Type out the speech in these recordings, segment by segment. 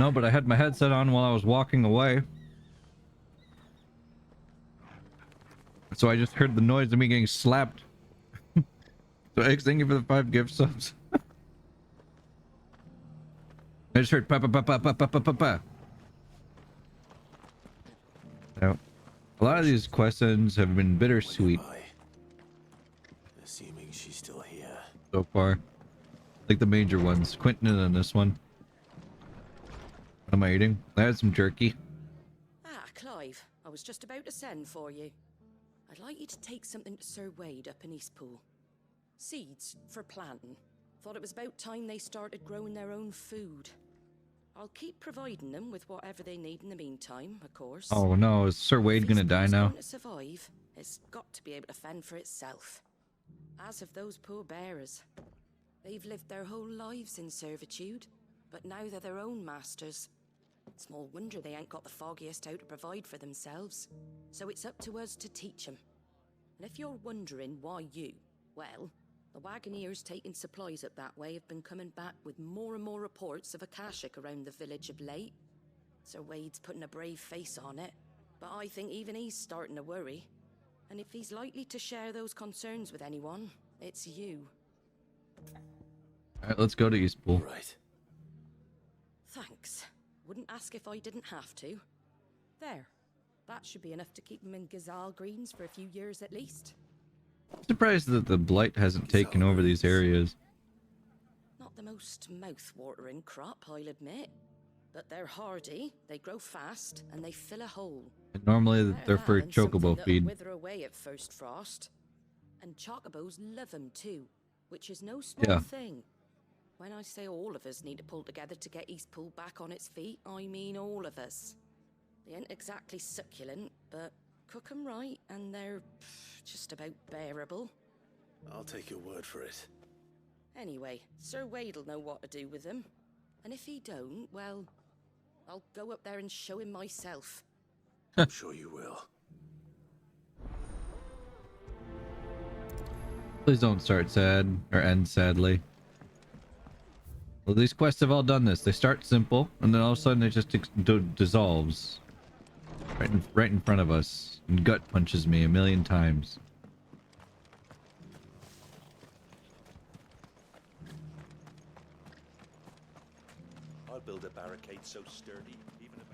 No, but I had my headset on while I was walking away. So I just heard the noise of me getting slapped. So X, thank you for the 5 gift subs. I just heard pa pa pa pa pa pa pa pa pa. Now, a lot of these quest ends have been bittersweet. Assuming she's still here. So far. Like the major ones. Quentin on this one. What am I eating? I had some jerky. Ah, Clive. I was just about to send for you. I'd like you to take something to Sir Wade up in Eastpool. Seeds for planting. Thought it was about time they started growing their own food. I'll keep providing them with whatever they need in the meantime, of course. Oh no, is Sir Wade gonna die now? To survive, it's got to be able to fend for itself. As have those poor bearers. They've lived their whole lives in servitude, but now they're their own masters. Small wonder they ain't got the foggiest how to provide for themselves. So it's up to us to teach them. And if you're wondering why you, well, the wagoneers taking supplies up that way have been coming back with more and more reports of Akashic around the village of late. Sir Wade's putting a brave face on it, but I think even he's starting to worry. And if he's likely to share those concerns with anyone, it's you. Alright, let's go to Eastpool. Right. Thanks. Wouldn't ask if I didn't have to. There. That should be enough to keep them in Gazal Greens for a few years at least. I'm surprised that the blight hasn't taken over these areas. Not the most mouth-watering crop, I'll admit. But they're hardy, they grow fast, and they fill a hole. And normally they're for chocobo feed. Wither away at first frost. And chocobos love them too, which is no small thing. When I say all of us need to pull together to get Eastpool back on its feet, I mean all of us. They ain't exactly succulent, but cook 'em right, and they're just about bearable. I'll take your word for it. Anyway, Sir Wade'll know what to do with them. And if he don't, well, I'll go up there and show him myself. I'm sure you will. Please don't start sad, or end sadly. Well, these quests have all done this. They start simple, and then all of a sudden it just dissolves. Right in front of us. And gut punches me a million times. I'll build a barricade so sturdy, even a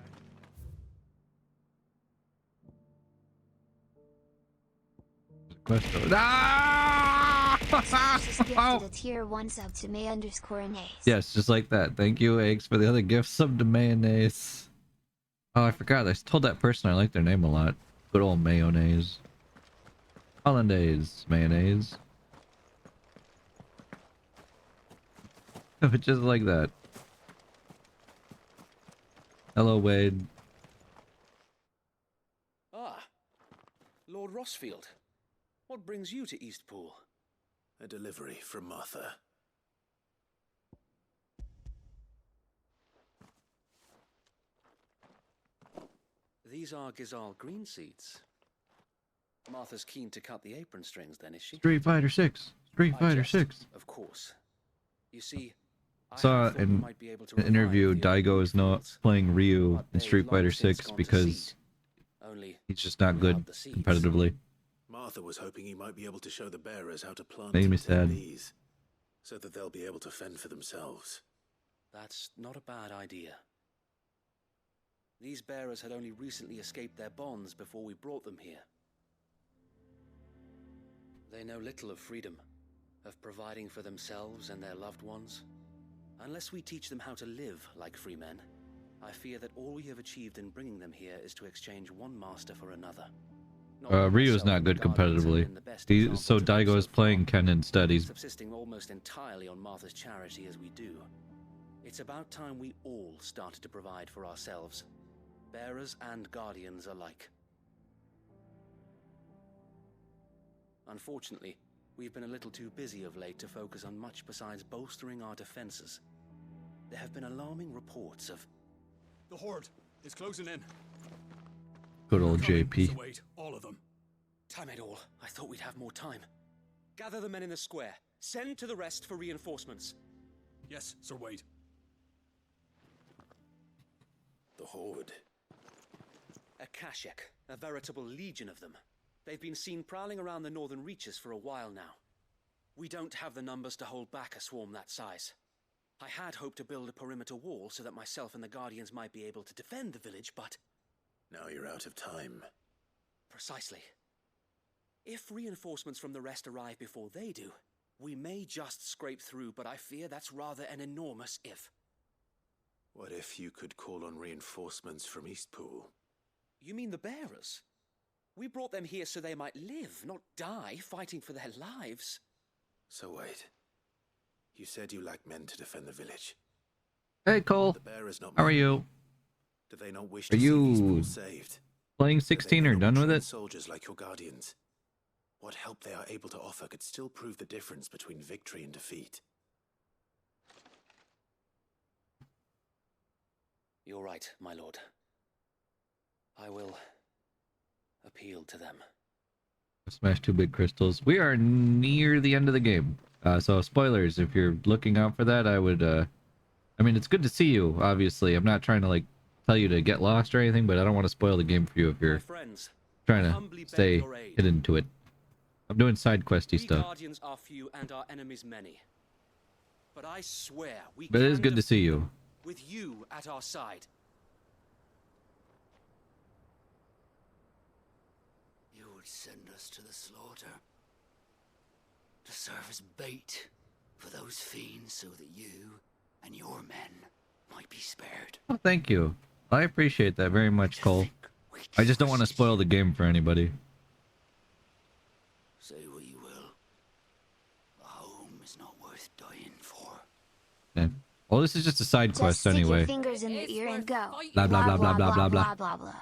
Just gifted a tier 1 sub to May_Nays. Yes, just like that. Thank you, Eggs, for the other gift sub to Mayonnaise. Oh, I forgot. I told that person I like their name a lot. Good old Mayonnaise. Hollandaise Mayonnaise. But just like that. Hello, Wade. Ah, Lord Rossfield. What brings you to Eastpool? A delivery from Martha. These are Gazal green seeds. Martha's keen to cut the apron strings then, is she? Street Fighter 6. Street Fighter 6. Of course. You see, I saw in an interview Daigo is not playing Ryu in Street Fighter 6 because he's just not good competitively. Martha was hoping he might be able to show the bearers how to plant Made me sad. these, so that they'll be able to fend for themselves. That's not a bad idea. These bearers had only recently escaped their bonds before we brought them here. They know little of freedom, of providing for themselves and their loved ones. Unless we teach them how to live like free men, I fear that all we have achieved in bringing them here is to exchange one master for another. Ryu's not good competitively. So Daigo is playing Ken instead. He's subsisting almost entirely on Martha's charity as we do. It's about time we all started to provide for ourselves, bearers and guardians alike. Unfortunately, we've been a little too busy of late to focus on much besides bolstering our defenses. There have been alarming reports of... The Horde is closing in. good old JP. So wait, all of them. Time it all. I thought we'd have more time. Gather the men in the square. Send to the rest for reinforcements. Yes, Sir Wade. The Horde. A Kashek, a veritable legion of them. They've been seen prowling around the northern reaches for a while now. We don't have the numbers to hold back a swarm that size. I had hoped to build a perimeter wall so that myself and the Guardians might be able to defend the village, but... Now you're out of time. Precisely. If reinforcements from the rest arrive before they do, we may just scrape through, but I fear that's rather an enormous if. What if you could call on reinforcements from Eastpool? You mean the bearers? We brought them here so they might live, not die fighting for their lives. So wait. You said you lack men to defend the village. Hey Cole, The bearers not how are many. you? Do they not wish Are to see you Eastpool saved? Playing Do they 16 or not done with train it? Soldiers like your guardians. What help they are able to offer could still prove the difference between victory and defeat. You're right, my lord. I will appeal to them. Smash 2 big crystals. We are near the end of the game. So spoilers, if you're looking out for that, I would, I mean, it's good to see you, obviously. I'm not trying to, like, tell you to get lost or anything, but I don't want to spoil the game for you if My you're friends, trying I to humbly beg stay your aid. hidden to it. I'm doing side questy We stuff. Guardians are few and our enemies many. But I swear we But it can is good to see defeat you. them with you at our side. You would send us to the slaughter. To serve as bait for those fiends so that you and your men might be spared. Oh, thank you. I appreciate that very much, To Cole. think we I just don't want to trusted spoil you. the game for anybody. Say what you will. A home is not worth dying for. Yeah. Well, this is just a side Just quest stick anyway. your fingers in their It's ear and worth go. fighting Blah, blah, blah, blah, blah, blah, blah. blah blah.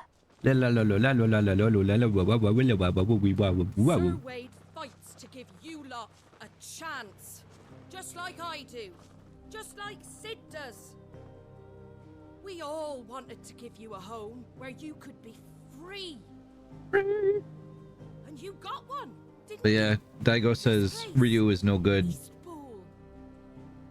La la la la la la la la la la la wa wa wa wa la wa wa wa wa wa wa Sir wa. Wade fights to give you lot a chance. Just like I do. Just like Sid does. We all wanted to give you a home where you could be free. And you got one, didn't But yeah, you? Daigo says Ryu is no good Eastpool,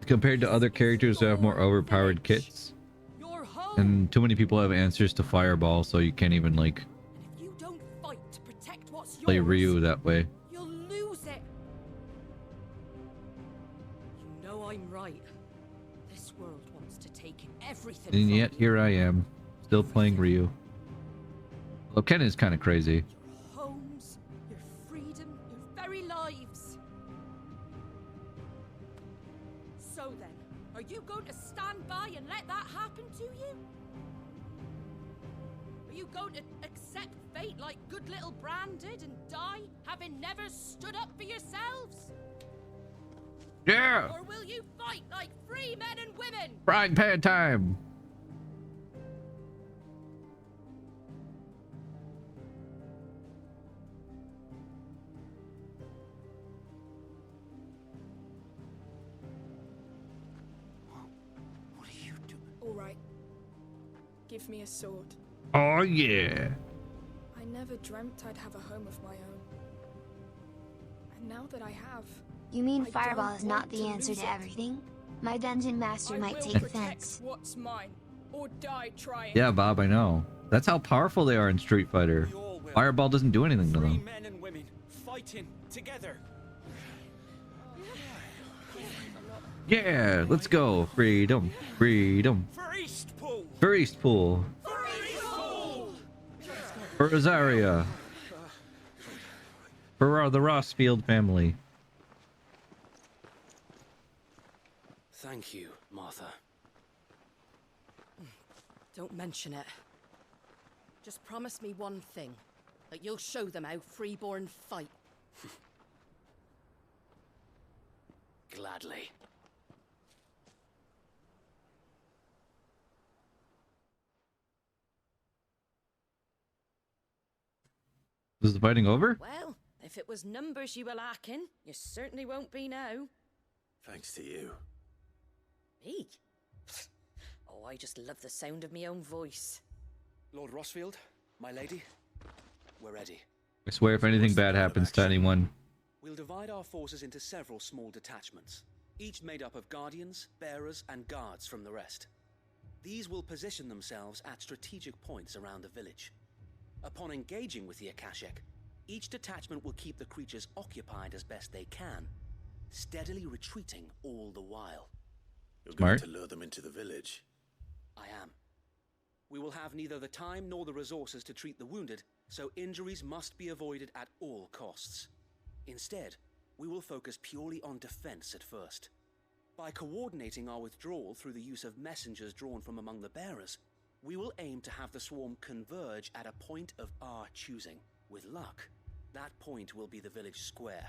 compared to other characters who have more overpowered kits. your home. And too many people have answers to Fireball, so you can't even, like, And if you don't fight to protect what's play yours, Ryu that way. you'll lose it. You know I'm right. This world wants to take everything And from yet you. here I am, still playing Ryu. Well, Ken is kind of crazy. Your homes, your freedom, your very lives. So then, are you going to stand by and let that happen to you? Are you going to accept fate like good little Bran did and die, having never stood up for yourselves? Yeah! Or will you fight like free men and women? Frying pan time! What are you doing? All right. Give me a sword. Oh yeah! I never dreamt I'd have a home of my own. And now that I have, You mean I Fireball don't is not want the to answer lose to it. everything? My dungeon master I might will take protect offense. what's mine, or die trying. Yeah, Bob, I know. That's how powerful they are in Street Fighter. We all will. Fireball doesn't do anything to Free them. men and women fighting together. Yeah, let's go. Freedom. Freedom. For Eastpool! For Eastpool. For Rosaria. For the Rossfield family. Thank you, Martha. Don't mention it. Just promise me one thing. That you'll show them how freeborn fight. Gladly. Is the fighting over? Well, if it was numbers you were lacking, you certainly won't be now. Thanks to you. Me? Oh, I just love the sound of my own voice. Lord Rossfield, my lady, we're ready. I swear if anything bad happens to anyone, We'll divide our forces into several small detachments, each made up of guardians, bearers, and guards from the rest. These will position themselves at strategic points around the village. Upon engaging with the Akashic, each detachment will keep the creatures occupied as best they can, steadily retreating all the while. You're Smart. going to lure them into the village. I am. We will have neither the time nor the resources to treat the wounded, so injuries must be avoided at all costs. Instead, we will focus purely on defense at first. By coordinating our withdrawal through the use of messengers drawn from among the bearers, we will aim to have the swarm converge at a point of our choosing. With luck, that point will be the village square.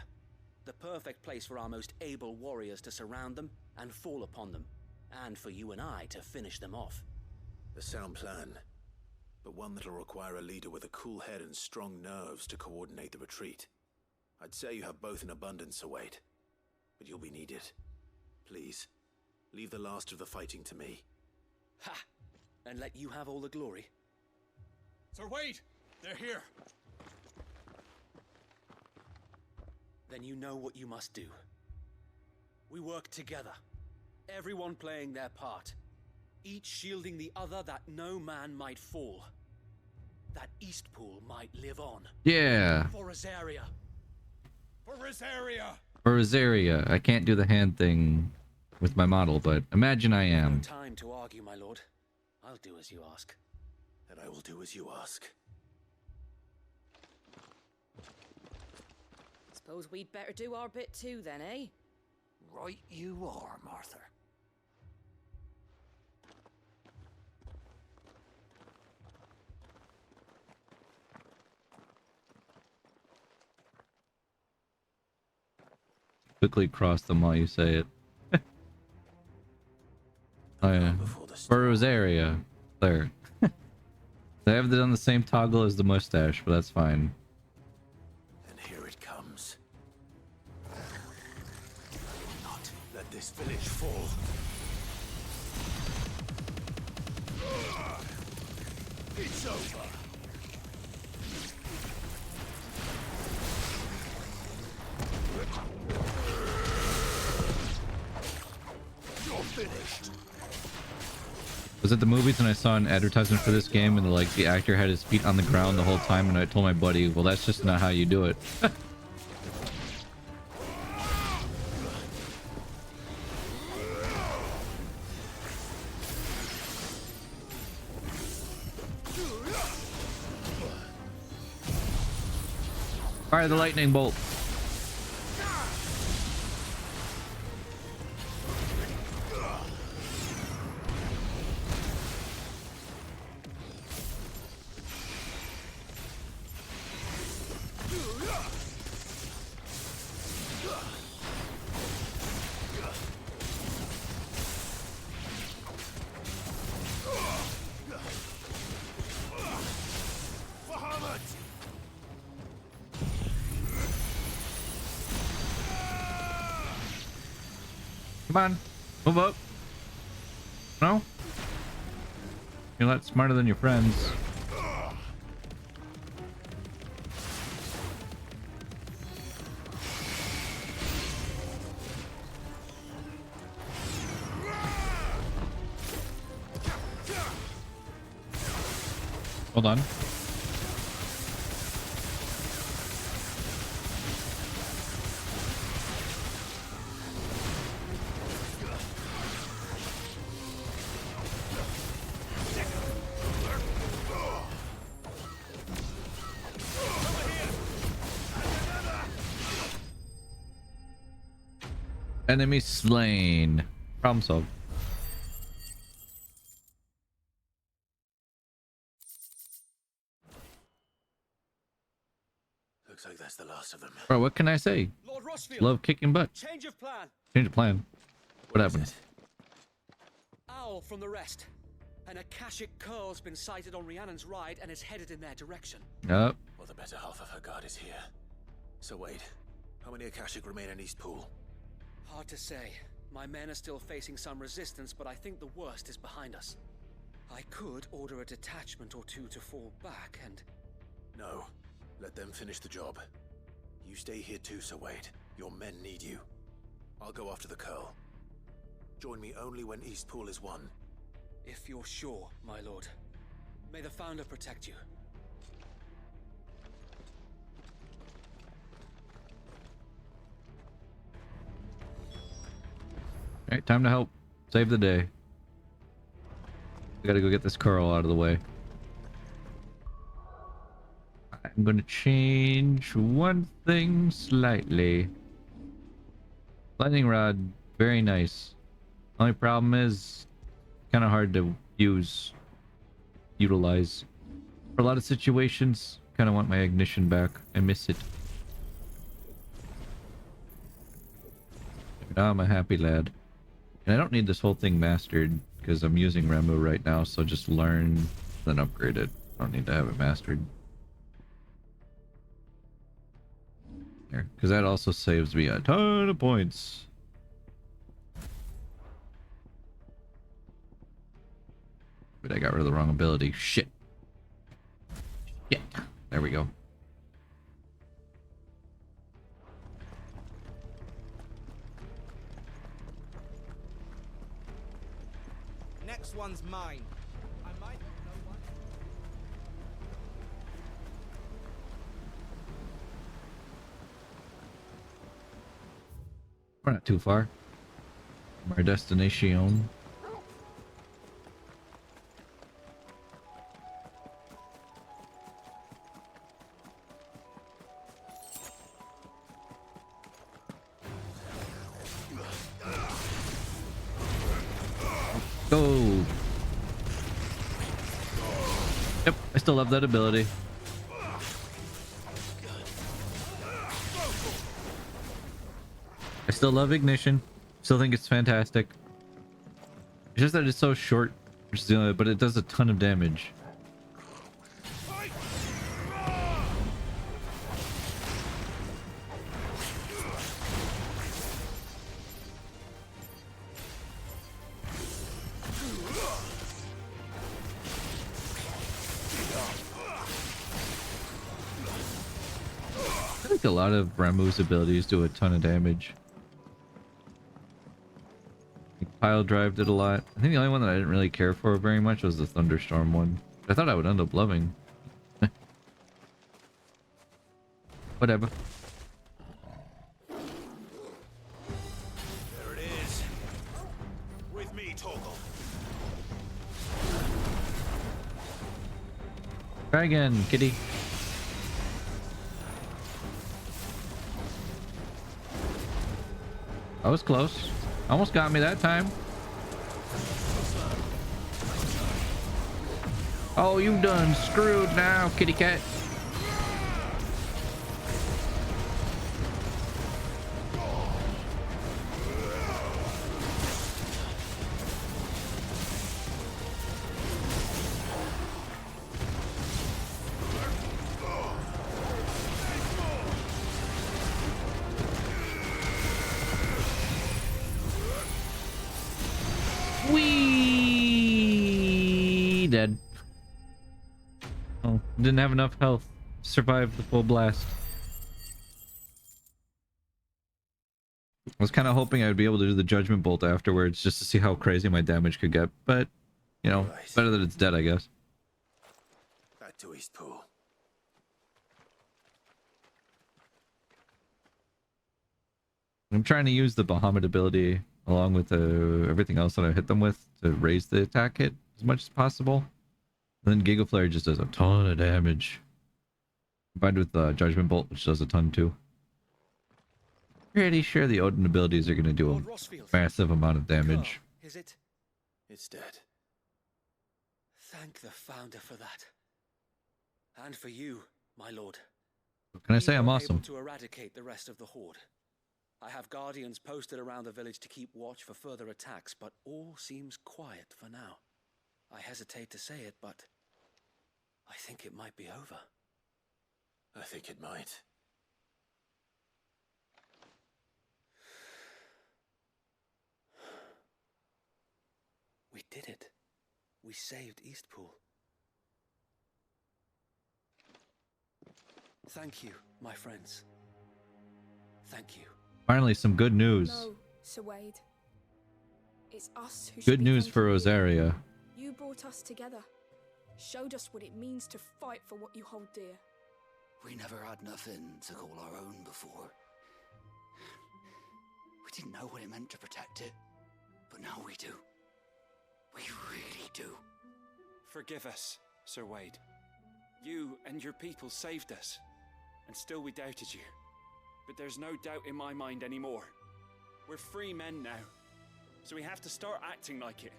The perfect place for our most able warriors to surround them and fall upon them, and for you and I to finish them off. A sound plan, but one that'll require a leader with a cool head and strong nerves to coordinate the retreat. I'd say you have both in abundance, Sir Wade, but you'll be needed. Please, leave the last of the fighting to me. Ha! And let you have all the glory. Sir Wade! They're here! Then you know what you must do. We work together, everyone playing their part, each shielding the other that no man might fall, that Eastpool might live on. Yeah. For Rosaria. For Rosaria! For Rosaria. I can't do the hand thing with my model, but imagine I No am. time to argue, my lord. I'll do as you ask. And I will do as you ask. Suppose we'd better do our bit too then, eh? Right you are, Martha. Quickly cross them while you say it. Oh yeah. For Rosaria. There. They have done the same toggle as the mustache, but that's fine. And here it comes. Not let this village fall. It's over. You're finished. Was at the movies and I saw an advertisement for this game and like the actor had his feet on the ground the whole time and I told my buddy, well that's just not how you do it. Fire the lightning bolt. Come on, move up. No? You're a lot smarter than your friends. Hold on. Enemy slain. Problem solved. Looks like that's the last of them. Bro, what can I say? Lord Rossfield, Love kicking butt. change of plan. Change of plan. What happened? Owl from the rest. An Akashic curl's been sighted on Rhiannon's ride and is headed in their direction. Yep. Well, the better half of her guard is here. So wait, how many Akashic remain in Eastpool? Hard to say. My men are still facing some resistance, but I think the worst is behind us. I could order a detachment or two to fall back and... No, let them finish the job. You stay here too, Sir Wade. Your men need you. I'll go after the Curl. Join me only when Eastpool is won. If you're sure, my lord. May the Founder protect you. Alright, time to help. Save the day. We gotta go get this Carl out of the way. I'm gonna change one thing slightly. Lightning rod, very nice. Only problem is kind of hard to utilize. For a lot of situations, kind of want my ignition back. I miss it. Now I'm a happy lad. And I don't need this whole thing mastered because I'm using Rambo right now, so just learn, then upgrade it. I don't need to have it mastered. Here, because that also saves me a ton of points. But I got rid of the wrong ability. Shit. Shit. There we go. Next one's mine. I might know one. We're not too far from our destination. Go. Yep, I still love that ability. I still love ignition. Still think it's fantastic. It's just that it's so short, but it does a ton of damage. I think a lot of Ramu's abilities do a ton of damage. Like Pile Drive did a lot. I think the only one that I didn't really care for very much was the Thunderstorm one. I thought I would end up loving. Whatever. There it is. With me, Torgal. Try again, kitty. I was close. Almost got me that time. Oh, you done screwed now, kitty cat. Wee dead. Oh, didn't have enough health to survive the full blast. I was kind of hoping I'd be able to do the Judgment Bolt afterwards just to see how crazy my damage could get, but you know, Right. better that it's dead, I guess. Back to Eastpool. I'm trying to use the Bahamut ability along with everything else that I hit them with to raise the attack hit as much as possible. And then Giga Flare just does a ton of damage. Combined with Judgment Bolt, which does a ton too. Pretty sure the Odin abilities are going to do Lord a Rosfield. massive amount of damage. Is it? It's dead. Thank the Founder for that. And for you, my lord. What can I say? We I'm were awesome. able to eradicate the rest of the Horde. I have guardians posted around the village to keep watch for further attacks, but all seems quiet for now. I hesitate to say it, but I think it might be over. I think it might. We did it. We saved Eastpool. Thank you, my friends. Thank you. Finally, some good news. No, Sir Wade. It's us who should Good be news for thanking you. Rosaria. You brought us together. Showed us what it means to fight for what you hold dear. We never had nothing to call our own before. We didn't know what it meant to protect it, but now we do. We really do. Forgive us, Sir Wade. You and your people saved us, and still we doubted you. But there's no doubt in my mind anymore. We're free men now, so we have to start acting like it.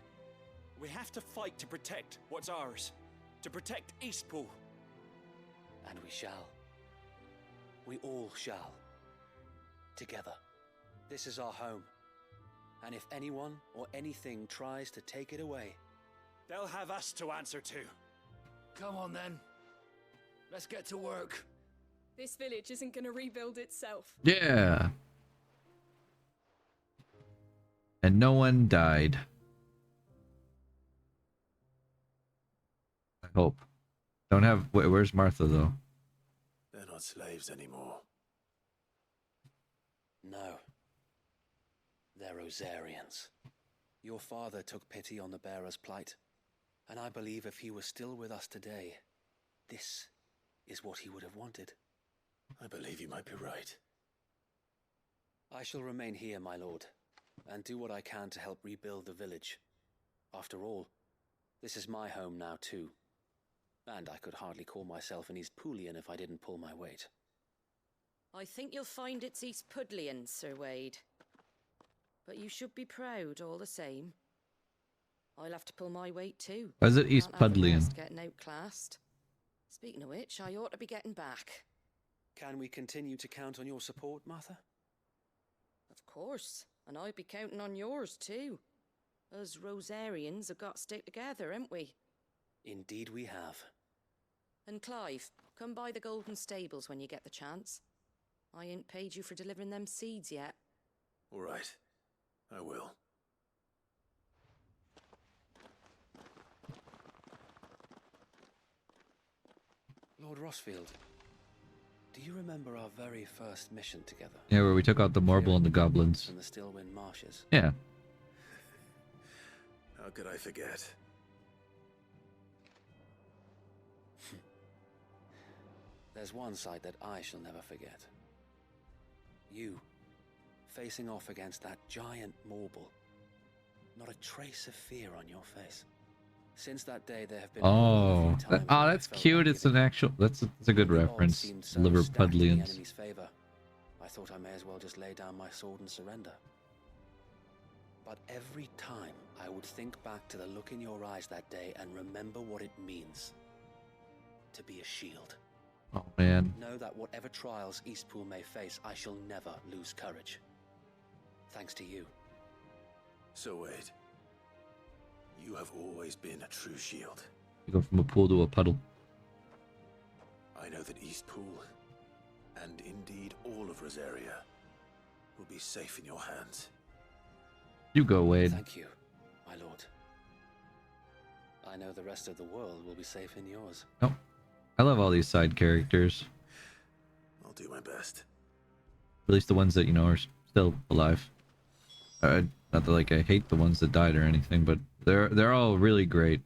We have to fight to protect what's ours, to protect Eastpool. And we shall. We all shall. Together. This is our home. And if anyone or anything tries to take it away, they'll have us to answer to. Come on then. Let's get to work. This village isn't gonna rebuild itself. Yeah. And no one died. I hope. Don't have... Where's Martha, though? They're not slaves anymore. no. They're Rosarians. Your father took pity on the bearer's plight, and I believe if he were still with us today, this is what he would have wanted. I believe you might be right. I shall remain here, my lord, and do what I can to help rebuild the village. After all, this is my home now too, and I could hardly call myself an Eastpoolian if I didn't pull my weight. I think you'll find it's East Pudlian, Sir Wade. But you should be proud all the same. I'll have to pull my weight too. Why is it East Can't have the Pudlian? rest getting outclassed. Speaking of which, I ought to be getting back. Can we continue to count on your support, Martha? Of course, and I'd be counting on yours too. Us Rosarians have got to stick together, ain't we? Indeed we have. And Clive, come by the Golden Stables when you get the chance. I ain't paid you for delivering them seeds yet. All right. I will. Lord Rossfield, do you remember our very first mission together? Yeah, where we took out the marble and the goblins. From the Stillwind Marshes? Yeah. How could I forget? There's one sight that I shall never forget. You, facing off against that giant marble. Not a trace of fear on your face. Since that day, there have been Oh, times when I that's felt cute. like It's an actual. That's a good when the odds reference. seemed so stacked in the Liverpudlians. enemy's favor, I thought I may as well just lay down my sword and surrender. But every time I would think back to the look in your eyes that day and remember what it means to be a shield. Oh man. Know that whatever trials Eastpool may face, I shall never lose courage. Thanks to you. So Wade, you have always been a true shield. You go from a pool to a puddle. I know that Eastpool, and indeed all of Rosaria, will be safe in your hands. You go, Wade. Thank you, my lord. I know the rest of the world will be safe in yours. Oh, I love all these side characters. I'll do my best. At least the ones that, you know, are still alive. Not that, like, I hate the ones that died or anything, but they're all really great.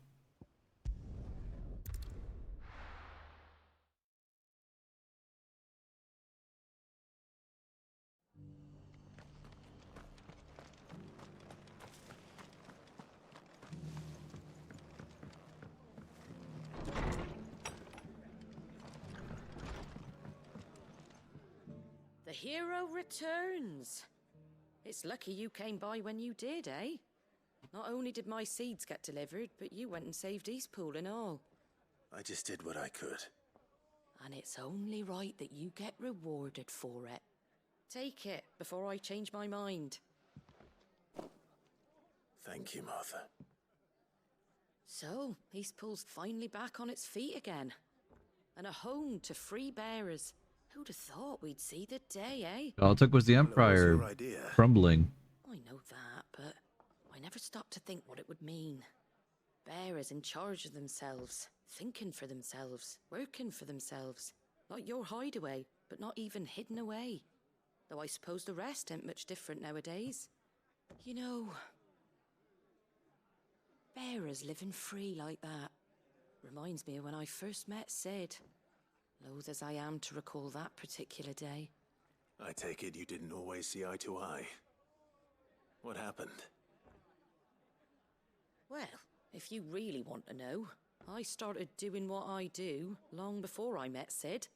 The hero returns. It's lucky you came by when you did, eh? Not only did my seeds get delivered, but you went and saved Eastpool and all. I just did what I could. And it's only right that you get rewarded for it. Take it before I change my mind. Thank you, Martha. So, Eastpool's finally back on its feet again. And a home to free bearers. Who'd have thought we'd see the day, eh? All it took was the Well, it was Empire your idea. crumbling. I know that, but I never stopped to think what it would mean. Bearers in charge of themselves, thinking for themselves, working for themselves. Like your hideaway, but not even hidden away. Though I suppose the rest ain't much different nowadays. You know, Bearers living free like that. Reminds me of when I first met Sid. Loath as I am to recall that particular day. I take it you didn't always see eye to eye. What happened? Well, if you really want to know, I started doing what I do long before I met Sid.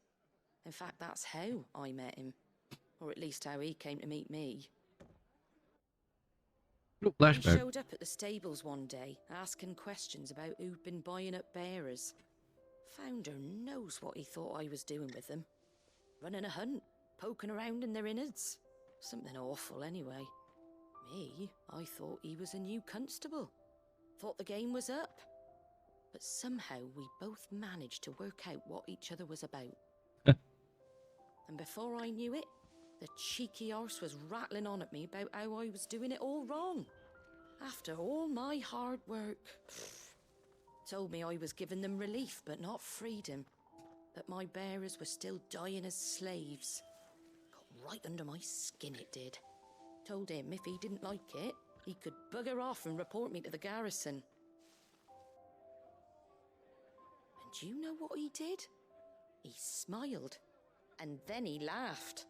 In fact, that's how I met him. Or at least how he came to meet me. Oh, He flashback. showed up at the stables one day, asking questions about who'd been buying up bearers. Founder knows what he thought I was doing with them. Running a hunt, poking around in their innards. Something awful anyway. Me, I thought he was a new constable. Thought the game was up. But somehow we both managed to work out what each other was about. And before I knew it, the cheeky arse was rattling on at me about how I was doing it all wrong. After all my hard work. Told me I was giving them relief, but not freedom. That my bearers were still dying as slaves. Got right under my skin, it did. Told him if he didn't like it, he could bugger off and report me to the garrison. And do you know what he did? He smiled. And then he laughed.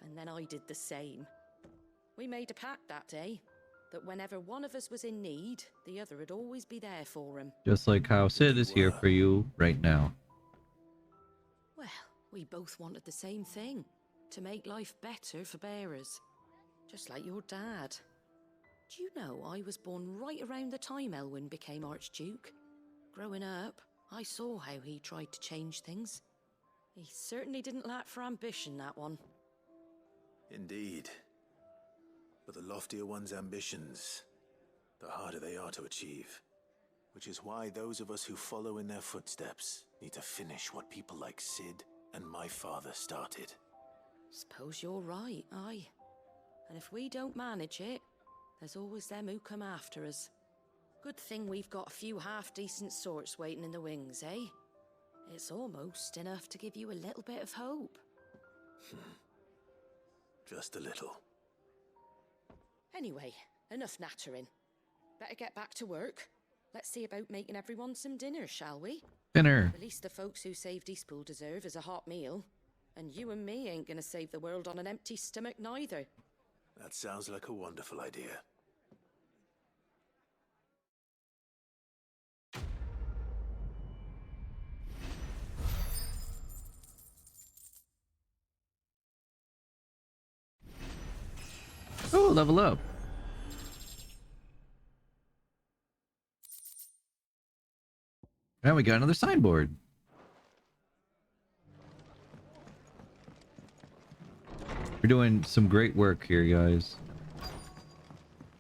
And then I did the same. We made a pact that day, that whenever one of us was in need, the other would always be there for him. Just like how Sid is here for you right now. Well, we both wanted the same thing, to make life better for bearers. Just like your dad. Do you know I was born right around the time Elwyn became Archduke? Growing up, I saw how he tried to change things. He certainly didn't lack for ambition, that one. Indeed. But the loftier one's ambitions, the harder they are to achieve. Which is why those of us who follow in their footsteps need to finish what people like Sid and my father started. Suppose you're right, aye. And if we don't manage it, there's always them who come after us. Good thing we've got a few half-decent sorts waiting in the wings, eh? It's almost enough to give you a little bit of hope. Just a little. Anyway, enough nattering. Better get back to work. Let's see about making everyone some dinner, shall we? Dinner. The least the folks who saved Eastpool deserve is a hot meal. And you and me ain't gonna save the world on an empty stomach neither. That sounds like a wonderful idea. Oh, level up. Now we got another signboard. We're doing some great work here, guys.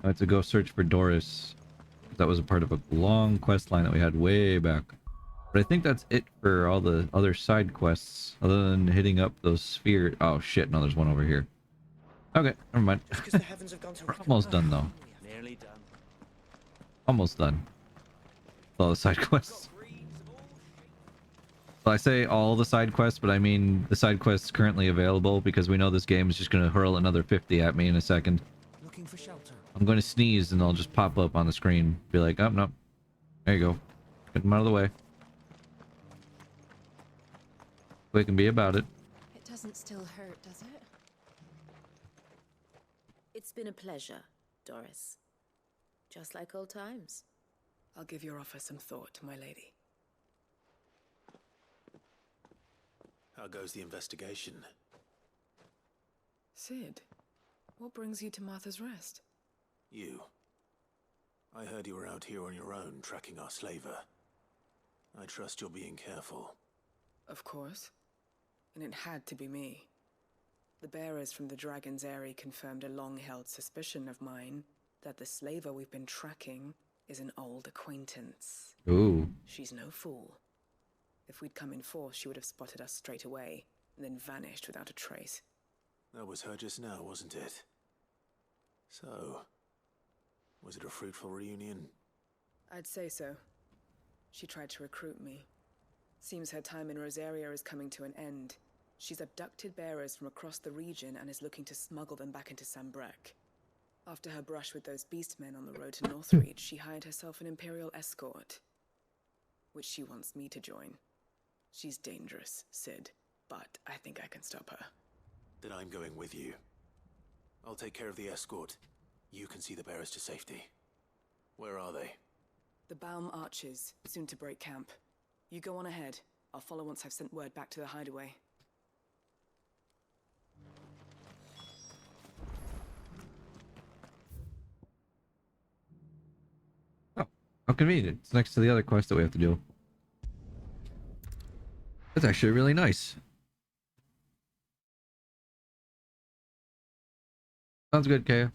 I had to go search for Doris. That was a part of a long quest line that we had way back. But I think that's it for all the other side quests, other than hitting up those sphere. Oh shit, no, there's one over here. Okay, never mind. We're almost done though. Nearly done. Almost done. With all the side quests. Well, I say all the side quests, but I mean the side quests currently available, because we know this game is just going to hurl another 50 at me in a second. Looking for shelter. I'm going to sneeze and they'll just pop up on the screen. Be like, oh, no. There you go. Get them out of the way. We can be about it. It doesn't still hurt, does it? It's been a pleasure, Doris. Just like old times. I'll give your offer some thought, my lady. How goes the investigation? Sid, what brings you to Martha's Rest? You. I heard you were out here on your own, tracking our slaver. I trust you're being careful. Of course. And it had to be me. The bearers from the Dragon's Eyrie confirmed a long-held suspicion of mine that the slaver we've been tracking is an old acquaintance. Ooh. She's no fool. If we'd come in force, she would have spotted us straight away, and then vanished without a trace. That was her just now, wasn't it? So, was it a fruitful reunion? I'd say so. She tried to recruit me. Seems her time in Rosaria is coming to an end. She's abducted bearers from across the region and is looking to smuggle them back into Sambrec. After her brush with those beastmen on the road to Northreach, she hired herself an Imperial escort, which she wants me to join. She's dangerous, Sid, but I think I can stop her. Then I'm going with you. I'll take care of the escort. You can see the bearers to safety. Where are they? The Baum Archers, soon to break camp. You go on ahead. I'll follow once I've sent word back to the hideaway. Oh, how convenient. It's next to the other quest that we have to do. That's actually really nice. Sounds good, Kaya.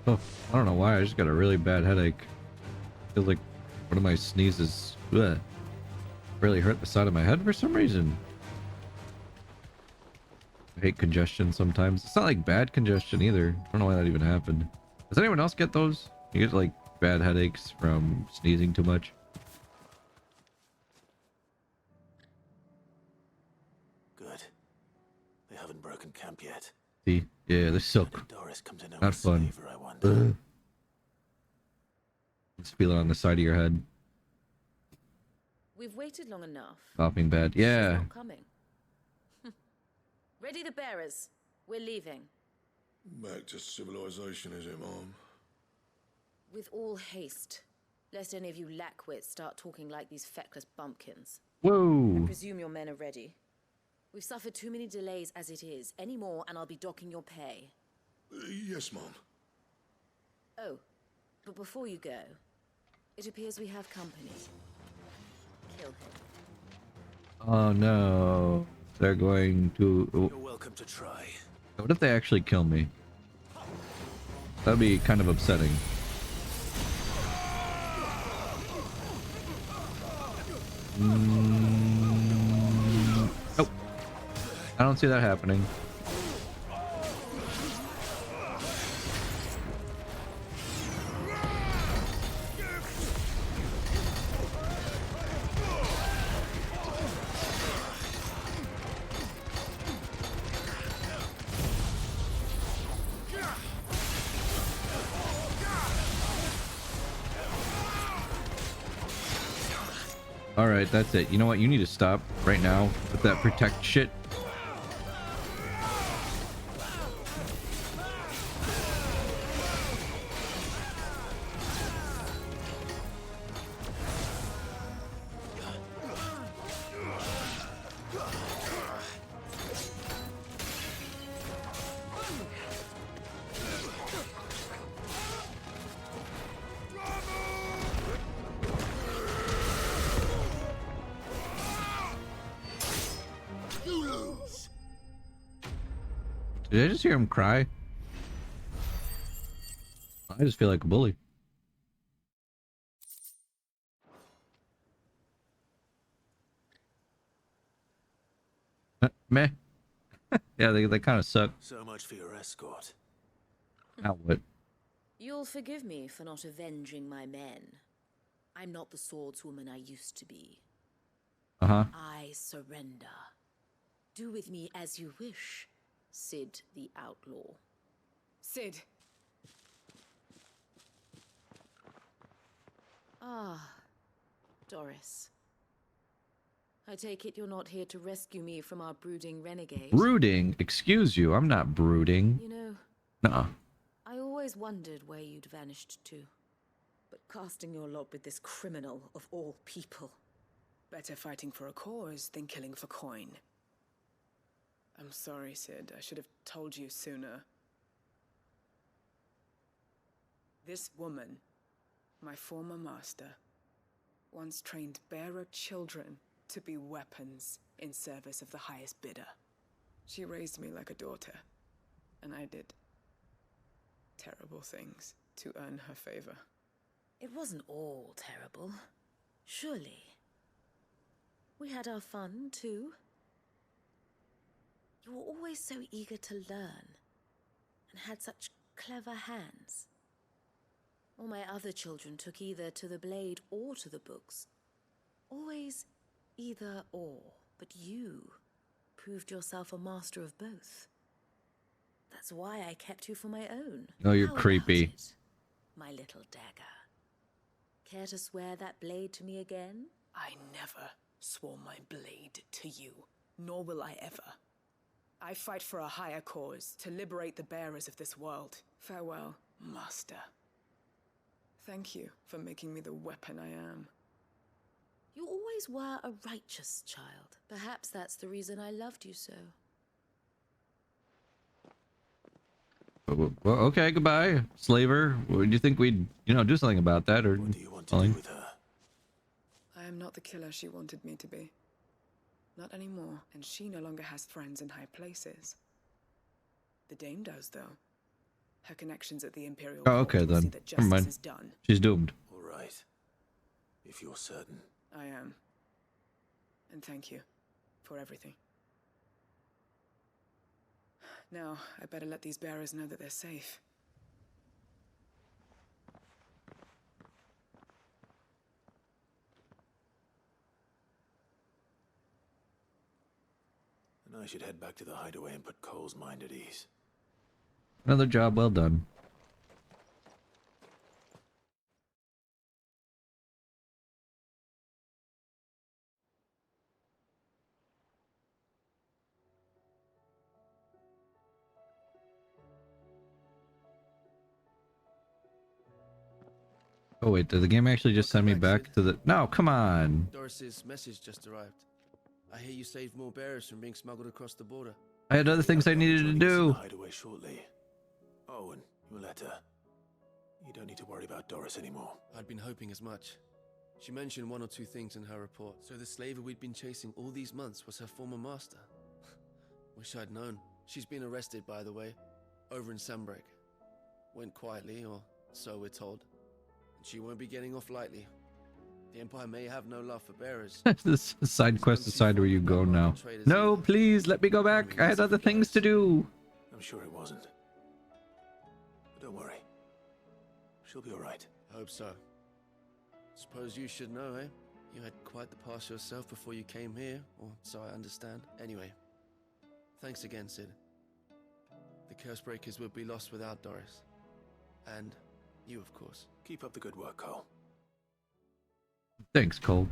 Oh, I don't know why. I just got a really bad headache. Feels like one of my sneezes really hurt the side of my head for some reason. I hate congestion sometimes. It's not like bad congestion either. I don't know why that even happened. Does anyone else get those? You get like bad headaches from sneezing too much? Good. They haven't broken camp yet. See? Yeah, they're so not fun. Flavor, I wonder. Just feel it on the side of your head. We've waited long enough. Coughing bad. Yeah. She's not coming. Ready the bearers. We're leaving. Back to civilization, is it, Mom? With all haste, lest any of you lackwits start talking like these feckless bumpkins. Whoa. I presume your men are ready. We've suffered too many delays as it is. Any more and I'll be docking your pay. Yes, Mom. Oh, but before you go, it appears we have company. Kill him. Oh no. They're going to... You're welcome to try. What if they actually kill me? That'd be kind of upsetting. Nope. I don't see that happening. Alright, that's it. You know what? You need to stop right now with that protect shit. Did I just hear him cry? I just feel like a bully. Meh. Yeah, they kind of suck. So much for your escort. Now what? You'll forgive me for not avenging my men. I'm not the swordswoman I used to be. Uh-huh. I surrender. Do with me as you wish, Sid the Outlaw. Sid! Ah, Doris. I take it you're not here to rescue me from our brooding renegade. Brooding? Excuse you, I'm not brooding. You know, Nuh-uh. I always wondered where you'd vanished to. But casting your lot with this criminal of all people. Better fighting for a cause than killing for coin. I'm sorry, Sid. I should have told you sooner. This woman, my former master, once trained bearer children to be weapons in service of the highest bidder. She raised me like a daughter, and I did terrible things to earn her favor. It wasn't all terrible, surely. We had our fun, too. You were always so eager to learn, and had such clever hands. All my other children took either to the blade or to the books. Always either or, but you proved yourself a master of both. That's why I kept you for my own. Oh, you're How about creepy. it, my little dagger? Care to swear that blade to me again? I never swore my blade to you, nor will I ever. I fight for a higher cause, to liberate the bearers of this world. Farewell, Master. Thank you for making me the weapon I am. You always were a righteous child. Perhaps that's the reason I loved you so. Well, okay, goodbye, slaver. Would you think we'd, do something about that, or What do you want to do with her? I am not the killer she wanted me to be. Not anymore, and she no longer has friends in high places. The Dame does, though. Her connections at the Imperial Oh, Court okay will see then. that Never justice mind. is done. She's doomed. All right. If you're certain. I am. And thank you for everything. Now, I better let these bearers know that they're safe. And I should head back to the hideaway and put Cole's mind at ease. Another job well done. Oh wait, did the game actually just send me back to the... No, come on. Doris's message just arrived. I hear you saved more bearers from being smuggled across the border. I had other things I needed to do. Hideaway shortly. Oh, and your letter. You don't need to worry about Doris anymore. I'd been hoping as much. She mentioned one or two things in her report. So the slaver we'd been chasing all these months was her former master. Wish I'd known. She's been arrested, by the way, over in Sunbreak. Went quietly, or so we're told. And she won't be getting off lightly. The Empire may have no love for bearers. This side quest aside, where you go now. No, please let me go back. I had other things to do. I'm sure it wasn't. But don't worry. She'll be all right. Hope so. Suppose you should know, eh? You had quite the past yourself before you came here, or so I understand. Anyway, thanks again, Sid. The Cursebreakers would be lost without Doris. And you, of course. Keep up the good work, Cole. Thanks, Cole.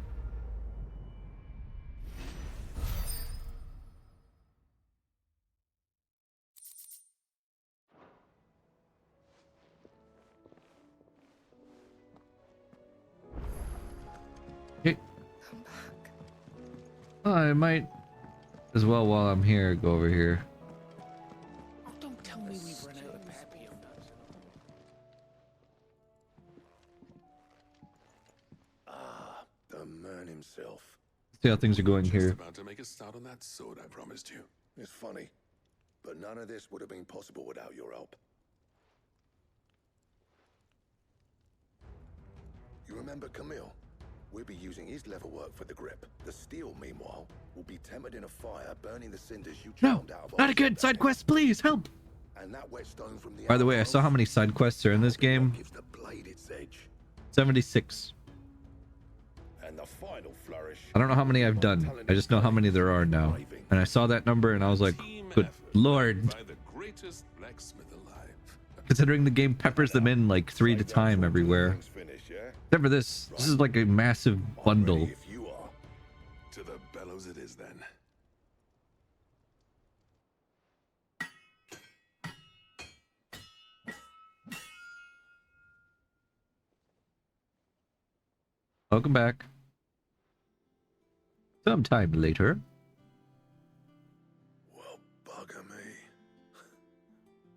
Okay. Come back. I might as well, while I'm here, go over here. Oh, don't tell me we've run out of perfume. Ah, the man himself. See how things are going Just here. about to make a start on that sword I promised you. It's funny, but none of this would have been possible without your help. You remember Camille? We'll be using his leather work for the grip. The steel, meanwhile, will be tempered in a fire, burning the cinders you No, chopped out of not our again. Side quest, please help. And that whetstone from the By the way, I outpost saw how many side quests are in this game. gives the blade its edge. 76. And the final flourish. I don't know how many I've done. I just know how many there are now. And I saw that number and I was like, good lord. By the greatest blacksmith alive. Considering the game peppers them in like 3 at a time everywhere. Except for this. This is like a massive bundle. If you are. To the bellows it is then. Welcome back. Sometime later. Well, bugger me.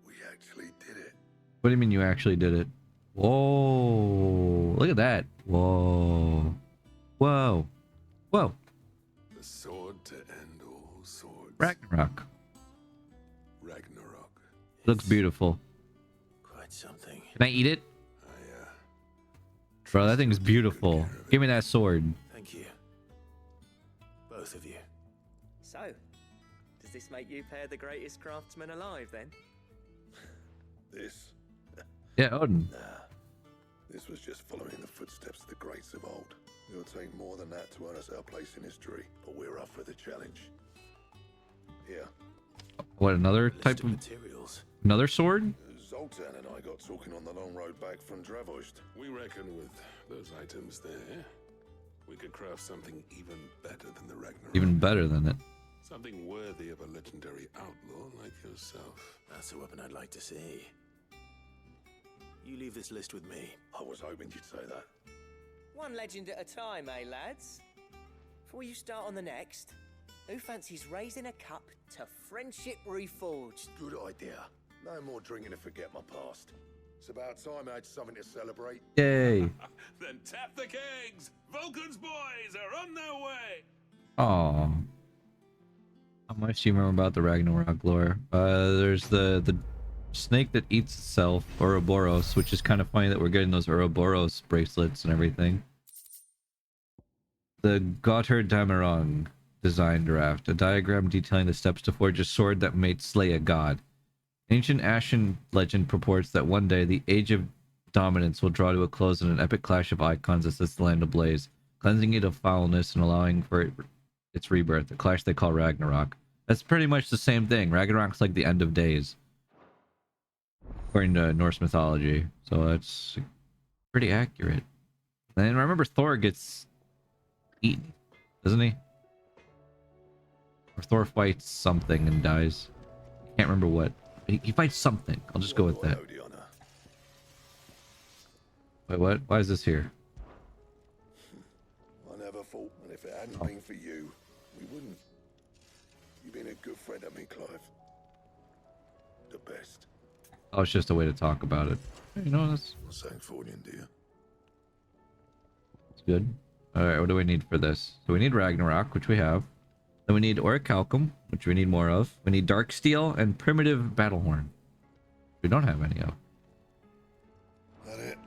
We actually did it. What do you mean you actually did it? Whoa. Look at that. Whoa. Whoa. Whoa. The sword to end all swords. Ragnarok. Ragnarok. Looks beautiful. Quite something. Can I eat it? Bro, that thing is beautiful. Give me that sword. Thank you. Both of you. So, does this make you pair the greatest craftsman alive then? This? Yeah, Odin. Nah. This was just following the footsteps of the greats of old. It'll take more than that to earn us our place in history, but we're up for the challenge. Here. What, another type of materials? Another sword? Zoltan and I got talking on the long road back from Dravost. We reckon with those items there, we could craft something even better than the Ragnarok. Even better than it. Something worthy of a legendary outlaw like yourself. That's a weapon I'd like to see. You leave this list with me. I was hoping you'd say that. One legend at a time, eh, lads? Before you start on the next, who fancies raising a cup to friendship reforged? Good idea. No more drinking to forget my past. It's about time I had something to celebrate. Yay. Then tap the kegs! Vulcan's boys are on their way! Aw. How much do you remember about the Ragnarok lore? There's the snake that eats itself, Ouroboros, which is kind of funny that we're getting those Ouroboros bracelets and everything. The Gotthard Damerong design draft, a diagram detailing the steps to forge a sword that may slay a god. Ancient Ashen legend purports that one day the Age of Dominance will draw to a close in an epic clash of icons that sets the land ablaze, cleansing it of foulness and allowing for its rebirth, a clash they call Ragnarok. That's pretty much the same thing. Ragnarok's like the end of days, according to Norse mythology, so that's pretty accurate. And remember, Thor gets eaten, doesn't he? Or Thor fights something and dies. Can't remember what. He fights something. I'll just go with that. Wait, what? Why is this here? I never thought that if it hadn't been for you, we wouldn't. You've been a good friend of me, Clive. The best. Oh, it's just a way to talk about it. You know, that's Sancfordian, dear. good. Alright, what do we need for this? So we need Ragnarok, which we have. Then we need Orichalcum, which we need more of. We need Dark Steel and Primitive Battlehorn. We don't have any of. That it?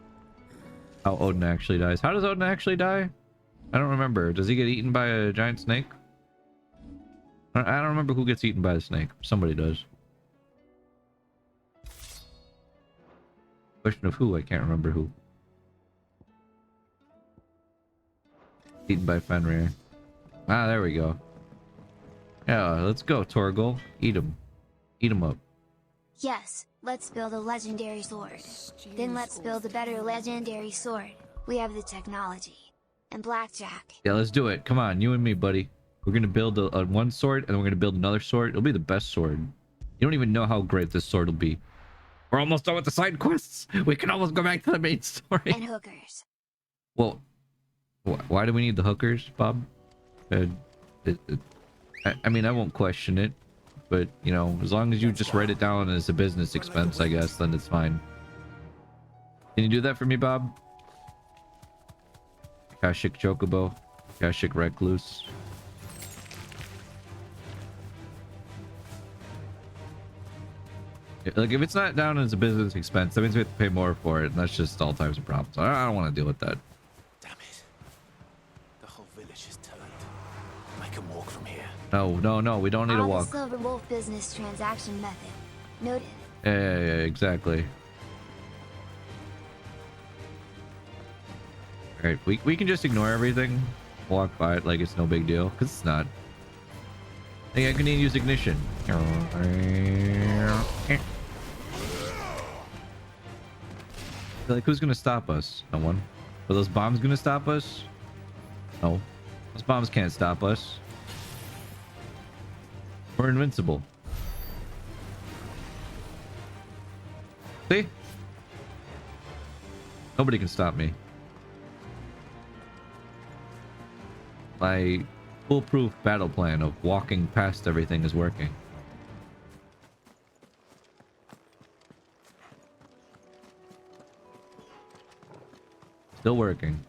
How Odin actually dies. How does Odin actually die? I don't remember. Does he get eaten by a giant snake? I don't remember who gets eaten by the snake. Somebody does. Question of who? I can't remember who. Eaten by Fenrir. Ah, there we go. Yeah, let's go, Torgal. Eat him. Eat him up. Yes, let's build a legendary sword. Then let's build a better legendary sword. We have the technology. And blackjack. Yeah, let's do it. Come on, you and me, buddy. We're gonna build a one sword, and then we're gonna build another sword. It'll be the best sword. You don't even know how great this sword will be. We're almost done with the side quests. We can almost go back to the main story. And hookers. Well, why do we need the hookers, Bob? I mean, I won't question it, but, you know, as long as you just write it down as a business expense, I guess, then it's fine. Can you do that for me, Bob? Kashik Chocobo. Kashik Recluse. Like, if it's not down as a business expense, that means we have to pay more for it, and that's just all types of problems. I don't want to deal with that. Damn it. The whole village is turned. I can walk from here. No, we don't need to The walk. Silver Wolf business transaction method. Noted. Yeah, exactly. Alright, we can just ignore everything. Walk by it like it's no big deal, because it's not. I think I can even use ignition. Like, who's gonna stop us? No one. Are those bombs gonna stop us? No. Those bombs can't stop us. We're invincible. See? Nobody can stop me. My foolproof battle plan of walking past everything is working. Still working.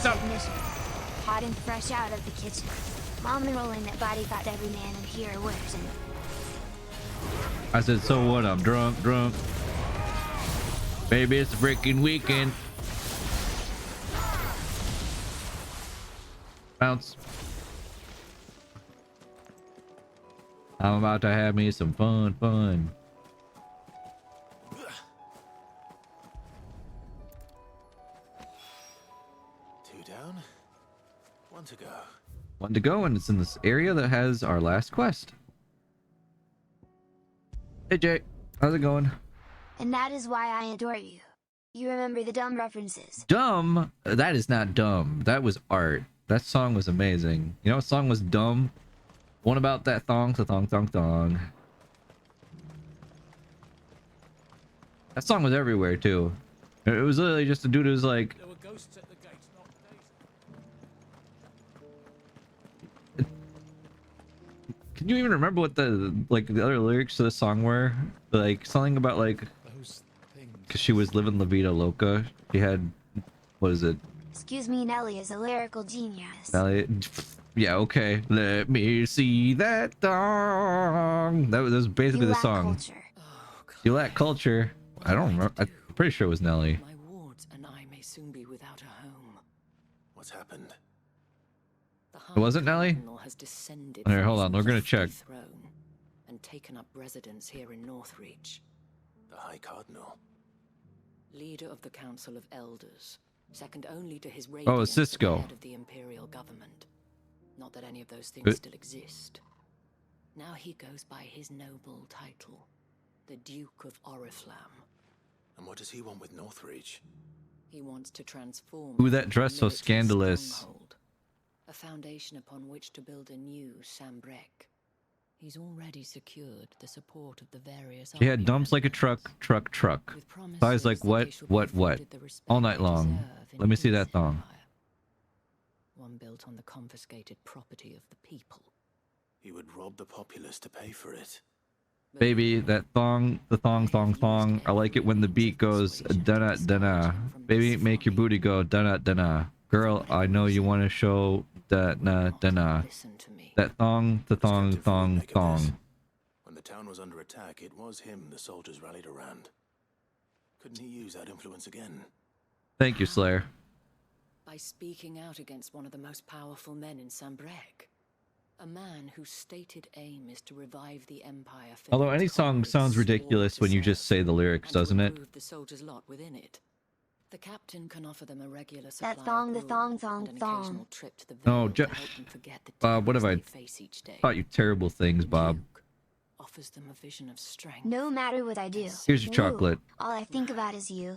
First ignition. Hot and fresh out of the kitchen. Mom enrolling that body got every man in here wears and I said, so what? I'm drunk. Baby, it's a freaking weekend. Bounce. I'm about to have me some fun. Two down, one to go. One to go, and it's in this area that has our last quest. Hey Jay, how's it going? And that is why I adore you. You remember the dumb references. Dumb? That is not dumb. That was art. That song was amazing. You know what song was dumb? One about that thong. That song was everywhere too. It was literally just a dude who was like, There were ghosts at the gates, not can you even remember what the other lyrics to the song were? Like something about like, because she was living La Vida Loca. She had, what is it? Excuse me, Nelly is a lyrical genius. Nelly, yeah, okay. Let me see that thong. That was basically the song. Culture. You lack culture. I don't remember. I'm pretty sure it was Nelly. My wards and I may soon be without a home. What's happened? It wasn't Nelly? Has descended Here, hold from on. his We're gonna lofty check. throne and taken up residence here in Northreach. The High Cardinal. Leader of the Council of Elders, second only to his Oh, radiance it's Cisco. the head of the Imperial government. Not that any of those things still exist. Now he goes by his noble title, the Duke of Oriflamme. And what does he want with Northreach? He wants to transform. Ooh, that dress so military scandalous. stronghold, a foundation upon which to build a new Sambrek. He's already secured the support of the various. She had dumps like a truck. Thighs like what? All night long. Let me see that thong. One built on the confiscated property of the people. He would rob the populace to pay for it. Baby, that thong, the thong. I like it when the beat goes dana. Baby, make your booty go dana. Girl, I know you want to show dana. That thong, the thong. When the town was under attack, it was him the soldiers rallied around. Couldn't he use that influence again? Thank you, Slayer. By speaking out against one of the most powerful men in Sambrek. A man whose stated aim is to revive the Empire. Although any song sounds ridiculous when you just say the lyrics, doesn't it? The soldiers' lot within it. The captain can offer them a regular supply That thong, of the thong. trip to the No, Vale to help them forget the Bob, what have I terrors they face each day. taught you terrible things, Bob? Offers them a vision of strength. No matter what I do. Here's your chocolate. All I think about is you.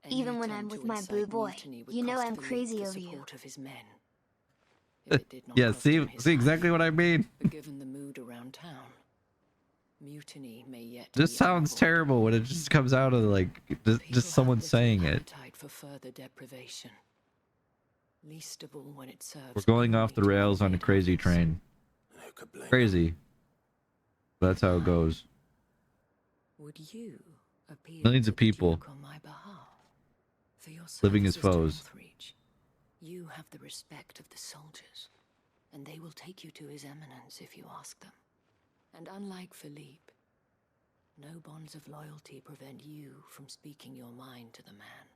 Even when I'm with my blue boy. You know I'm crazy over you. Of his men. Yeah, see exactly what I mean. But given the mood around town, mutiny may yet. This sounds terrible when it just comes out of like just someone saying it. Appetite for further deprivation. Least of all when it serves. We're going off the rails on a crazy train. Crazy. That's how it goes. Would you appeal Millions of people on my behalf? For your living as services to foes. Northreach, you have the respect of the soldiers, and they will take you to his eminence if you ask them. And unlike Philippe, no bonds of loyalty prevent you from speaking your mind to the man.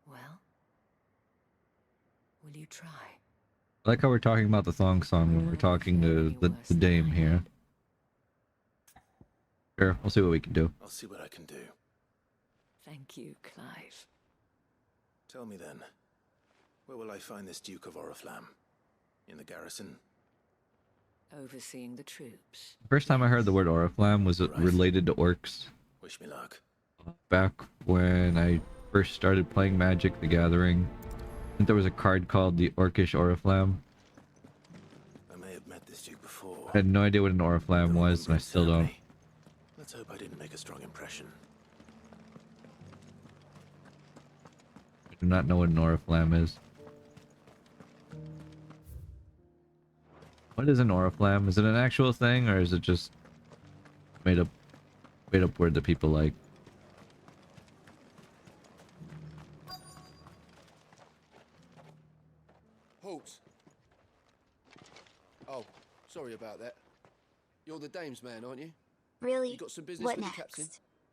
Well, will you try? I like how we're talking about the thong song when we're talking to the dame here. Sure, we'll see what we can do. I'll see what I can do. Thank you, Clive. Tell me then, where will I find this Duke of Oriflamme? In the garrison? Overseeing the troops. First time I heard the word Oriflamme was related to orcs. Wish me luck. Back when I first started playing Magic: The Gathering, I think there was a card called the Orcish Oriflamme. I may have met this Duke before. I had no idea what an Oriflamme was, and I still don't. Let's hope I didn't make a strong impression. I do not know what an Oriflamme is. What is an Oriflamme? Is it an actual thing, or is it just made up word that people like? Oh, sorry about that. You're the dame's man, aren't you? Really? You got some business What with next? the captain?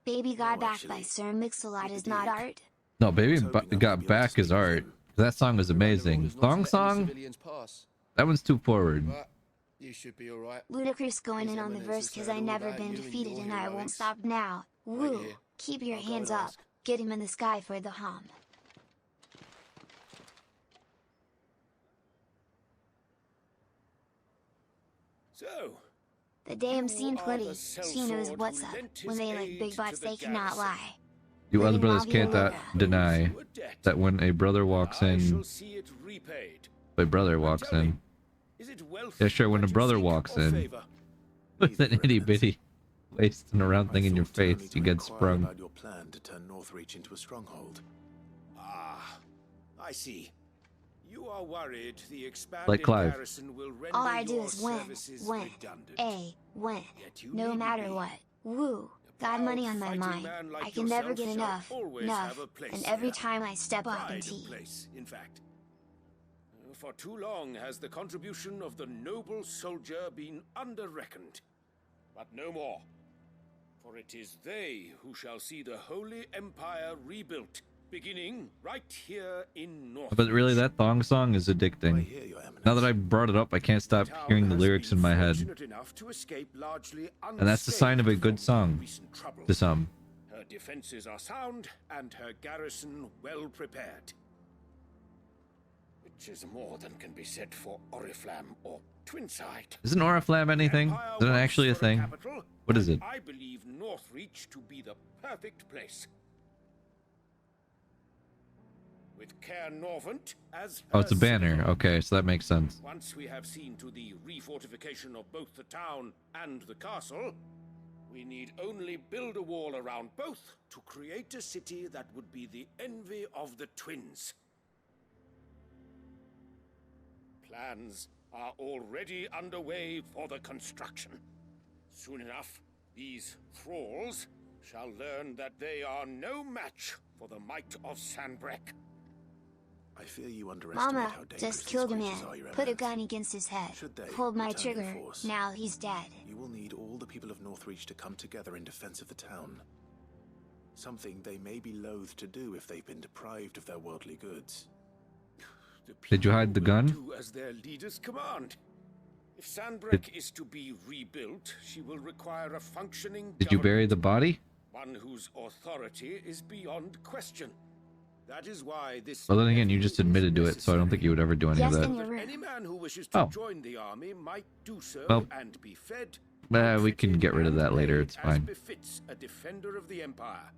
Baby got back by Sir Mix-a-Lot is not art? No, Baby Got Back is art. That song was amazing. Song? That one's too forward. But you should be alright. Ludicrous going in on the verse cause I never been defeated and I won't stop now. Woo! here. Keep your I'll go hands and up. ask. Get him in the sky for the hum. So, The dame you seen are plenty. the She knows sellsword what's who up. lent his When they like aid big butts, to the they cannot garrison. lie. You other Living brothers can't Mafia deny that when a brother walks I in, shall see it repaid. a brother walks tell me, in. Is it wealth Yeah, sure. When a that you brother seek walks or in favor? with an itty bitty wasting around thing in your thought only face, to you get inquire sprung. about your plan to turn Northreach into a stronghold. Ah, I see. You are worried the expanded Like Clive. garrison will render All I do your is win. services Win. redundant. Win. Yet you No needn't matter be. what. Woo. Got money on my fighting mind. man like I can never yourself get shall enough. always Enough. have a place And every here. time I step up in Pride of tea. place, in fact. For too long has the contribution of the noble soldier been under-reckoned. But no more. For it is they who shall see the Holy Empire rebuilt, beginning right here in North. But really, that thong song is addicting. Now that I brought it up, I can't stop hearing the lyrics in my head. And that's the sign of a good song to some. Her defenses are sound and her garrison well prepared. Which is more than can be said for Oriflamme or Twinside. Isn't Oriflamme anything? Is it actually a thing? What is it? I believe Northreach to be the perfect place. With Caer Norvent as Oh, it's a her banner. citadel. Okay, so that makes sense. Once we have seen to the refortification of both the town and the castle, we need only build a wall around both to create a city that would be the envy of the twins. Plans are already underway for the construction. Soon enough, these thralls shall learn that they are no match for the might of Sanbreque. I fear you underestimate Mama, how dangerous just these killed a man. creatures are, Your Put a Eminence. gun against his head. Should they Pulled my return in trigger. force, Now he's dead. you will need all the people of Northreach to come together in defense of the town. Something they may be loath to do if they've been deprived of their worldly goods. Did you hide the gun? Do as their leaders command. If Sanbreque is to be rebuilt, she will require a functioning Did you bury the body? one whose authority is beyond question. That is why this. Well, then again, you just admitted to it, so I don't think you would ever do any of that. Any man who wishes to Oh. join the army might do so Well, and be fed. We can get rid of that later. It's as fine. befits a defender of the Empire.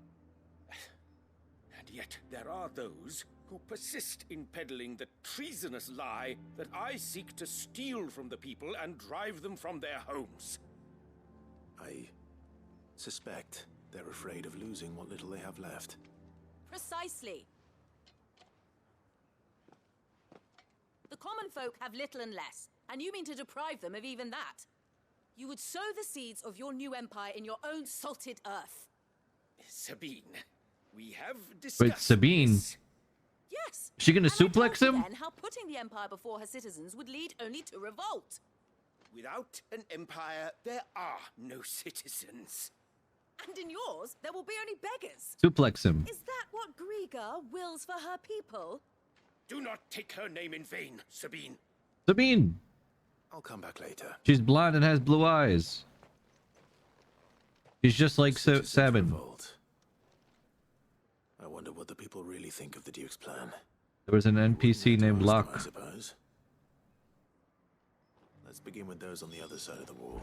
And yet there are those who persist in peddling the treasonous lie that I seek to steal from the people and drive them from their homes. I suspect they're afraid of losing what little they have left. Precisely. The common folk have little and less, and you mean to deprive them of even that. You would sow the seeds of your new empire in your own salted earth. Sabine, we have discussed Wait, Sabine? this. Yes. Is she gonna And I suplex told you him? Then how putting the empire before her citizens would lead only to revolt. Without an empire, there are no citizens. And in yours, there will be only beggars. Suplex him. Is that what Griga wills for her people? Do not take her name in vain, Sabine. Sabine! I'll come back later. She's blonde and has blue eyes. She's just like Sabin. I wonder what the people really think of the Duke's plan. There was an NPC named I Locke. suppose. Let's begin with those on the other side of the wall.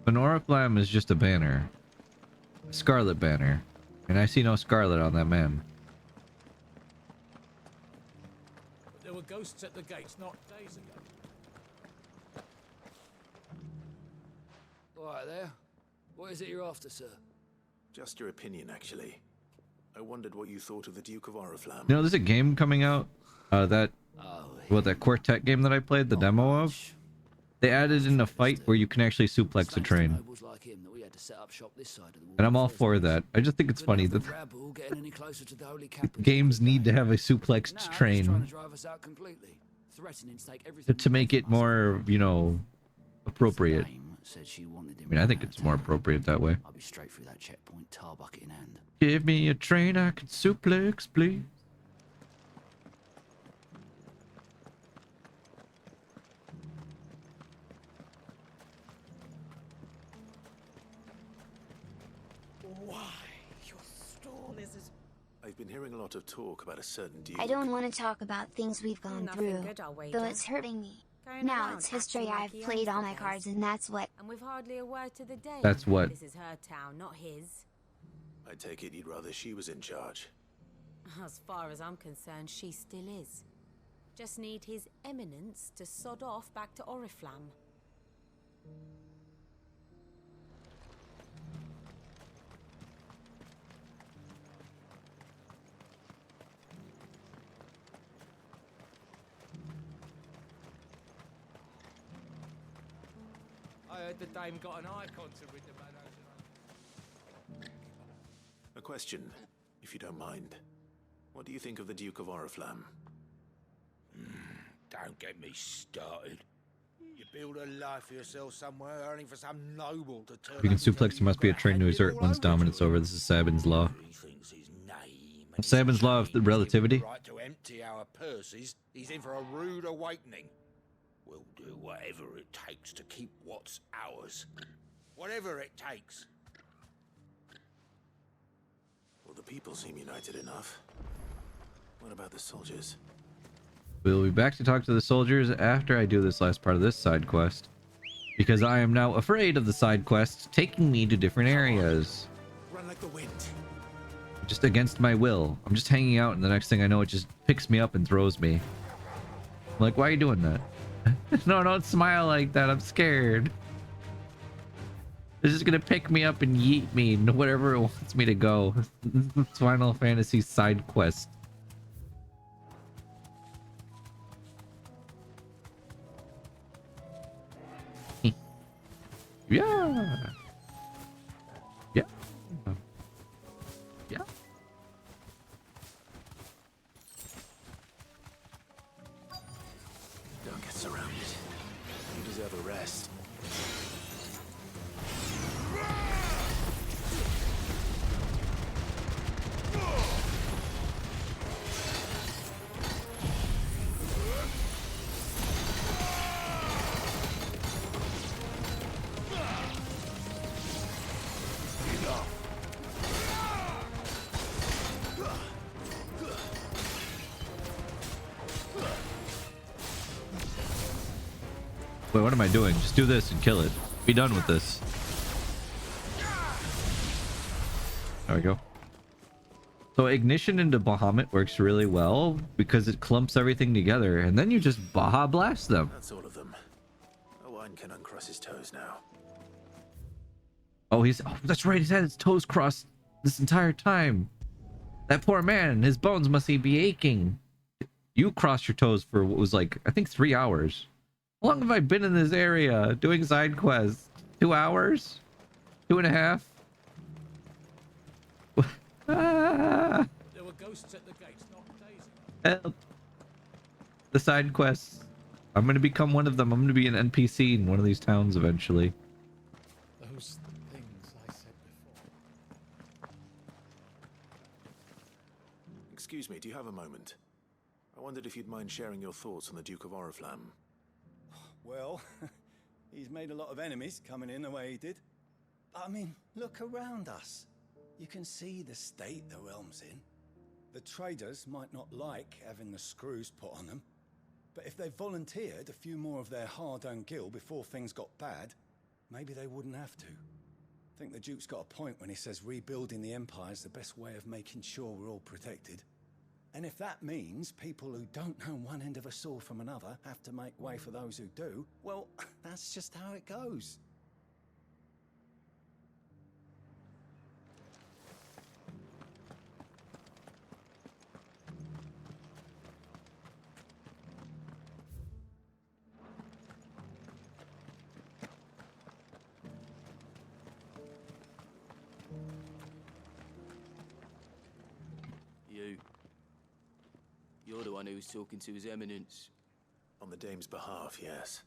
An Oriflamme is just a banner. A scarlet banner. And I see no scarlet on that man. But there were ghosts at the gates not days ago. All right there. What is it you're after, sir? Just your opinion, actually. I wondered what you thought of the Duke of Oriflamme. You know, there's a game coming out. That quartet game that I played, the demo of. They added in a fight where you can actually suplex a train. him that we had to set up shop this side of the wall. And I'm all for that. I just think it's funny that Rabble getting any closer to the holy capital. games need to have a suplexed Now, he's trying train to drive us out completely, threatening to take everything to make it more, you know, appropriate. said she wanted him. I mean, I think it's more appropriate that way. I'll be straight through that checkpoint, tar bucket in hand. Give me a train I can suplex, please. Why? Your storm is as... I've been hearing a lot of talk about a certain duke. I don't want to talk about things we've gone Nothing through, good, I'll wager. though it's hurting me. Going Now around it's history. acting like I've he played owns all the my place. cards, and that's what. And with hardly a word to the day. That's what. This is her town, not his. I take it you'd rather she was in charge. As far as I'm concerned, she still is. Just need his eminence to sod off back to Oriflamme. I heard the dame got an icon to rid the meadows. A question, if you don't mind. What do you think of the Duke of Oriflamme? Don't get me started. You build a life for yourself somewhere, earning for some noble to turn. If you can suplex, there must be a train to exert one's dominance over. This is Sabin's law. Sabin's law of the relativity. Right to empty our purses. He's in for a rude awakening. We'll do whatever it takes to keep what's ours. Whatever it takes. Well, the people seem united enough. What about the soldiers? We'll be back to talk to the soldiers after I do this last part of this side quest. Because I am now afraid of the side quests taking me to different areas. Run like the wind. Just against my will. I'm just hanging out and the next thing I know it just picks me up and throws me. I'm like, why are you doing that? No, don't smile like that. I'm scared. This is gonna pick me up and yeet me and wherever it wants me to go. It's Final Fantasy side quest. Yeah. Yeah. Yeah. Don't get surrounded. You deserve a rest. Wait, what am I doing? Just do this and kill it. Be done with this. There we go. So ignition into Bahamut works really well because it clumps everything together and then you just Baja blast them. That's all of them. Owen can uncross his toes now. Oh, that's right. He's had his toes crossed this entire time. That poor man, his bones must be aching. You crossed your toes for what was like, I think 3 hours. How long have I been in this area doing side quests? 2 hours? 2.5? Ah, There were ghosts at the gates not days ago. help. The side quests. I'm going to become one of them. I'm going to be an NPC in one of these towns eventually. Those things I said before. Excuse me, do you have a moment? I wondered if you'd mind sharing your thoughts on the Duke of Oriflamme. Well, he's made a lot of enemies coming in the way he did. I mean, look around us. You can see the state the realm's in. The traders might not like having the screws put on them, but if they volunteered a few more of their hard-earned gil before things got bad, maybe they wouldn't have to. I think the Duke's got a point when he says rebuilding the Empire's the best way of making sure we're all protected. And if that means people who don't know one end of a sword from another have to make way for those who do, well, that's just how it goes. one who was talking to His Eminence? On the Dame's behalf, yes.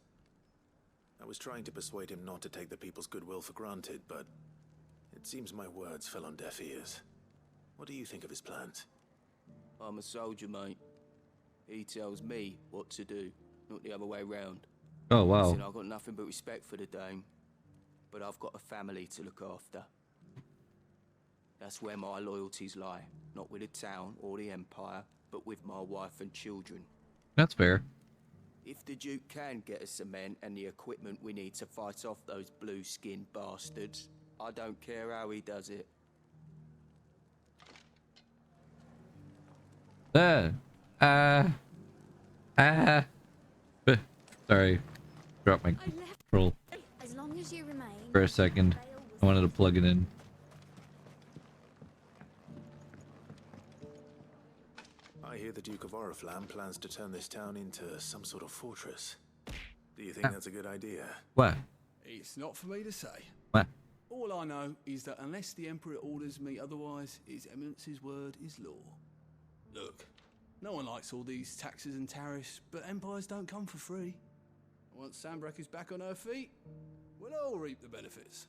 I was trying to persuade him not to take the people's goodwill for granted, but it seems my words fell on deaf ears. What do you think of his plans? I'm a soldier, mate. He tells me what to do, not the other way round. Oh, wow. Listen, I've got nothing but respect for the Dame, but I've got a family to look after. That's where my loyalties lie, not with the town or the Empire, but with my wife and children. That's fair. If the Duke can get us cement and the equipment we need to fight off those blue-skinned bastards, I don't care how he does it. Sorry. Dropped my control As long as you remain. for a second. I wanted to plug it in. I hear the Duke of Oriflamme plans to turn this town into some sort of fortress. Do you think that's a good idea? What? It's not for me to say. What? All I know is that unless the Emperor orders me otherwise, His Eminence's word is law. Look, no one likes all these taxes and tariffs, but empires don't come for free. Once Sandbreck is back on her feet, we'll all reap the benefits.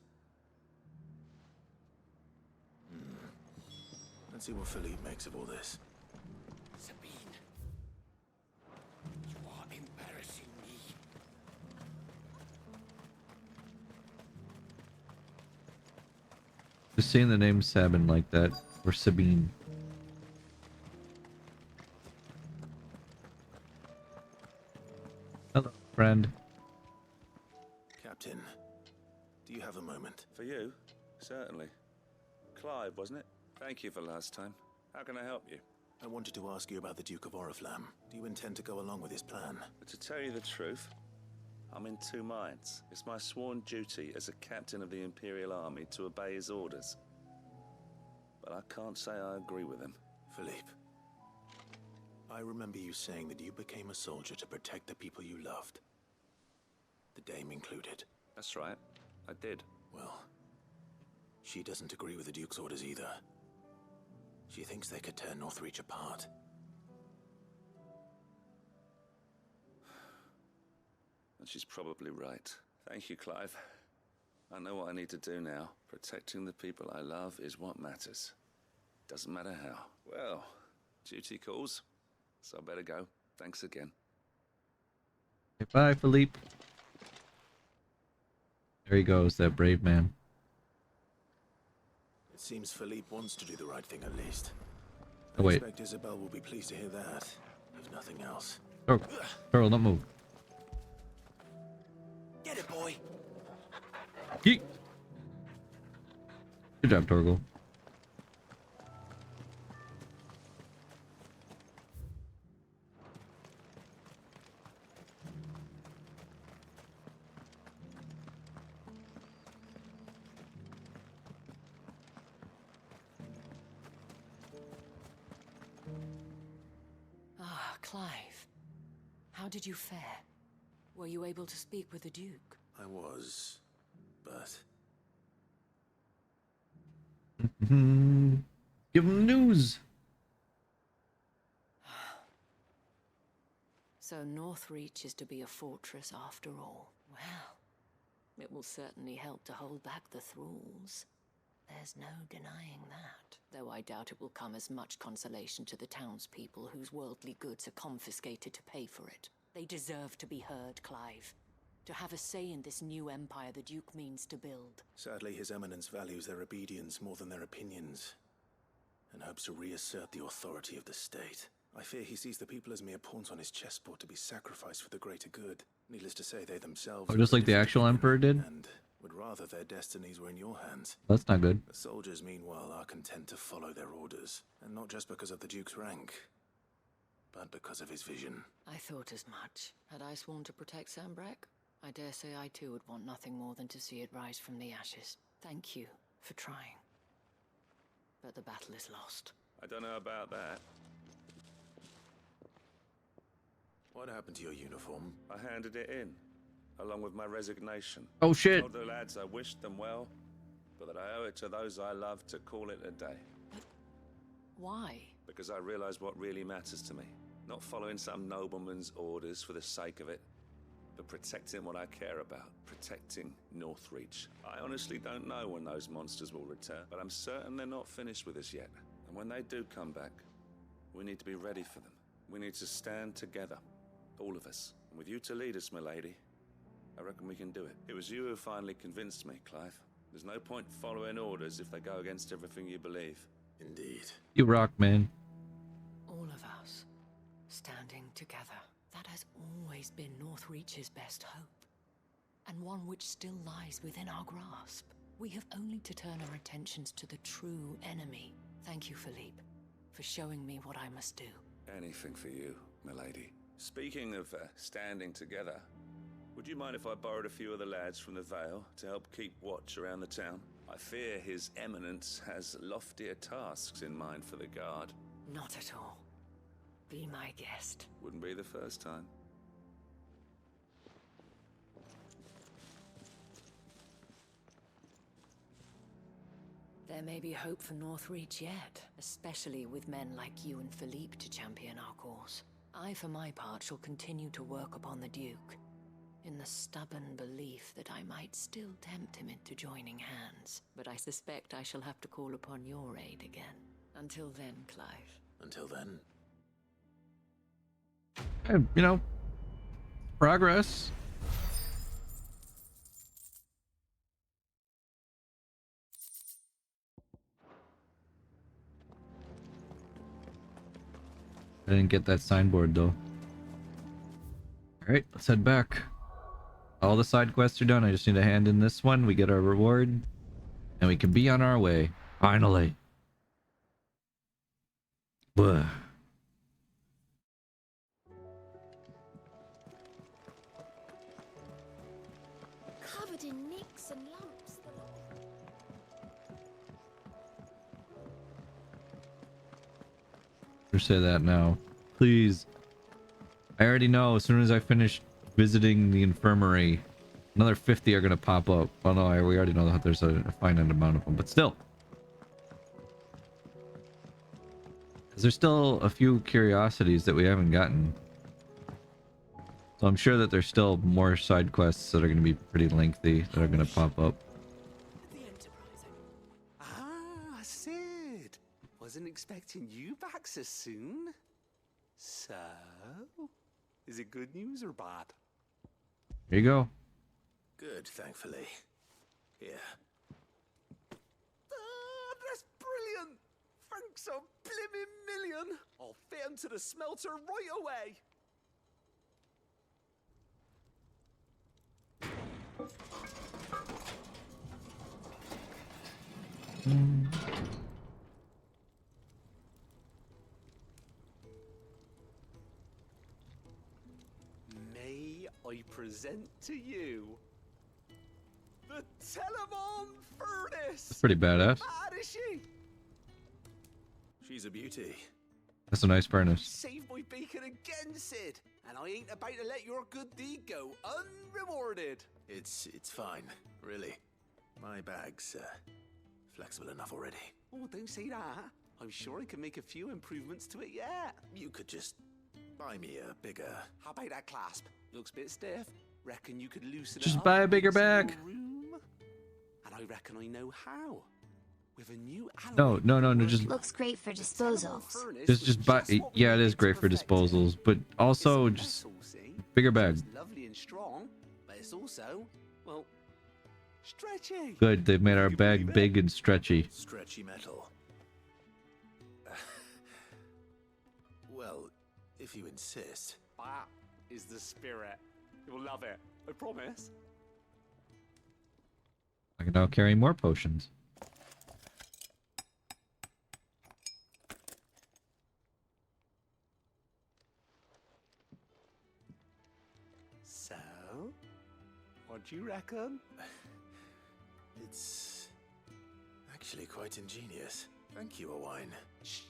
Let's see what Philippe makes of all this. Sabine, you are embarrassing me. Just seeing the name Sabin like that, or Sabine. Hello, friend. Captain, do you have a moment? For you? Certainly. Clive, wasn't it? Thank you for last time. How can I help you? I wanted to ask you about the Duke of Oriflamme. Do you intend to go along with his plan? But to tell you the truth, I'm in two minds. It's my sworn duty as a captain of the Imperial Army to obey his orders. But I can't say I agree with him. Philippe, I remember you saying that you became a soldier to protect the people you loved. The Dame included. That's right. I did. Well, she doesn't agree with the Duke's orders either. She thinks they could tear Northreach apart. And she's probably right. Thank you, Clive. I know what I need to do now. Protecting the people I love is what matters. Doesn't matter how. Well, duty calls, so I better go. Thanks again. Bye, Philippe. There he goes, that brave man. It seems Philippe wants to do the right thing at least. Oh, wait. I expect Isabel will be pleased to hear that, if nothing else. Oh, Turtle, don't move. Get it, boy. Yeet. Good job, Torgal. Ah, Clive. How did you fare? Were you able to speak with the Duke? I was, but... Give him news! So Northreach is to be a fortress after all. Well, it will certainly help to hold back the thralls. There's no denying that. Though I doubt it will come as much consolation to the townspeople whose worldly goods are confiscated to pay for it. They deserve to be heard, Clive. To have a say in this new empire the Duke means to build. Sadly, His Eminence values their obedience more than their opinions, and hopes to reassert the authority of the state. I fear he sees the people as mere pawns on his chessboard to be sacrificed for the greater good. Needless to say, they themselves... Oh, just like the actual Emperor did? And would rather their destinies were in your hands. That's not good. The soldiers, meanwhile, are content to follow their orders. And not just because of the Duke's rank, but because of his vision. I thought as much. Had I sworn to protect Sandbreck, I dare say I too would want nothing more than to see it rise from the ashes. Thank you for trying. But the battle is lost. I don't know about that. What happened to your uniform? I handed it in, along with my resignation. Oh, shit. I told the lads I wished them well, but that I owe it to those I love to call it a day. Why? Because I realized what really matters to me. Not following some nobleman's orders for the sake of it, but protecting what I care about, protecting Northreach. I honestly don't know when those monsters will return, but I'm certain they're not finished with us yet. And when they do come back, we need to be ready for them. We need to stand together, all of us. And with you to lead us, milady, I reckon we can do it. It was you who finally convinced me, Clive. There's no point following orders if they go against everything you believe. Indeed. You rock, man. All of us, standing together. That has always been Northreach's best hope, and one which still lies within our grasp. We have only to turn our attentions to the true enemy. Thank you, Philippe, for showing me what I must do. Anything for you, milady. Speaking of standing together, would you mind if I borrowed a few of the lads from the Vale to help keep watch around the town? I fear His Eminence has loftier tasks in mind for the guard. Not at all. Be my guest. Wouldn't be the first time. There may be hope for Northreach yet, especially with men like you and Philippe to champion our cause. I, for my part, shall continue to work upon the Duke, in the stubborn belief that I might still tempt him into joining hands. But I suspect I shall have to call upon your aid again. Until then, Clive. Until then. And, you know, progress. I didn't get that signboard though. Alright, let's head back. All the side quests are done. I just need to hand in this one. We get our reward. And we can be on our way. Finally. Blah. Covered in nicks and lumps. Just say that now. Please. I already know as soon as I finish visiting the infirmary, another 50 are going to pop up. Well, no, we already know that there's a finite amount of them, but still. There's still a few curiosities that we haven't gotten. So I'm sure that there's still more side quests that are going to be pretty lengthy that are going to pop up. Ah, Sid. Wasn't expecting you back so soon. So, is it good news or bad? Here you go. Good, thankfully. Here. That's brilliant. Thanks a blimmin' million. I'll fit 'em to the smelter right away. May I present to you the Telemon Furnace? That's pretty badass. Bad is she? She's a beauty. That's a nice furnace. Saved my bacon again, Sid, and I ain't about to let your good deed go unrewarded. It's fine, really. My bag's flexible enough already. Oh, don't say that. I'm sure I can make a few improvements to it yet. You could just buy me a bigger... How about that clasp? Looks a bit stiff. Reckon you could loosen it Just up? buy a bigger make some bag. more room? And I reckon I know how. With a new No, just Looks great for disposals. just buy. Yeah, it is great for disposals, but also just bigger bag. It's lovely and strong, but it's also, well, stretchy. Good, they've made our bag big and stretchy. Stretchy metal. Well, if you insist. That is the spirit. You'll love it. I promise. I can now carry more potions. So, what do you reckon? It's actually quite ingenious. Thank you, Owain. Shh,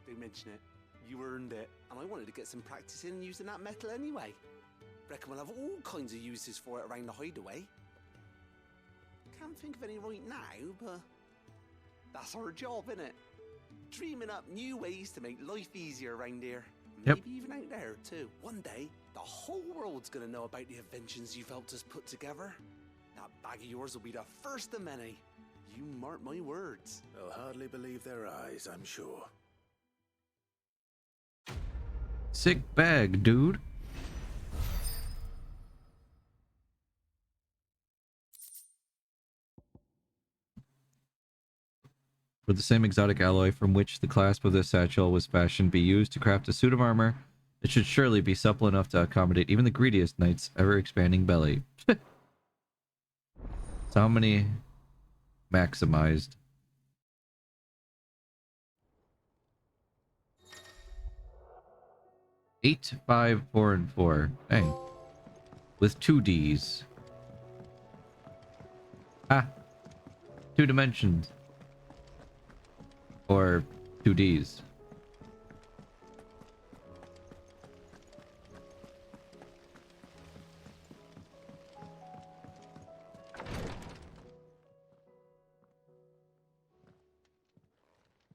don't mention it. You earned it. And I wanted to get some practice in using that metal anyway. Reckon we'll have all kinds of uses for it around the hideaway. Can't think of any right now, but that's our job, innit? Dreaming up new ways to make life easier around here. Yep. Maybe even out there, too. One day, the whole world's gonna know about the inventions you've helped us put together. That bag of yours will be the first of many. You mark my words. They'll hardly believe their eyes, I'm sure. Sick bag, dude. For the same exotic alloy from which the clasp of this satchel was fashioned be used to craft a suit of armor, it should surely be supple enough to accommodate even the greediest knight's ever-expanding belly. So how many maximized? Eight, 5, 4, and 4. Dang. With 2 Ds. Ah. 2 dimensions. Or 2 Ds.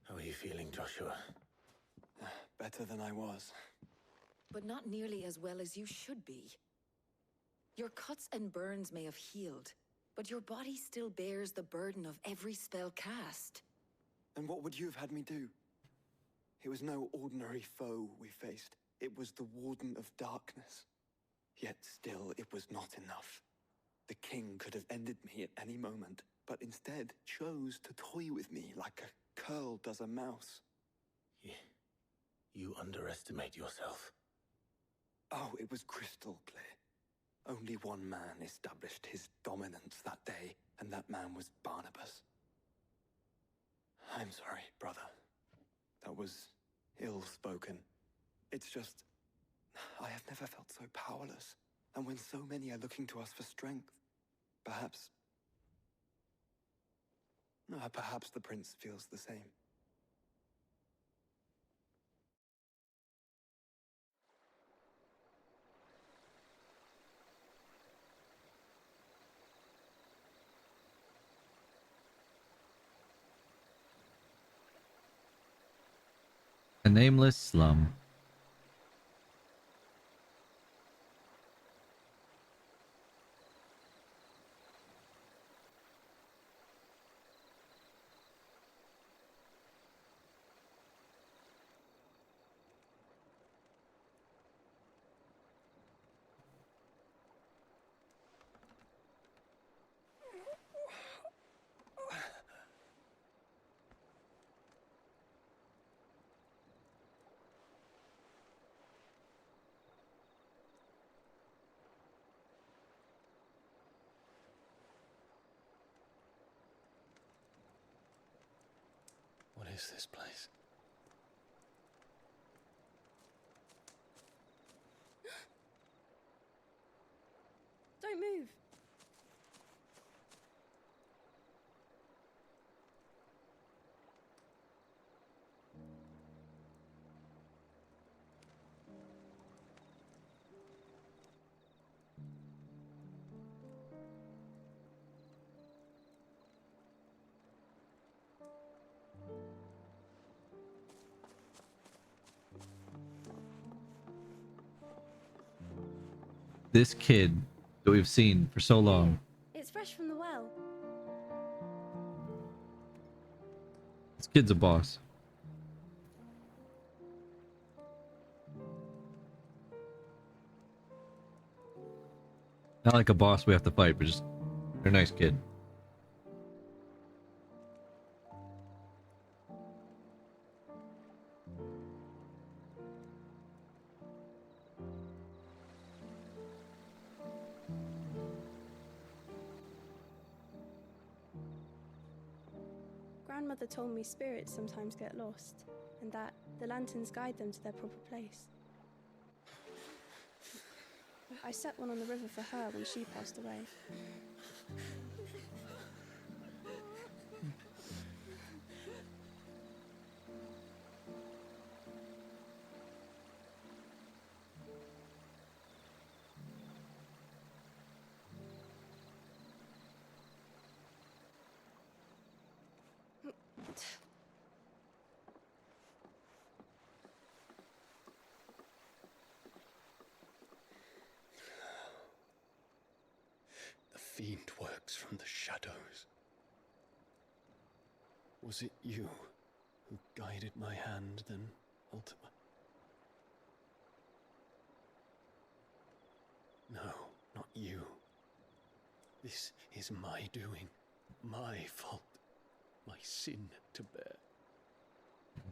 How are you feeling, Joshua? Better than I was. But not nearly as well as you should be. Your cuts and burns may have healed, but your body still bears the burden of every spell cast. And what would you have had me do? It was no ordinary foe we faced. It was the Warden of Darkness. Yet still, it was not enough. The king could have ended me at any moment, but instead chose to toy with me like a curl does a mouse. You underestimate yourself. Oh, it was crystal clear. Only one man established his dominance that day, and that man was Barnabas. I'm sorry, brother. That was ill-spoken. It's just, I have never felt so powerless. And when so many are looking to us for strength, perhaps the prince feels the same. A nameless slum. What is this place? Don't move. This kid that we've seen for so long. It's fresh from the well. This kid's a boss. Not like a boss we have to fight, but just they're a nice kid. Grandmother told me spirits sometimes get lost, and that the lanterns guide them to their proper place. I set one on the river for her when she passed away. fiend works from the shadows. Was it you who guided my hand then, Ultima? No, not you. This is my doing, my fault, my sin to bear.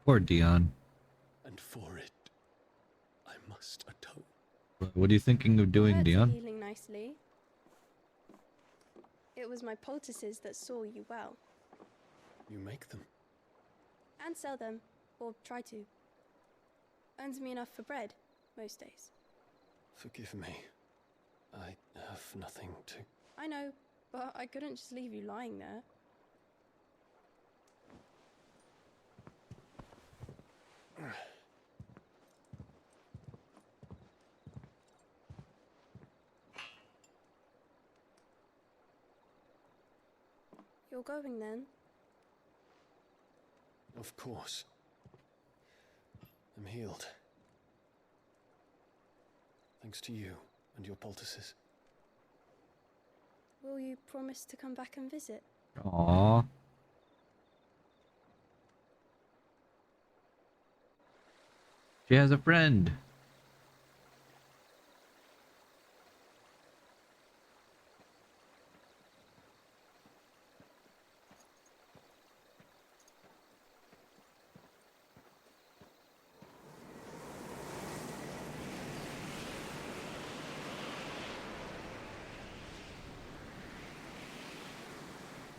Poor Dion. And for it, I must atone. What are you thinking of doing, Hurts are Dion? healing nicely. It was my poultices that saw you well. You make them? And sell them, or try to. Earns me enough for bread, most days. Forgive me. I have nothing to... I know, but I couldn't just leave you lying there. You're going then? Of course. I'm healed. Thanks to you and your poultices. Will you promise to come back and visit? Aww. She has a friend.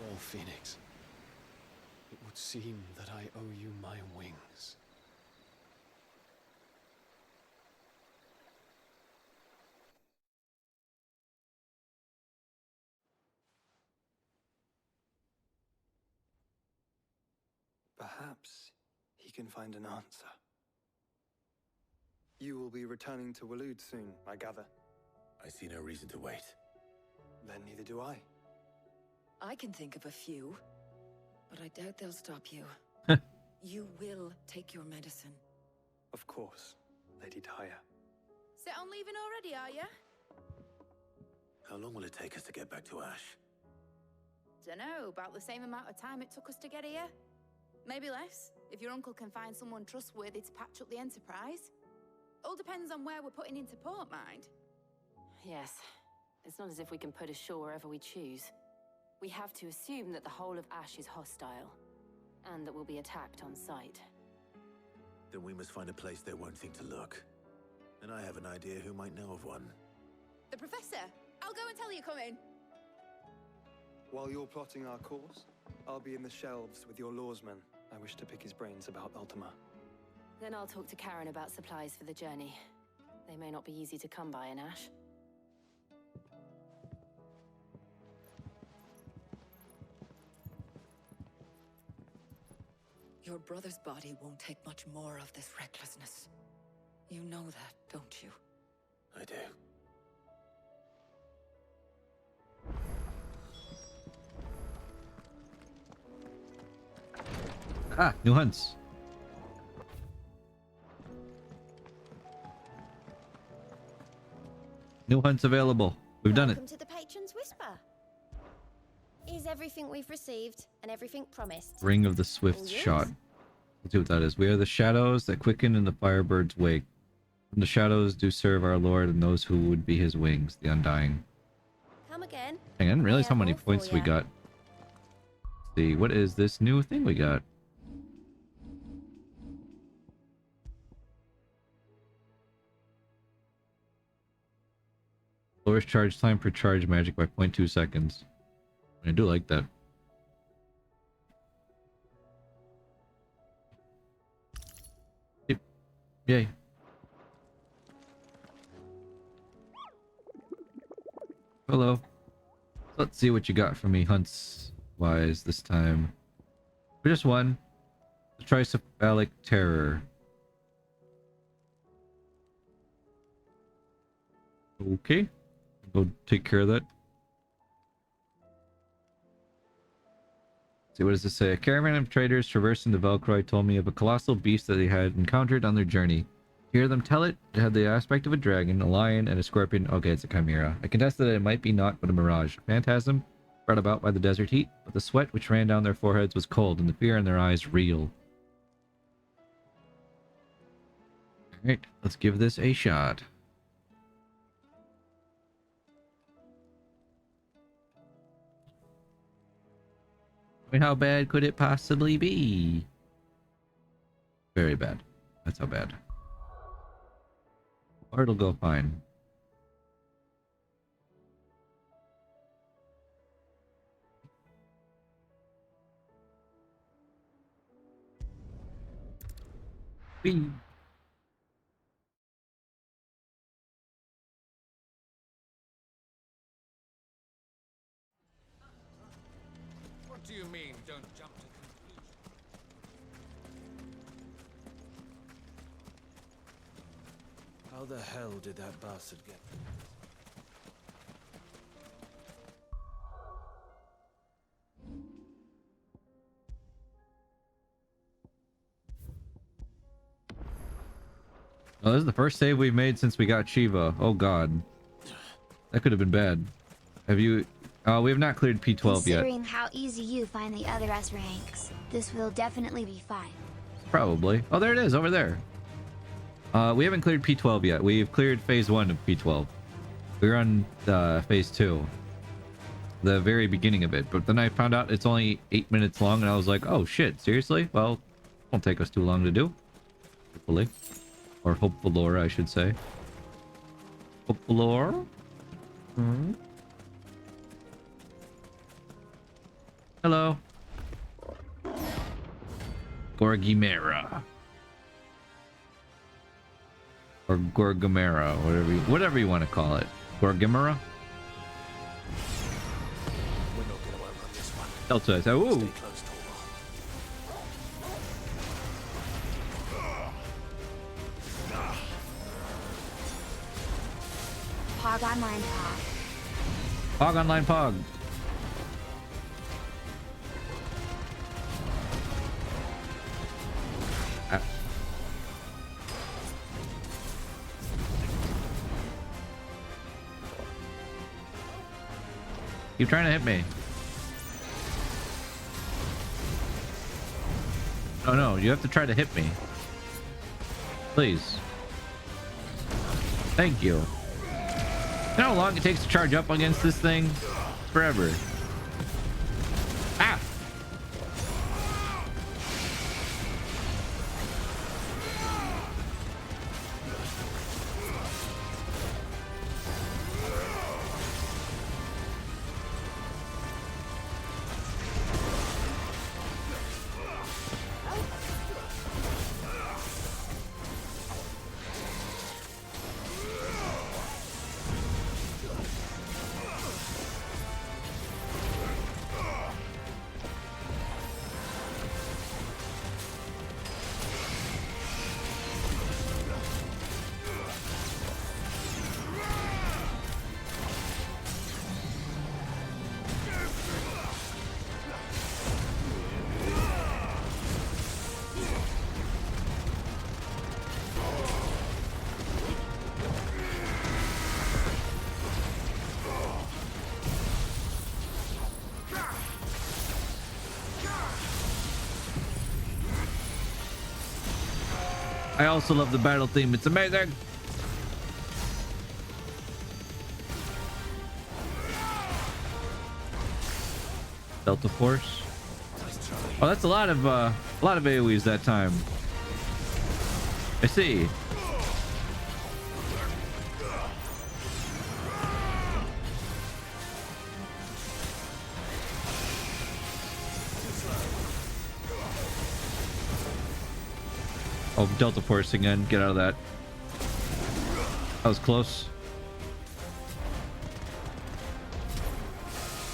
Well, Phoenix, it would seem that I owe you my wings. Perhaps he can find an answer. You will be returning to Waloed soon, I gather. I see no reason to wait. Then neither do I. I can think of a few, but I doubt they'll stop you. You will take your medicine. Of course, Lady Daya. Set on leaving already, are ya? How long will it take us to get back to Ash? Dunno, about the same amount of time it took us to get here. Maybe less, if your uncle can find someone trustworthy to patch up the Enterprise. All depends on where we're putting into port, mind. Yes. It's not as if we can put ashore wherever we choose. We have to assume that the whole of Ash is hostile, and that we'll be attacked on sight. Then we must find a place they won't think to look. And I have an idea who might know of one. The Professor! I'll go and tell you coming! While you're plotting our course, I'll be in the shelves with your lawsman. I wish to pick his brains about Ultima. Then I'll talk to Karen about supplies for the journey. They may not be easy to come by in Ash. Your brother's body won't take much more of this recklessness. You know that, don't you? I do. Ah, new hunts. New hunts available. We've done it. Welcome to the Patron's Whisper. Is everything we've received and everything promised? Ring of the Swift Shot. Let's see what that is. We are the shadows that quicken in the Firebird's wake. And the shadows do serve our Lord and those who would be his wings, the Undying. Come again. Dang, I didn't realize how many points we got. Let's see, what is this new thing we got? Lowers charge time per charge magic by 0.2 seconds. I do like that. Yep. Yay. Hello. Let's see what you got for me hunts wise this time. For just one. The Tricephalic Terror. Okay. Go take care of that. See, what does this say? A caravan of traders traversing the Velcroy told me of a colossal beast that they had encountered on their journey. Hear them tell it. It had the aspect of a dragon, a lion, and a scorpion. Okay, it's a chimera. I contested that it might be naught but a mirage. Phantasm, brought about by the desert heat, but the sweat which ran down their foreheads was cold, and the fear in their eyes real. Alright, let's give this a shot. I mean, how bad could it possibly be? Very bad. That's how bad. Or it'll go fine. Whee! What do you mean, don't jump to conclusions? How the hell did that bastard get? Oh, this is the first save we've made since we got Shiva. Oh god. That could have been bad. Have you... we have not cleared P12 yet. Considering how easy you find the other S ranks, this will definitely be fine. Probably. Oh, there it is, over there. We haven't cleared P12 yet. We've cleared phase 1 of P12. We're on phase 2. The very beginning of it. But then I found out it's only 8 minutes long, and I was like, oh shit, seriously? Well, it won't take us too long to do. Hopefully. Or hopeful, I should say. Hopeful. Hmm? Hello. Gorgimera. Or Gorgamera, whatever you want to call it. Gorgimera? We're not gonna outrun this one. Delta, so, ooh. Stay close, Pog online pog. Pog online pog. Keep trying to hit me. Oh no, you have to try to hit me. Please. Thank you. You know how long it takes to charge up against this thing? Forever. Ah! I also love the battle theme. It's amazing. Delta Force. Oh, that's a lot of AoEs that time. I see. Oh, Delta Force again. Get out of that. That was close.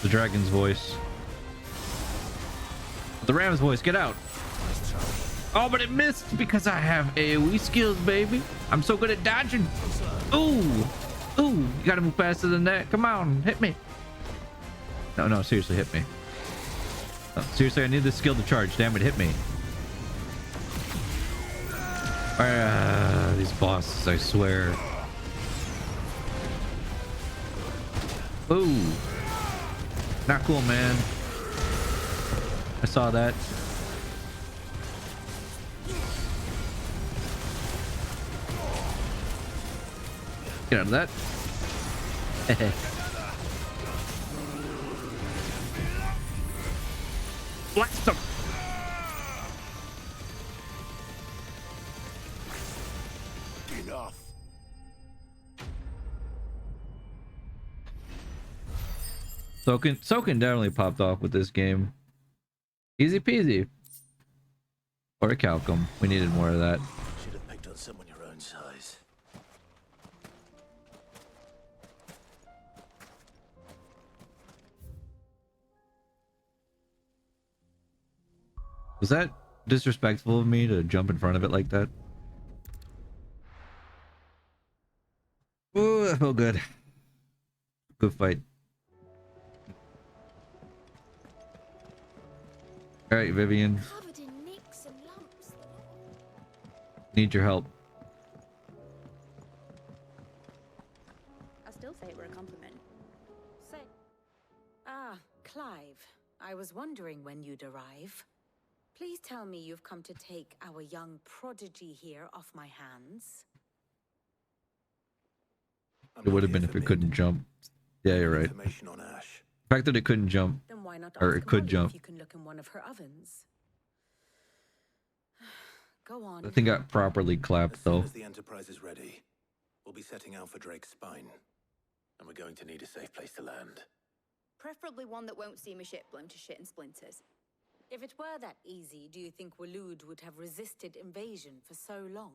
The dragon's voice. The ram's voice. Get out. Oh, but it missed because I have AoE skills, baby. I'm so good at dodging. Ooh. Ooh. You gotta move faster than that. Come on. Hit me. No, seriously, hit me. No, seriously, I need this skill to charge. Damn it, hit me. these bosses, I swear. Ooh. Not cool, man. I saw that. Get out of that. Blast him. Enough. Soken definitely popped off with this game. Easy peasy. Or a Calcum. We needed more of that. Should have picked on someone your own size. Was that disrespectful of me to jump in front of it like that? Ooh, that felt good. Good fight. Alright, Vivian. Covered in nicks and lumps. Need your help. I still say it were a compliment. Say. Ah, Clive. I was wondering when you'd arrive. Please tell me you've come to take our young prodigy here off my hands. It would have been if it couldn't jump. Yeah, you're right. Information on Ash. The fact that it couldn't jump. Then why not Or ask it could Molly jump. if you can look in one of her ovens? Go on. That thing got properly clapped As soon though. as the Enterprise is ready, we'll be setting out for Drake's Spine. And we're going to need a safe place to land. Preferably one that won't see my ship blown to shit and splinters. If it were that easy, do you think Waloed would have resisted invasion for so long?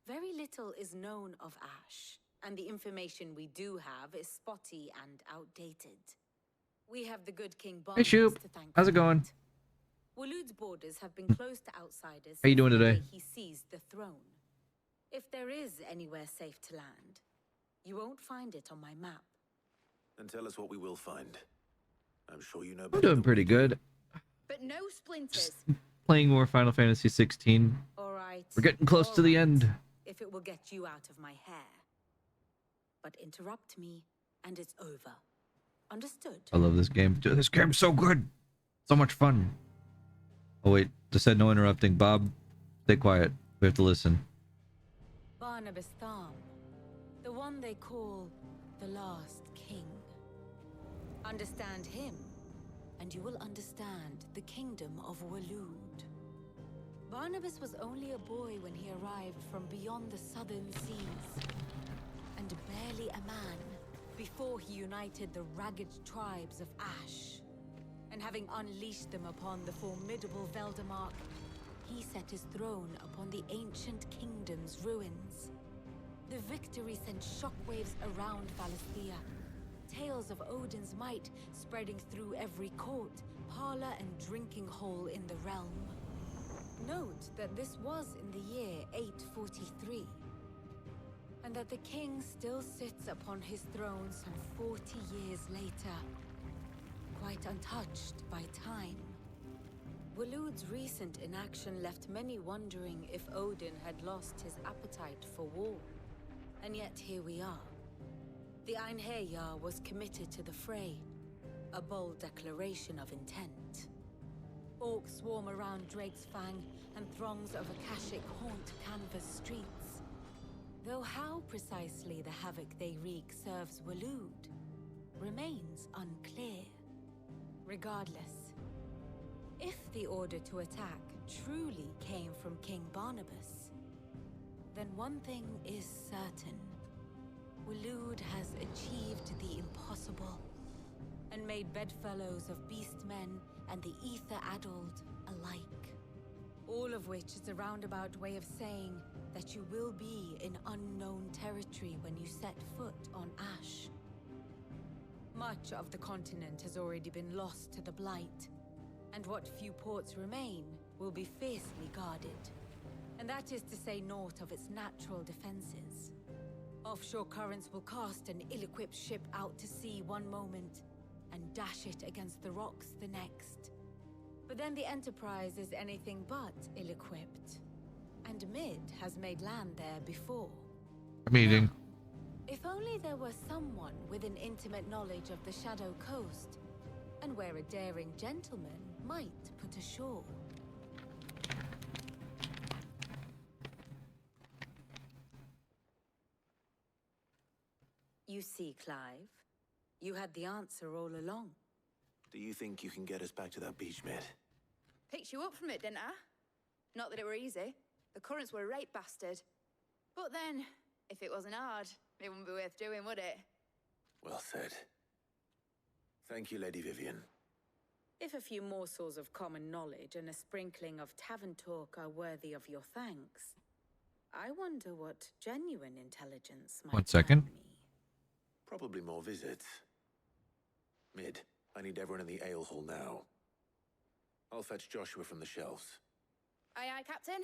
Very little is known of Ash, and the information we do have is spotty and outdated. We have the good King Hey Barnabas Shoop, to thank how's for it going? that. Waloed's borders have been closed to outsiders How you since doing the today? day he seized the throne. If there is anywhere safe to land, you won't find it on my map. And tell us what we will find. I'm sure you know I'm better doing than pretty good. But no splinters. Playing more Final Fantasy 16. All right. We're getting close to the end. If it will get you out of my hair. But interrupt me, and it's over. Understood? I love this game. Dude, this game's so good. So much fun. Oh wait, just said no interrupting. Bob, stay quiet. We have to listen. Barnabas Thom, the one they call the last king. Understand him, and you will understand the kingdom of Waloed. Barnabas was only a boy when he arrived from beyond the southern seas, and barely a man before he united the ragged tribes of Ash. And having unleashed them upon the formidable Veldamark, he set his throne upon the ancient kingdom's ruins. The victory sent shockwaves around Valisthea, tales of Odin's might spreading through every court, parlor, and drinking hole in the realm. Note that this was in the year 843, and that the king still sits upon his throne some 40 years later, quite untouched by time. Waloed's recent inaction left many wondering if Odin had lost his appetite for war. And yet here we are. The Einherjar was committed to the fray, a bold declaration of intent. Orcs swarm around Drake's Fang, and throngs of Akashic haunt canvas streets. Though how precisely the havoc they wreak serves Waloed remains unclear. Regardless, if the order to attack truly came from King Barnabas, then one thing is certain. Waloed has achieved the impossible, and made bedfellows of beastmen and the ether-addled alike. All of which is a roundabout way of saying that you will be in unknown territory when you set foot on Ash. Much of the continent has already been lost to the Blight, and what few ports remain will be fiercely guarded. And that is to say naught of its natural defenses. Offshore currents will cast an ill-equipped ship out to sea one moment, and dash it against the rocks the next. But then the Enterprise is anything but ill-equipped. And Mid has made land there before. I'm eating. If only there were someone with an intimate knowledge of the Shadow Coast, and where a daring gentleman might put ashore. You see, Clive, you had the answer all along. Do you think you can get us back to that beach, Mid? Picked you up from it, didn't I? Not that it were easy. The currents were a right bastard. But then, if it wasn't hard, it wouldn't be worth doing, would it? Well said. Thank you, Lady Vivian. If a few morsels of common knowledge and a sprinkling of tavern talk are worthy of your thanks, I wonder what genuine intelligence might 1 second. Probably more visits. Mid, I need everyone in the ale hall now. I'll fetch Joshua from the shelves. Aye, aye, Captain.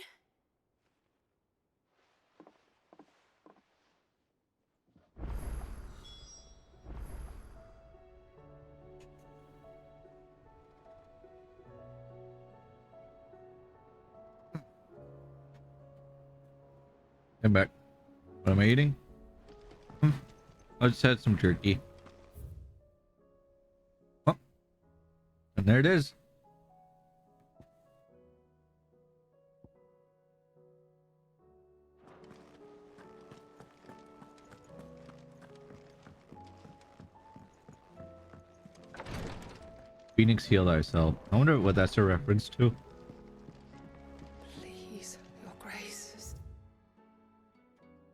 I'm back. What am I eating? I just had some jerky. Oh. And there it is. Phoenix heal thyself. I wonder what that's a reference to. Please, your grace.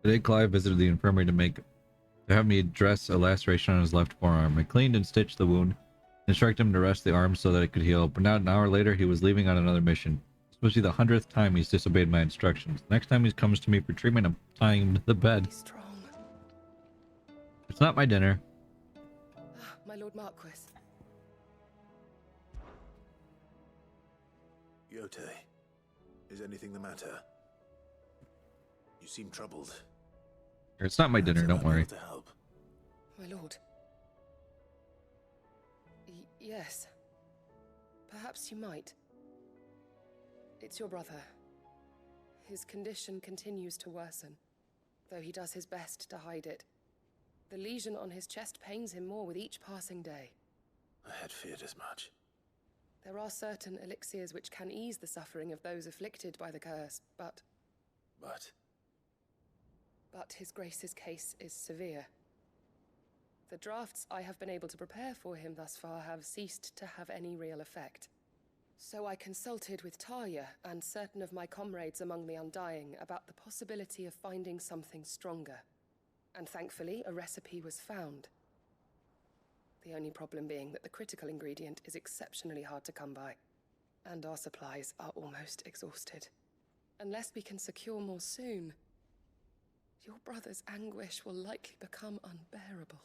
Today Clive visited the infirmary to have me dress a laceration on his left forearm. I cleaned and stitched the wound, instructed him to rest the arm so that it could heal, but now an hour later he was leaving on another mission. This must be the 100th time he's disobeyed my instructions. Next time he comes to me for treatment, I'm tying him to the bed. It's not my dinner. My Lord Marquis. Yote, is anything the matter? You seem troubled. It's not my dinner, don't worry. To help. My lord. Yes. Perhaps you might. It's your brother. His condition continues to worsen, though he does his best to hide it. The lesion on his chest pains him more with each passing day. I had feared as much. There are certain elixirs which can ease the suffering of those afflicted by the curse, but his grace's case is severe. The drafts I have been able to prepare for him thus far have ceased to have any real effect. So I consulted with Talia and certain of my comrades among the Undying about the possibility of finding something stronger. And thankfully, a recipe was found. The only problem being that the critical ingredient is exceptionally hard to come by, and our supplies are almost exhausted. Unless we can secure more soon, your brother's anguish will likely become unbearable.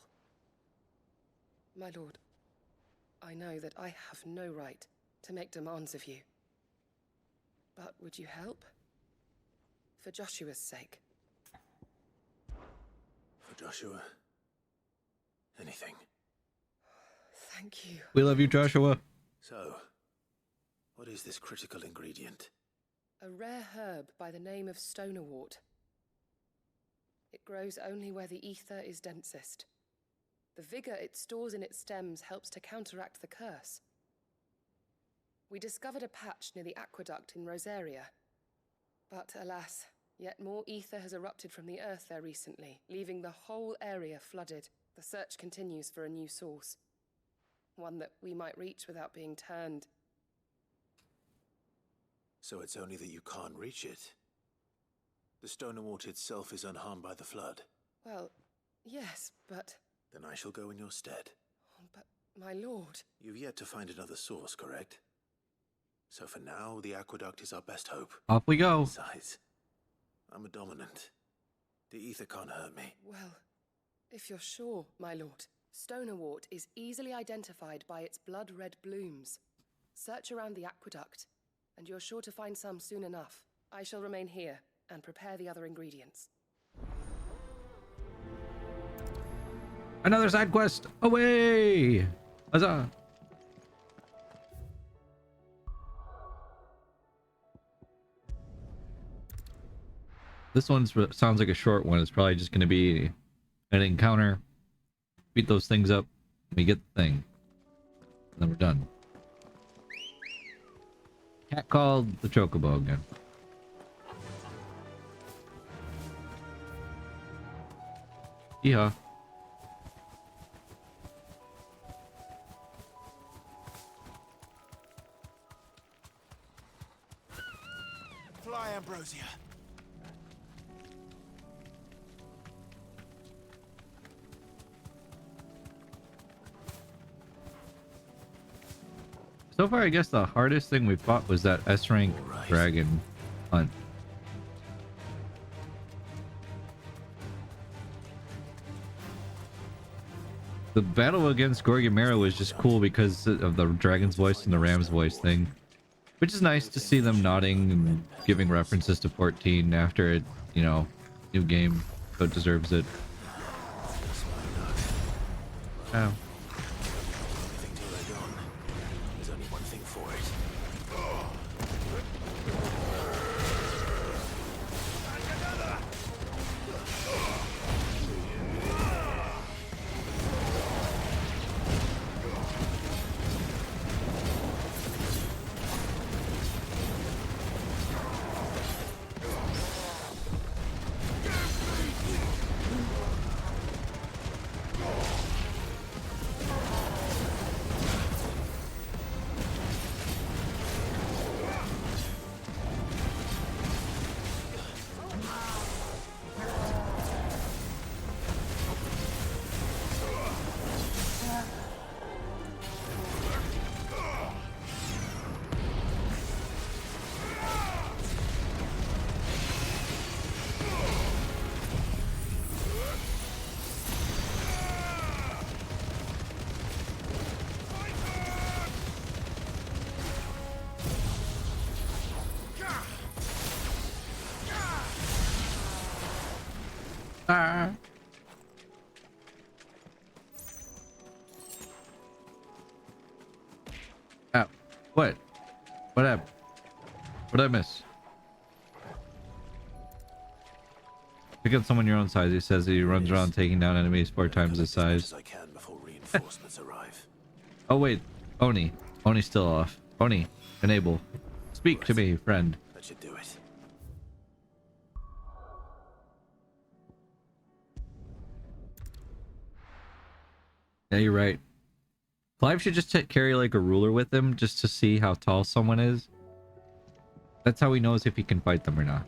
My lord, I know that I have no right to make demands of you. But would you help? For Joshua's sake. For Joshua? Anything. Thank you. We love you, Joshua. So, what is this critical ingredient? A rare herb by the name of stonerwort. It grows only where the ether is densest. The vigor it stores in its stems helps to counteract the curse. We discovered a patch near the aqueduct in Rosaria. But alas, yet more ether has erupted from the earth there recently, leaving the whole area flooded. The search continues for a new source. One that we might reach without being turned. So it's only that you can't reach it. The stonerwort itself is unharmed by the flood. Well, yes, but... Then I shall go in your stead. But, my lord... You've yet to find another source, correct? So for now, the aqueduct is our best hope. Off we go. Besides, I'm a dominant. The ether can't hurt me. Well, if you're sure, my lord. Stonerwort is easily identified by its blood-red blooms. Search around the aqueduct, and you're sure to find some soon enough. I shall remain here and prepare the other ingredients. Another side quest. Away! Huzzah! This sounds like a short one. It's probably just going to be an encounter. Beat those things up. We get the thing. And then we're done. Cat called the chocobo again. Yeehaw. Fly, Ambrosia. So far, I guess the hardest thing we fought was that S-rank dragon hunt. The battle against Gorgamera was just cool because of the dragon's voice and the ram's voice thing. Which is nice to see them nodding and giving references to 14 after it, you know, new game, so it deserves it. Oh. There's only one thing for it. Ow. What? What happened? What did I miss? Pick up someone your own size. He says he runs around taking down enemies 4 times his size. I can before reinforcements arrive. Oh wait, Oni. Oni's still off. Oni, enable. Speak to me, friend. That should do it. Yeah, you're right. Clive should just carry like a ruler with him just to see how tall someone is. That's how he knows if he can fight them or not.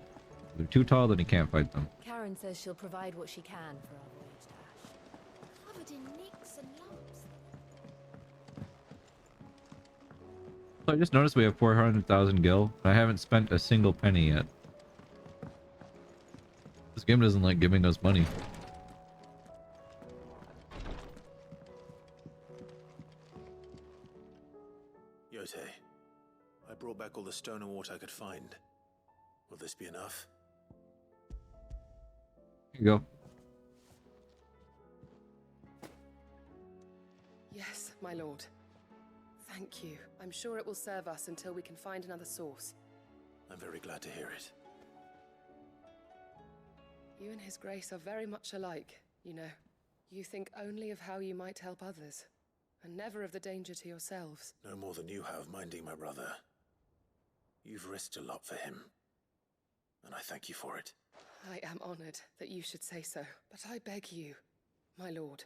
If they're too tall, then he can't fight them. Karen says she'll provide what she can for our voyage to Ash. Covered in nicks and lumps. So I just noticed we have 400,000 gil. I haven't spent a single penny yet. This game doesn't like giving us money. Yote, I brought back all the stone and water I could find. Will this be enough? Here you go. Yes, my lord. Thank you. I'm sure it will serve us until we can find another source. I'm very glad to hear it. You and His Grace are very much alike, you know. You think only of how you might help others, and never of the danger to yourselves. No more than you have minding my brother. You've risked a lot for him, and I thank you for it. I am honored that you should say so, but I beg you, my lord,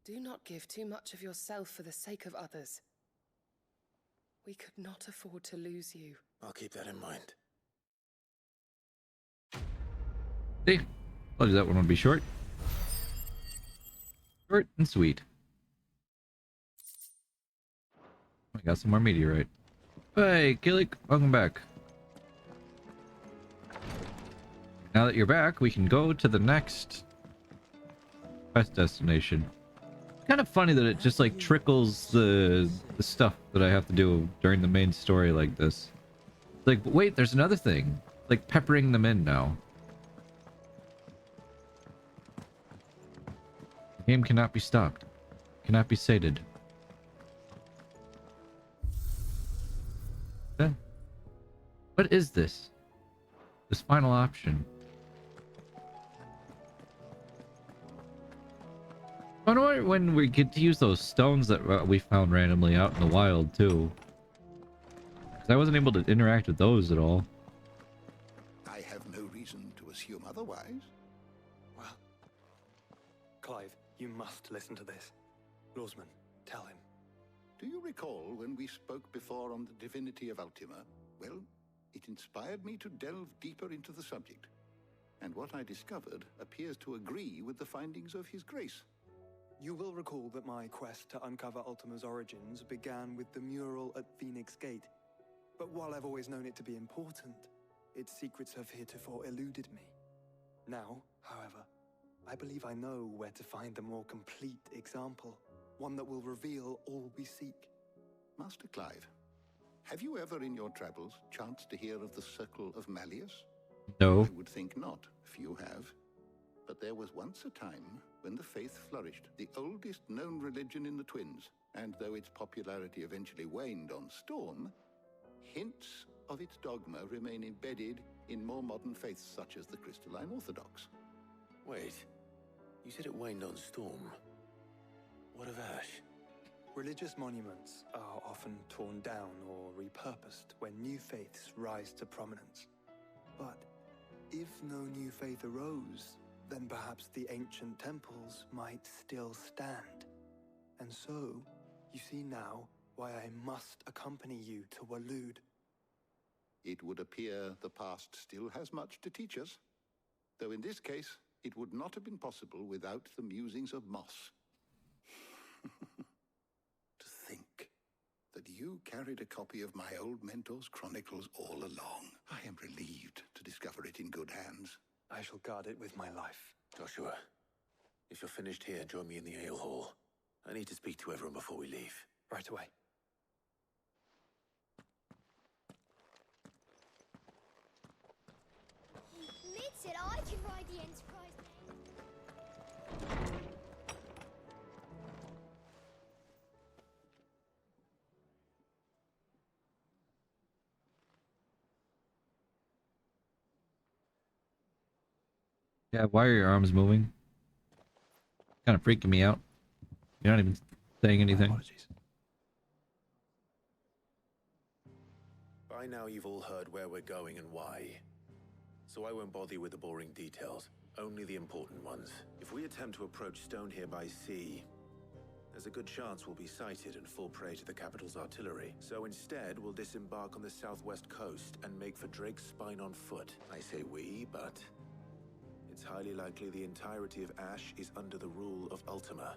do not give too much of yourself for the sake of others. We could not afford to lose you. I'll keep that in mind. See? Told you that one would be short. Short and sweet. I got some more meteorite. Hey, Killick, welcome back. Now that you're back, we can go to the next quest destination. Kind of funny that it just like trickles the stuff that I have to do during the main story like this. Like, wait, there's another thing. Like peppering them in now. The game cannot be stopped. Cannot be sated. What is this? This final option. I wonder when we get to use those stones that we found randomly out in the wild too. 'Cause I wasn't able to interact with those at all. I have no reason to assume otherwise. Well, Clive, you must listen to this. Lawsman, tell him. Do you recall when we spoke before on the divinity of Ultima? Well, it inspired me to delve deeper into the subject. And what I discovered appears to agree with the findings of His Grace. You will recall that my quest to uncover Ultima's origins began with the mural at Phoenix Gate. But while I've always known it to be important, its secrets have heretofore eluded me. Now, however, I believe I know where to find the more complete example, one that will reveal all we seek. Master Clive, have you ever in your travels chanced to hear of the Circle of Malleus? No. I would think not, few have. But there was once a time when the faith flourished, the oldest known religion in the Twins, and though its popularity eventually waned on Storm, hints of its dogma remain embedded in more modern faiths such as the Crystalline Orthodox. Wait, you said it waned on Storm. What of Ash? Religious monuments are often torn down or repurposed when new faiths rise to prominence. But if no new faith arose, then perhaps the ancient temples might still stand. And so, you see now why I must accompany you to Waloed. It would appear the past still has much to teach us, though in this case, it would not have been possible without the musings of Moss. To think that you carried a copy of my old mentor's chronicles all along. I am relieved to discover it in good hands. I shall guard it with my life. Joshua, if you're finished here, join me in the ale hall. I need to speak to everyone before we leave. Right away. Mid said I could ride the Enterprise. Yeah, why are your arms moving? Kind of freaking me out. You're not even saying anything. By now you've all heard where we're going and why. So I won't bother you with the boring details, only the important ones. If we attempt to approach Stone here by sea, there's a good chance we'll be sighted and fall prey to the capital's artillery. So instead, we'll disembark on the southwest coast and make for Drake's Spine on foot. I say we, but it's highly likely the entirety of Ash is under the rule of Ultima.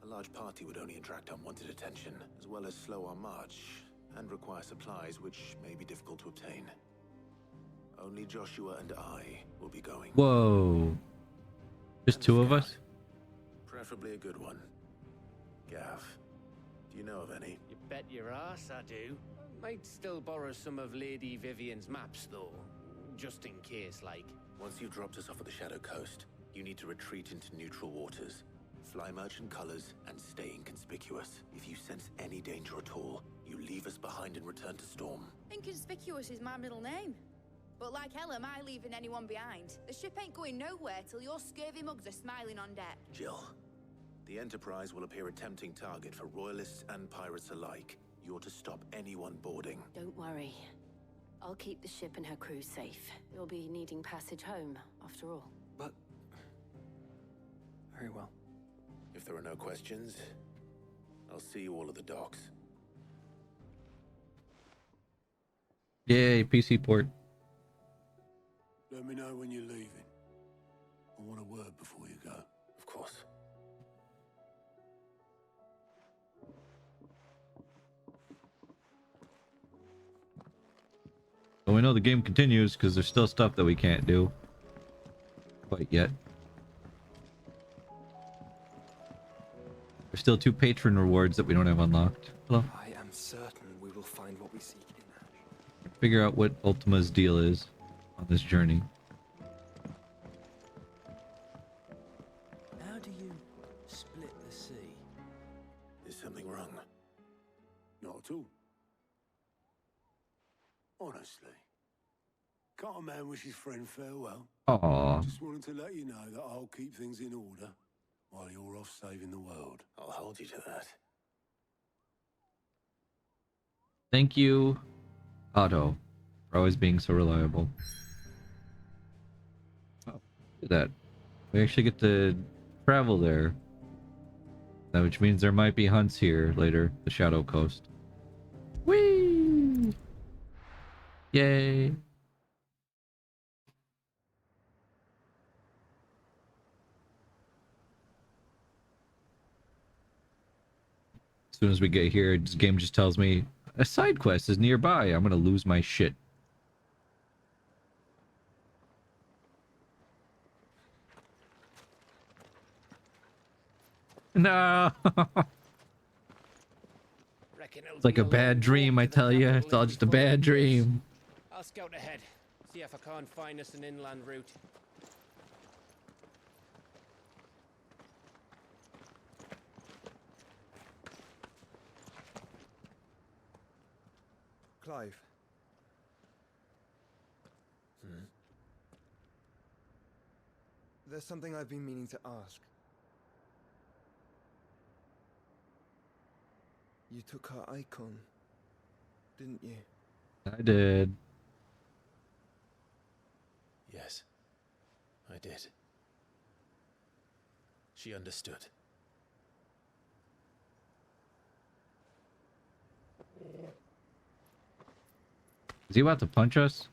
A large party would only attract unwanted attention, as well as slow our march, and require supplies which may be difficult to obtain. Only Joshua and I will be going. Whoa. Just two of us? Preferably a good one. Gav, do you know of any? You bet your ass I do. Might still borrow some of Lady Vivian's maps, though. Just in case, like. Once you've dropped us off at the Shadow Coast, you need to retreat into neutral waters. Fly merchant colors and stay inconspicuous. If you sense any danger at all, you leave us behind and return to Storm. Inconspicuous is my middle name. But like hell am I leaving anyone behind. The ship ain't going nowhere till your scurvy mugs are smiling on deck. Jill, the Enterprise will appear a tempting target for royalists and pirates alike. You're to stop anyone boarding. Don't worry. I'll keep the ship and her crew safe. You'll be needing passage home, after all. But... very well. If there are no questions, I'll see you all at the docks. Yay, PC port. Let me know when you're leaving. I want a word before you go. Of course. Well, we know the game continues because there's still stuff that we can't do quite yet. There's still 2 patron rewards that we don't have unlocked. Hello. I am certain we will find what we seek in Ash. Figure out what Ultima's deal is on this journey. How do you split the sea? Is something wrong? Not at all. Honestly. Can't a man wish his friend farewell? Aw. Just wanted to let you know that I'll keep things in order while you're off saving the world. I'll hold you to that. Thank you, Otto, for always being so reliable. Oh, look at that. We actually get to travel there. Which means there might be hunts here later, the Shadow Coast. Whee! Yay! As soon as we get here, this game just tells me a side quest is nearby. I'm gonna lose my shit. No! It's like a bad dream, I tell you. It's all just a bad dream. I'll scout ahead, see if I can't find us an inland route. Clive. There's something I've been meaning to ask. You took her icon, didn't you? I did. Yes, I did. She understood. Is he about to punch us?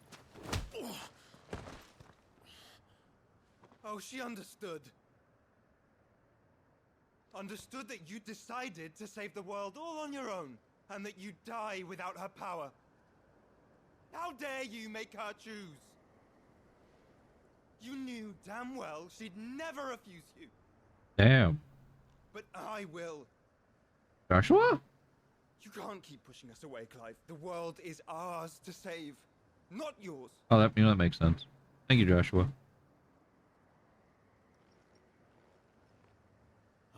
Oh, she understood. Understood that you decided to save the world all on your own, and that you'd die without her power. How dare you make her choose? You knew damn well she'd never refuse you. Damn. But I will. Joshua? You can't keep pushing us away, Clive. The world is ours to save, not yours. Oh, that makes sense. Thank you, Joshua.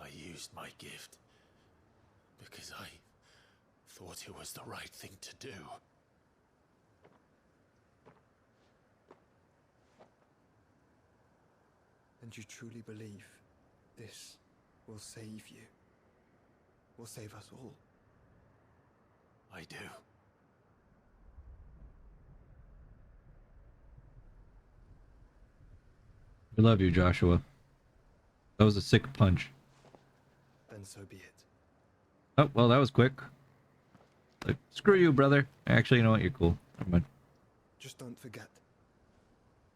I used my gift because I thought it was the right thing to do. And you truly believe this will save you? Will save us all? I do. We love you, Joshua. That was a sick punch. Then so be it. Oh, well, that was quick. Like, screw you, brother. Actually, you know what? You're cool. Never mind. Just don't forget,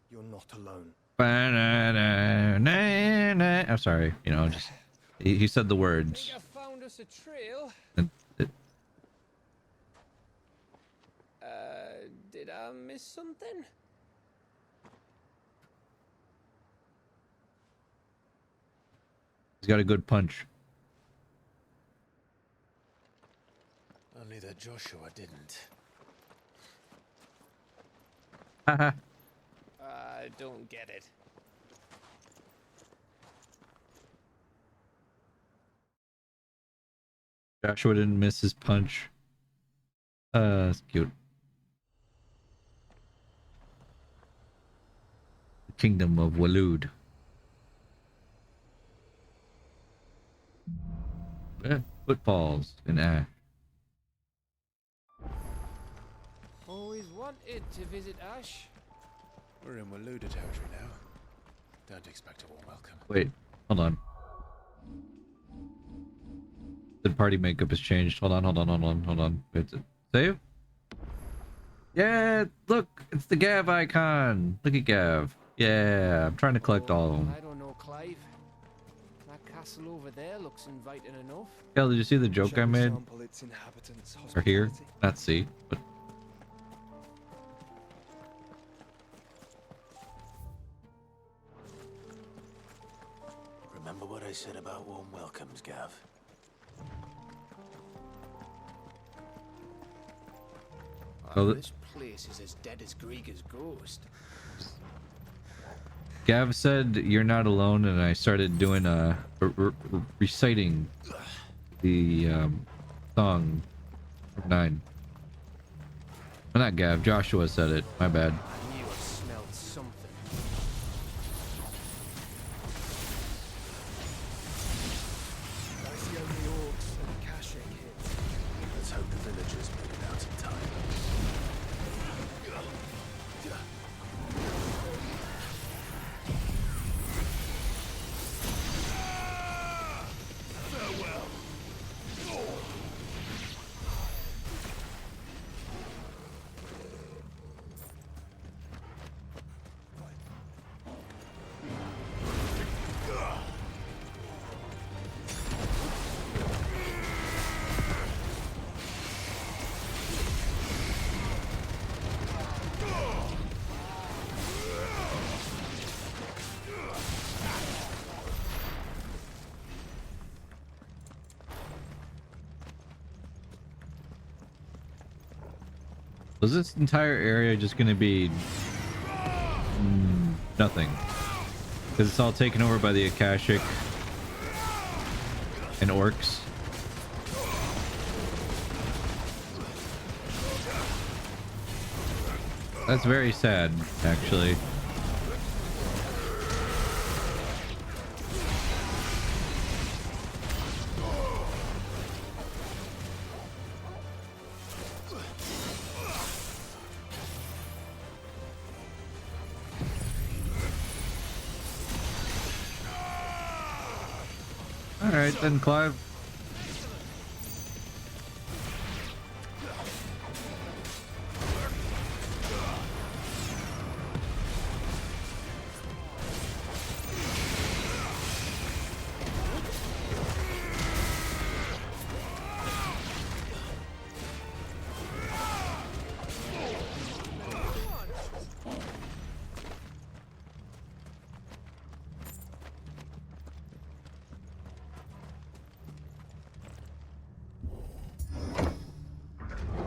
you're not alone. I'm sorry. You know, just he said the words. I think I found us a trail. And Did I miss something? He's got a good punch. Only that Joshua didn't. Haha. I don't get it. Joshua didn't miss his punch. That's cute. The Kingdom of Waloed. Footfalls in ash. Always wanted to visit Ash. We're in Waluda territory now. Don't expect a warm welcome. Wait, hold on. The party makeup has changed. Hold on. Wait, save? Yeah, look, it's the Gav icon. Look at Gav. Yeah, I'm trying to collect all of them. I don't know, Clive. That castle over there looks inviting enough. Kel, did you see the joke I Shall we made? sample its inhabitants' Or here? hospitality? Not see, but Remember what I said about warm welcomes, Gav? Oh, This place is as dead as Greagor's ghost. Gav said you're not alone, and I started doing reciting the song from 9. Well, not Gav, Joshua said it. My bad. I knew I'd Was this entire area just gonna be nothing? Because it's all taken over by the Akashic and orcs. That's very sad, actually. All right, then, Clive.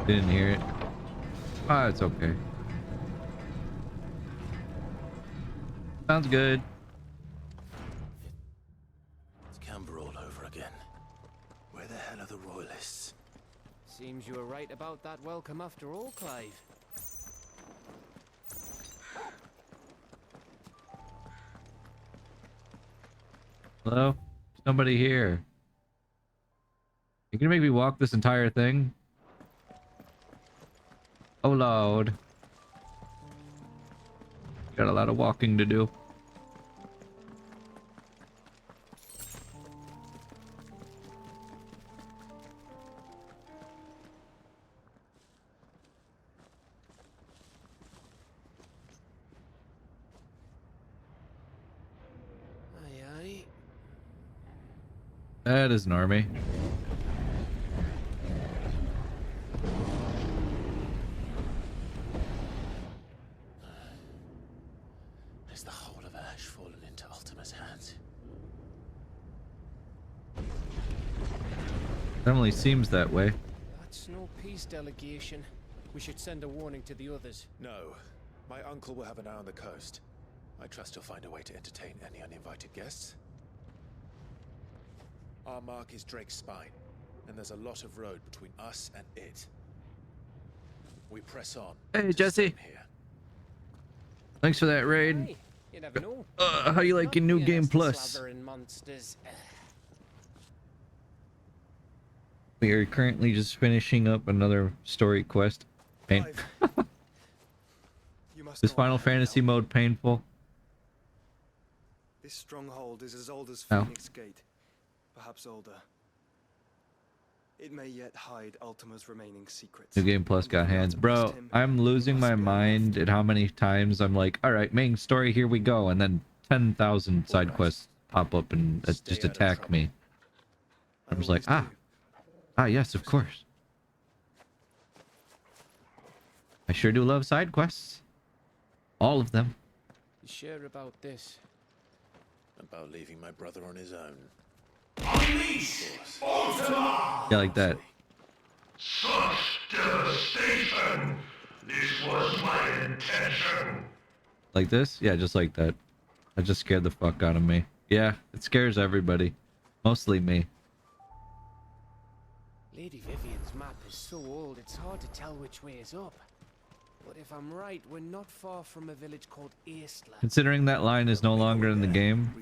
Didn't hear it. Ah, it's okay. Sounds good. It's Camber all over again. Where the hell are the royalists? Seems you were right about that welcome after all, Clive. Hello? Somebody here. You gonna make me walk this entire thing? Oh Lord. Got a lot of walking to do. Aye, aye. That is an army. Is the whole of Ash fallen into Ultima's hands? Definitely seems that way. That's no peace delegation. We should send a warning to the others. No. My uncle will have an eye on the coast. I trust he'll find a way to entertain any uninvited guests. Our mark is Drake's Spine, and there's a lot of road between us and it. We press on. Hey, Jesse. Thanks for that raid. Hey, you never know. How you liking New Game Plus? Slathering monsters. We are currently just finishing up another story quest. Is Final Fantasy mode painful? This stronghold is as old as Oh. Phoenix Gate, perhaps older. It may yet hide Ultima's remaining secrets. New Game Plus got hands. Bro, I'm losing my mind at how many times I'm like, alright, main story, here we go. And then 10,000 side quests pop up and just attack me. I'm just like, yes, of course. I sure do love side quests. All of them. You sure about this? About leaving my brother on his own. Unleash Ultima! Yeah, like that. Such devastation! This was my intention. Like this? Yeah, just like that. That just scared the fuck out of me. Yeah, it scares everybody. Mostly me. Lady Vivian's map is so old, it's hard to tell which way is up. But if I'm right, we're not far from a village called Aistla. Considering that line is no longer in the game,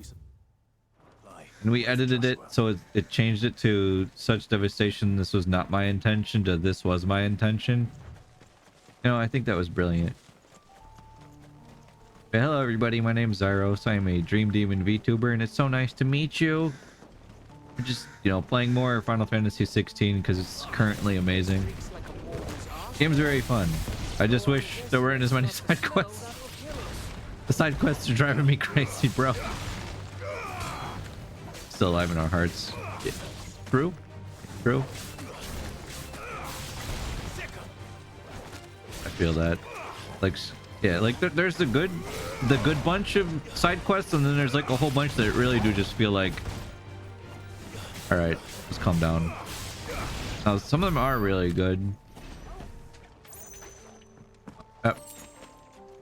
and we edited it so it changed it to such devastation, this was not my intention, to this was my intention. You know, I think that was brilliant. Hey, hello everybody, my name's Zyros. I'm a Dream Demon VTuber, and it's so nice to meet you. We're just, you know, playing more Final Fantasy 16 because it's currently amazing. Game's very fun. I just wish there weren't as many side quests. The side quests are driving me crazy, bro. Still alive in our hearts. Yeah. True. True. I feel that. Like, yeah, like there's the good bunch of side quests, and then there's like a whole bunch that really do just feel like, all right, let's calm down. Now, some of them are really good.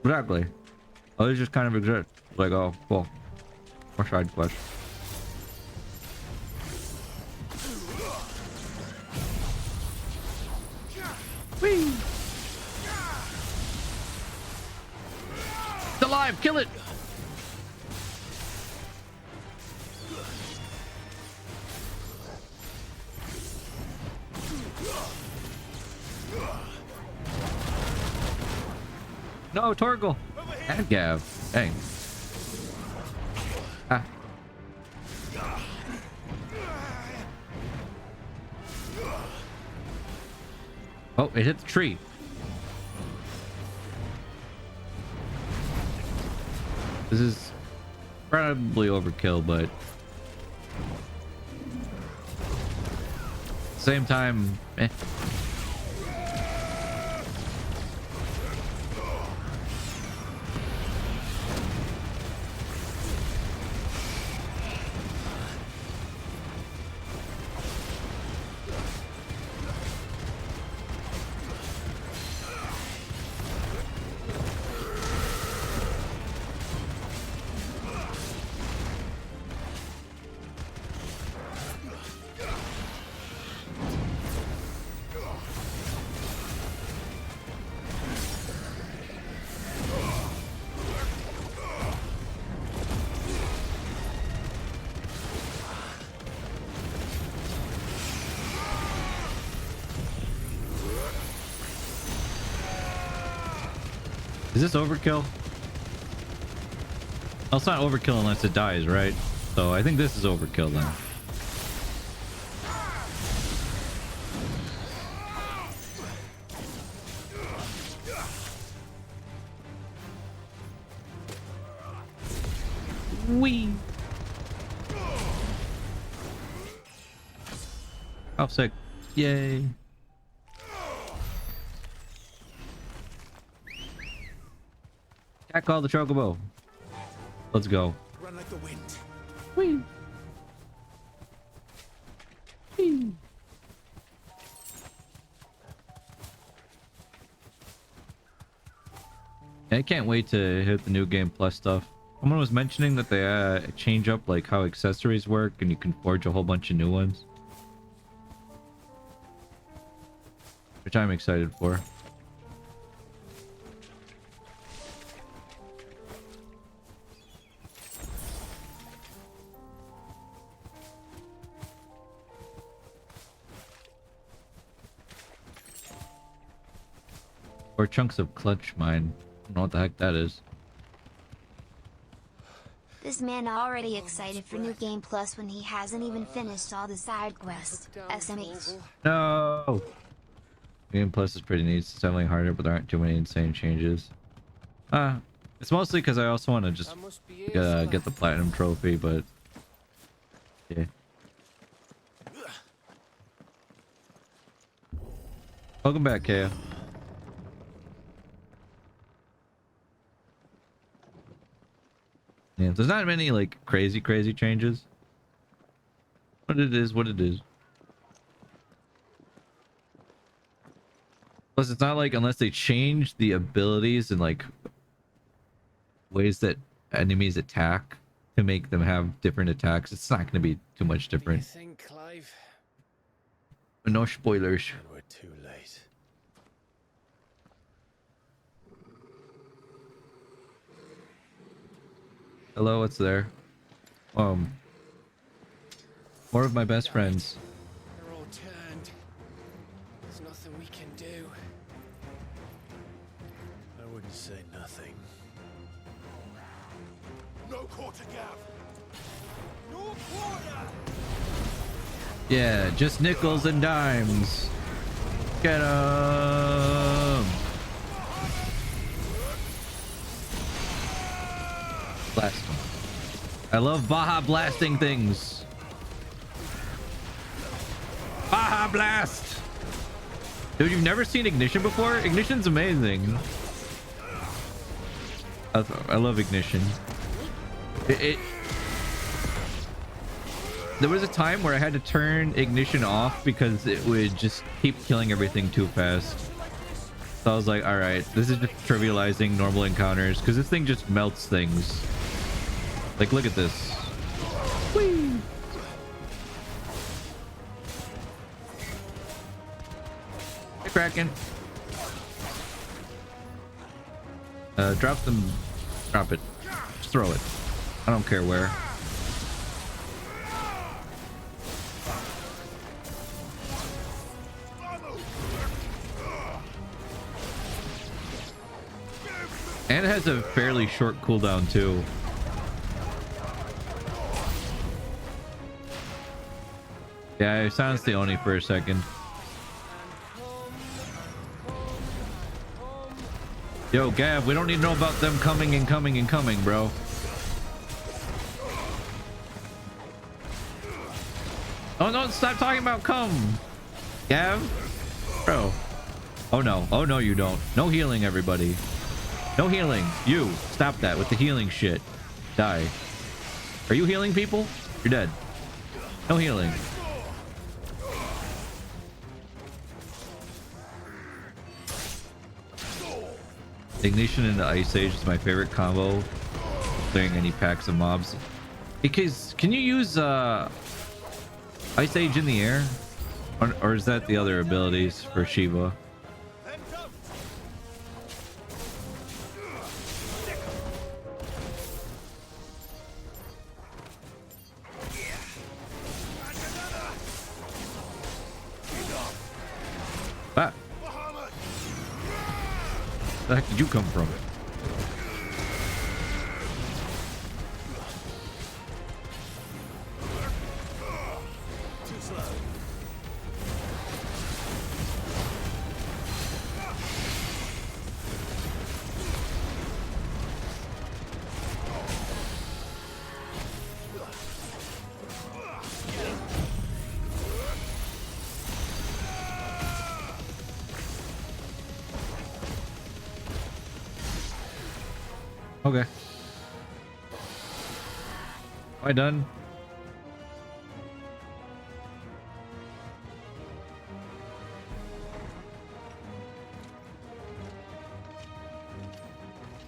Exactly. Oh, they just kind of exist. Like, oh, cool. More side quest. Whee! It's alive! Kill it! No, Torgal! And Gav. Dang. Ah. Oh, it hit the tree. This is probably overkill, but same time, eh. Is this overkill? Well, it's not overkill unless it dies, right? So I think this is overkill then. Wee. Oh, sick. Yay. Call the chocobo. Let's go. Run like the wind. Whee. Whee. I can't wait to hit the new game plus stuff. Someone was mentioning that they change up like how accessories work and you can forge a whole bunch of new ones, which I'm excited for. Or chunks of clutch mine. I don't know what the heck that is. This man already excited for New Game Plus when he hasn't even finished all the side quests. SMH. No! Game Plus is pretty neat. It's definitely harder, but there aren't too many insane changes. It's mostly because I also want to just get the platinum trophy, but yeah. Welcome back, Kaya. Yeah, there's not many like crazy changes, but it is what it is. Plus, it's not like unless they change the abilities and like ways that enemies attack to make them have different attacks, it's not going to be too much different. What do you think, Clive? But no spoilers. We're too late. Hello, what's there? More of my best friends. They're all turned. There's nothing we can do. I wouldn't say nothing. No quarter gap. No quarter. Yeah, just nickels and dimes. Get 'em. Blast. I love Baja blasting things. Baja blast. Dude, you've never seen Ignition before? Ignition's amazing. I love Ignition. There was a time where I had to turn Ignition off because it would just keep killing everything too fast. So I was like, all right, this is just trivializing normal encounters because this thing just melts things. Like, look at this. Whee! Hey, Kraken. Drop them. Drop it. Just throw it. I don't care where. And it has a fairly short cooldown too. Yeah, I silenced the Oni for a second. Yo, Gav, we don't need to know about them coming and coming and coming, bro. Oh no, stop talking about come. Gav? Bro. Oh no. Oh no, you don't. No healing, everybody. No healing. You. Stop that with the healing shit. Die. Are you healing people? You're dead. No healing. Ignition into Ice Age is my favorite combo. Clearing any packs of mobs. Because can you use Ice Age in the air? Or is that the other abilities for Shiva? Ah. Where the heck did you come from? Too slow. Okay. Am I done?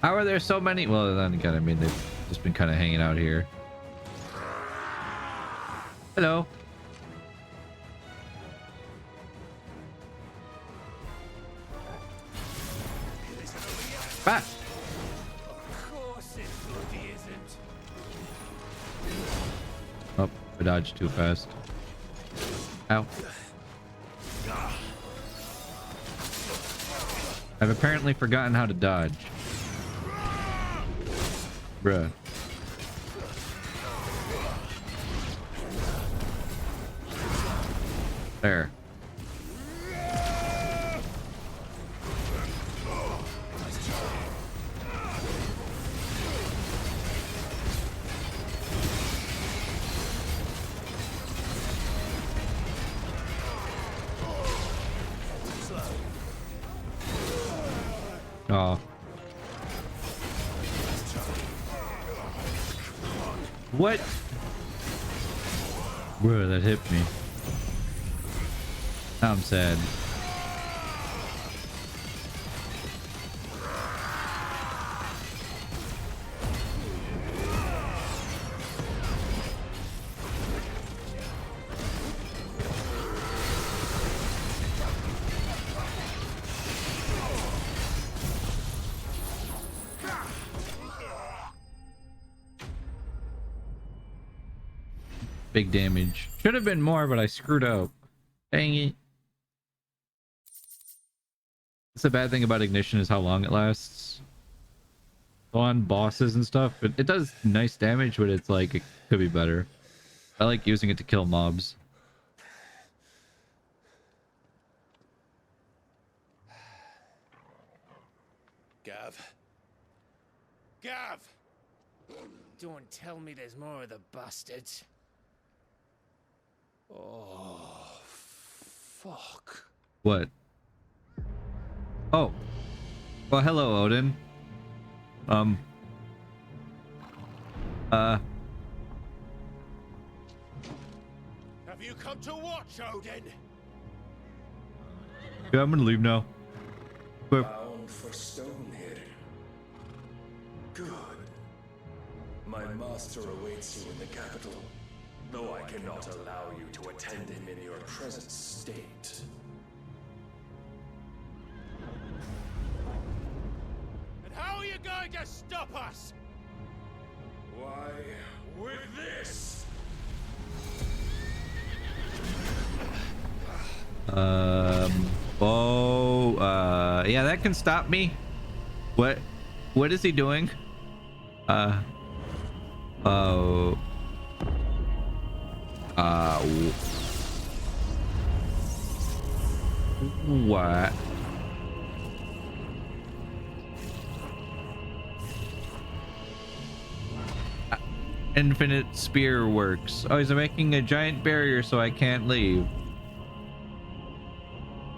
How are there so many? Well, then again, I mean, they've just been kind of hanging out here. Hello. Ah. Oh, I dodged too fast. Ow. I've apparently forgotten how to dodge. Bruh. There. Oh. What? Bro, that hit me. Now I'm sad. Big damage. Should have been more, but I screwed up. Dang it. That's the bad thing about Ignition is how long it lasts. On bosses and stuff, it does nice damage, but it's like it could be better. I like using it to kill mobs. Gav. Gav! Don't tell me there's more of the bastards. Oh, fuck. What? Oh. Well, hello, Odin. Have you come to watch, Odin? Yeah, I'm gonna leave now. Bound for Stonehead. Good. My master awaits you in the capital, though I cannot allow you to attend him in your present state. And how are you going to stop us? Why, with this! Yeah, that can stop me. What is he doing? What? Infinite spear works. Oh, he's making a giant barrier so I can't leave.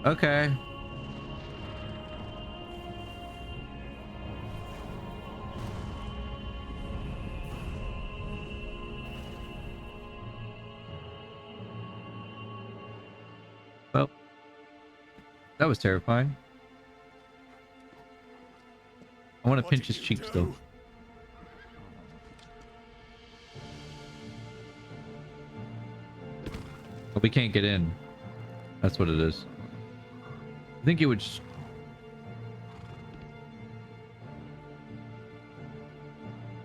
Okay. Well, that was terrifying. I want to pinch his cheeks though. But we can't get in. That's what it is. I think he would just...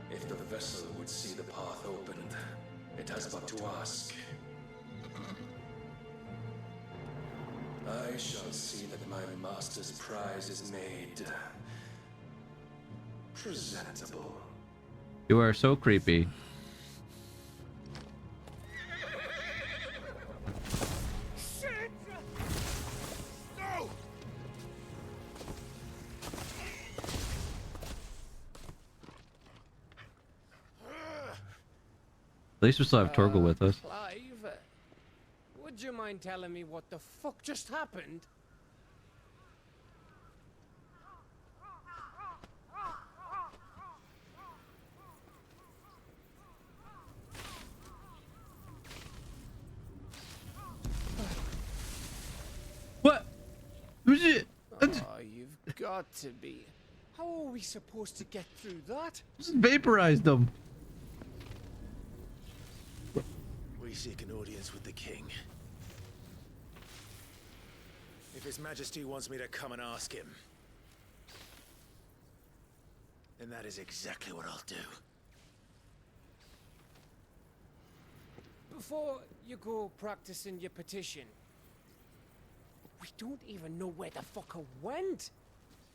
If the vessel would see the path opened, it has but to ask. I shall see that my master's prize is made presentable. You are so creepy. At least we still have Torgal with us. Clive, would you mind telling me what the fuck just happened? What? Was it? Oh, you've got to be. How are we supposed to get through that? Just vaporized them. We seek an audience with the king. If His Majesty wants me to come and ask him, then that is exactly what I'll do. Before you go practicing your petition, we don't even know where the fucker went.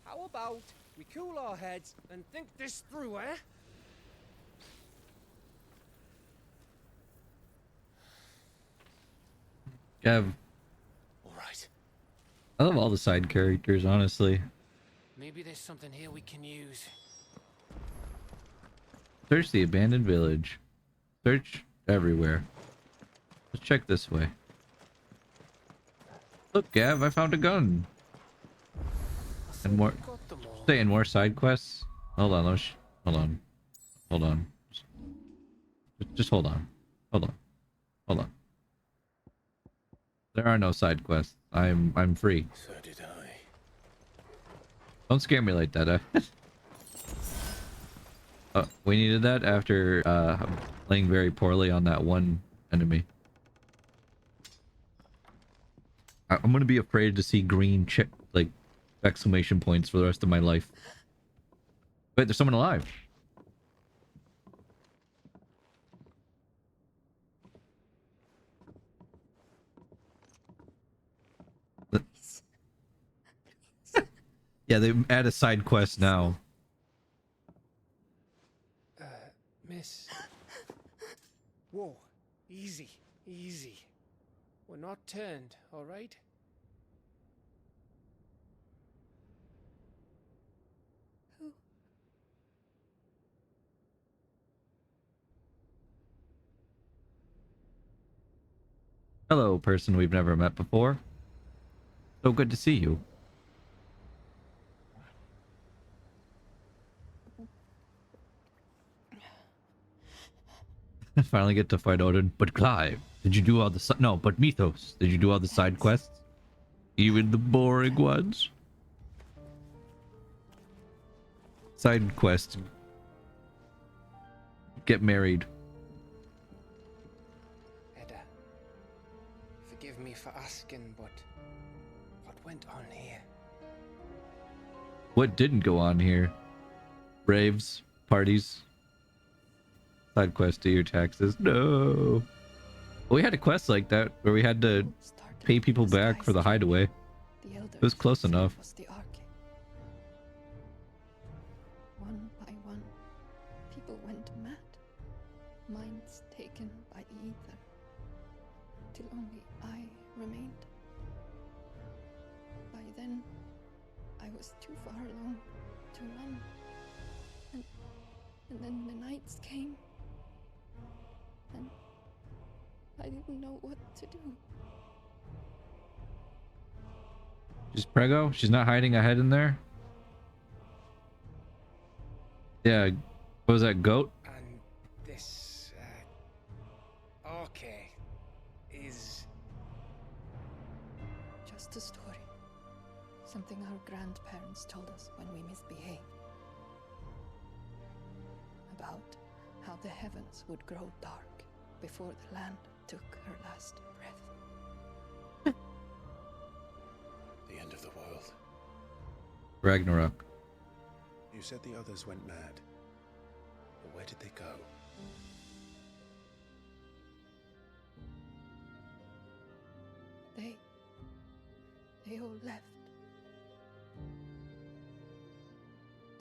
How about we cool our heads and think this through, eh? Gav. All right. I love all the side characters, honestly. Maybe there's something here we can use. Search the abandoned village. Search everywhere. Let's check this way. Look, Gav, I found a gun. And more. Saying more side quests. Hold on, hold on. Hold on. Just hold on. Hold on. Hold on. There are no side quests. I'm free. So did I. Don't scare me like that. Oh, we needed that after playing very poorly on that one enemy. I'm gonna be afraid to see green like exclamation points for the rest of my life. Wait, there's someone alive. Yeah, they add a side quest now. Miss. Whoa, easy, easy. We're not turned, all right? Hello, person we've never met before. So good to see you. Finally get to fight Odin. But Clive, did you do all the no? But Mythos, did you do all the side quests? Even the boring ones? Side quest. Get married. Edda, forgive me for asking, but what went on here? What didn't go on here? Raves, parties. Side quest, do your taxes. No. We had a quest like that where we had to pay people back for the hideaway. It was close enough. One by one, people went mad. Minds taken by the ether, till only I remained. By then, I was too far along to run. And then the nights came, and I didn't know what to do. She's preggo? She's not hiding a head in there? Yeah, what was that, goat? And this, okay, is Just a story. Something our grandparents told us when we misbehaved. About how the heavens would grow dark before the land took her last breath. The end of the world. Ragnarok. You said the others went mad. But where did they go? They all left.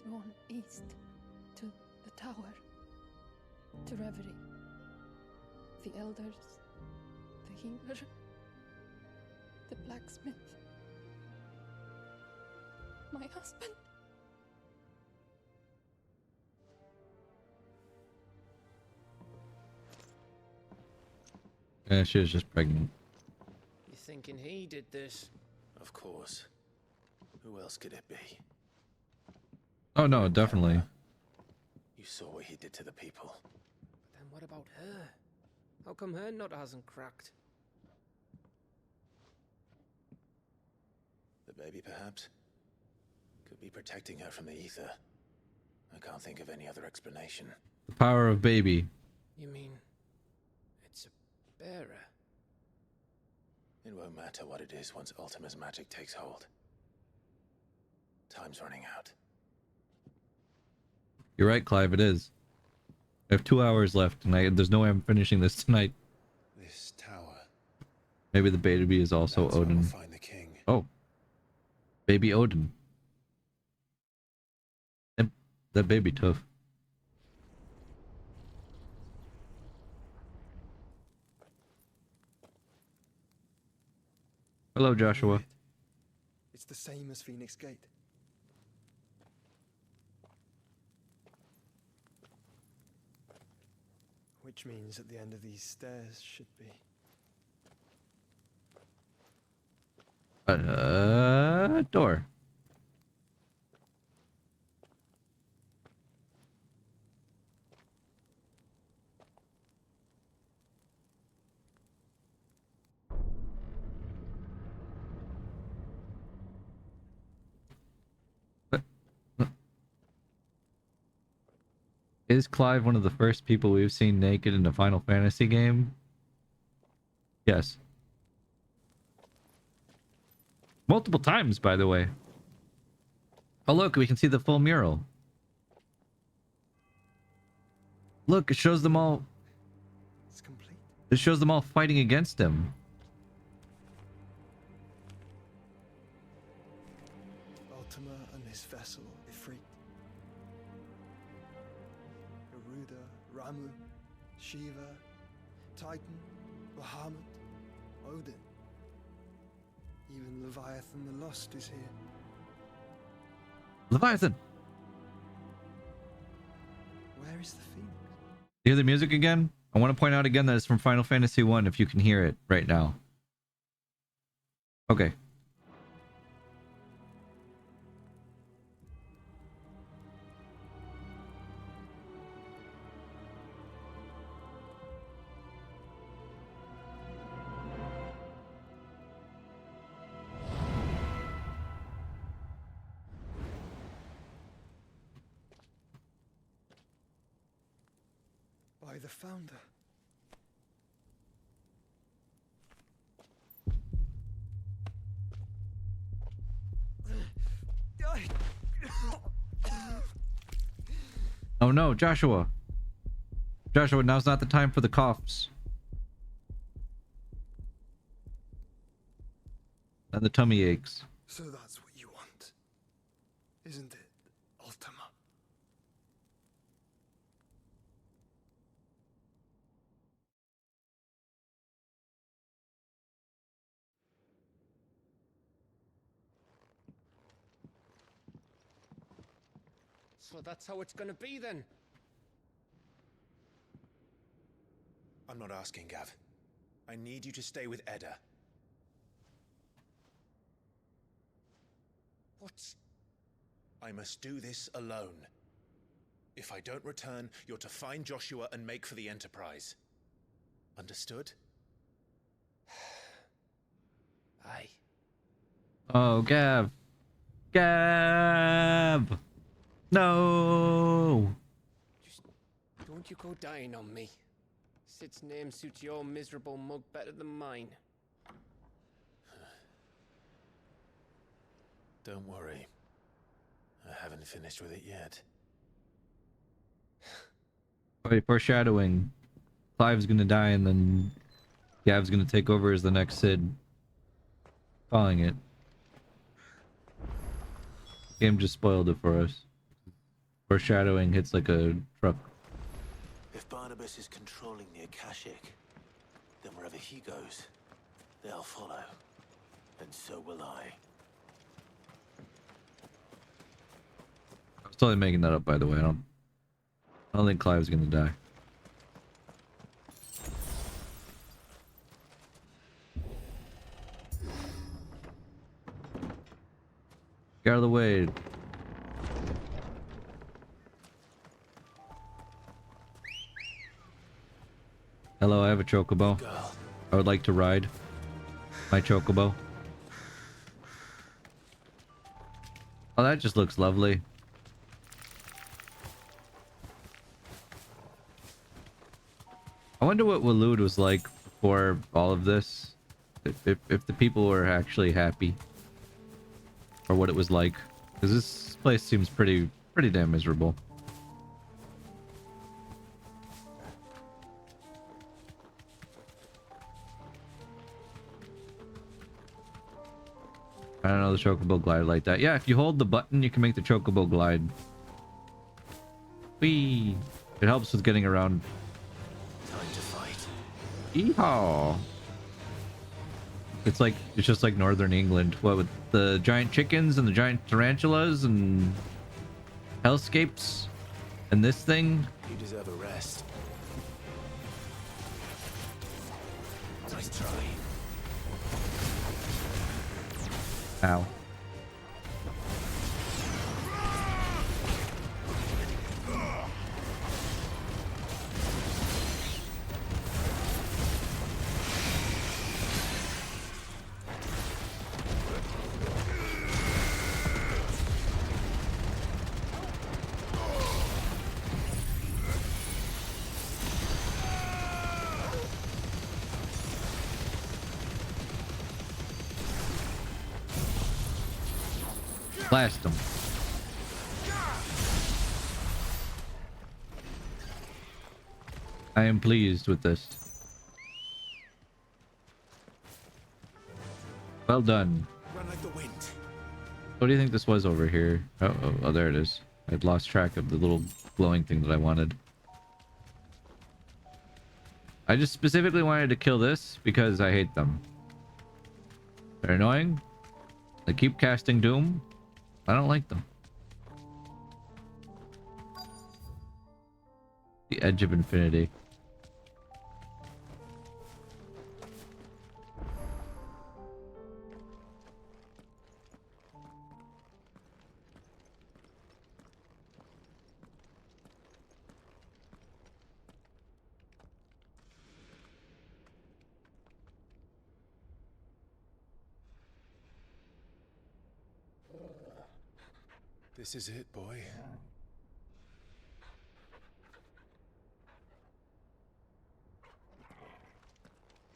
Drawn east to the tower, to Reverie. The elders, the healer, the blacksmith, my husband. Yeah, she was just pregnant. you thinking he did this? Of course. Who else could it be? Oh no, definitely. You saw what he did to the people. Then what about her? How come her nut hasn't cracked? The baby, perhaps? Could be protecting her from the ether. I can't think of any other explanation. The power of baby. You mean it's a bearer? It won't matter what it is once Ultima's magic takes hold. Time's running out. You're right, Clive, it is. I have 2 hours left, and there's no way I'm finishing this tonight. This tower. Maybe the baby is also That's where Odin. we'll find the king. Oh. Baby Odin. That baby tough. Hello, Joshua. It's the same as Phoenix Gate. Which means at the end of these stairs should be... Door. Is Clive one of the first people we've seen naked in a Final Fantasy game? Yes. Multiple times, by the way. Oh, look, we can see the full mural. Look, it shows them all... It's complete. It shows them all fighting against him. Ultima and his vessel, Ifrit. Garuda, Ramu, Shiva, Titan, Bahamut, Odin. Even Leviathan the Lost is here. Leviathan! Where is the Phoenix? You hear the music again? I want to point out again that it's from Final Fantasy 1 if you can hear it right now. Okay. the Founder. Oh no, Joshua. Joshua, now's not the time for the coughs. And the tummy aches. So that's what you want, isn't it, Ultima? So that's how it's gonna be then. I'm not asking, Gav. I need you to stay with Edda. What? I must do this alone. If I don't return, you're to find Joshua and make for the Enterprise. Understood? Aye. Oh, Gav. Gav! No! Don't you go dying on me. Sid's name suits your miserable mug better than mine. Don't worry. I haven't finished with it yet. Wait, foreshadowing. Clive's gonna die and then Gav's gonna take over as the next Sid. Calling it. Game just spoiled it for us. Foreshadowing hits like a truck. If Barnabas is controlling the Akashic, then wherever he goes, they'll follow. And so will I. I was totally making that up, by the way. I don't think Clive's gonna die. Get out of the way. Hello, I have a chocobo. I would like to ride my chocobo. Oh, that just looks lovely. I wonder what Waloed was like before all of this. If the people were actually happy. Or what it was like. Because this place seems pretty damn miserable. I don't know the chocobo glide like that. Yeah, if you hold the button, you can make the chocobo glide. Whee! It helps with getting around. Time to fight. Yeehaw! It's just like northern England. What with the giant chickens and the giant tarantulas and hellscapes and this thing. You deserve a rest. Nice try. Ow. Blast them. I am pleased with this. Well done. Run like the wind. What do you think this was over here? Oh, there it is. I'd lost track of the little glowing thing that I wanted. I just specifically wanted to kill this because I hate them. They're annoying. They keep casting doom. I don't like them. The edge of infinity. This is it, boy.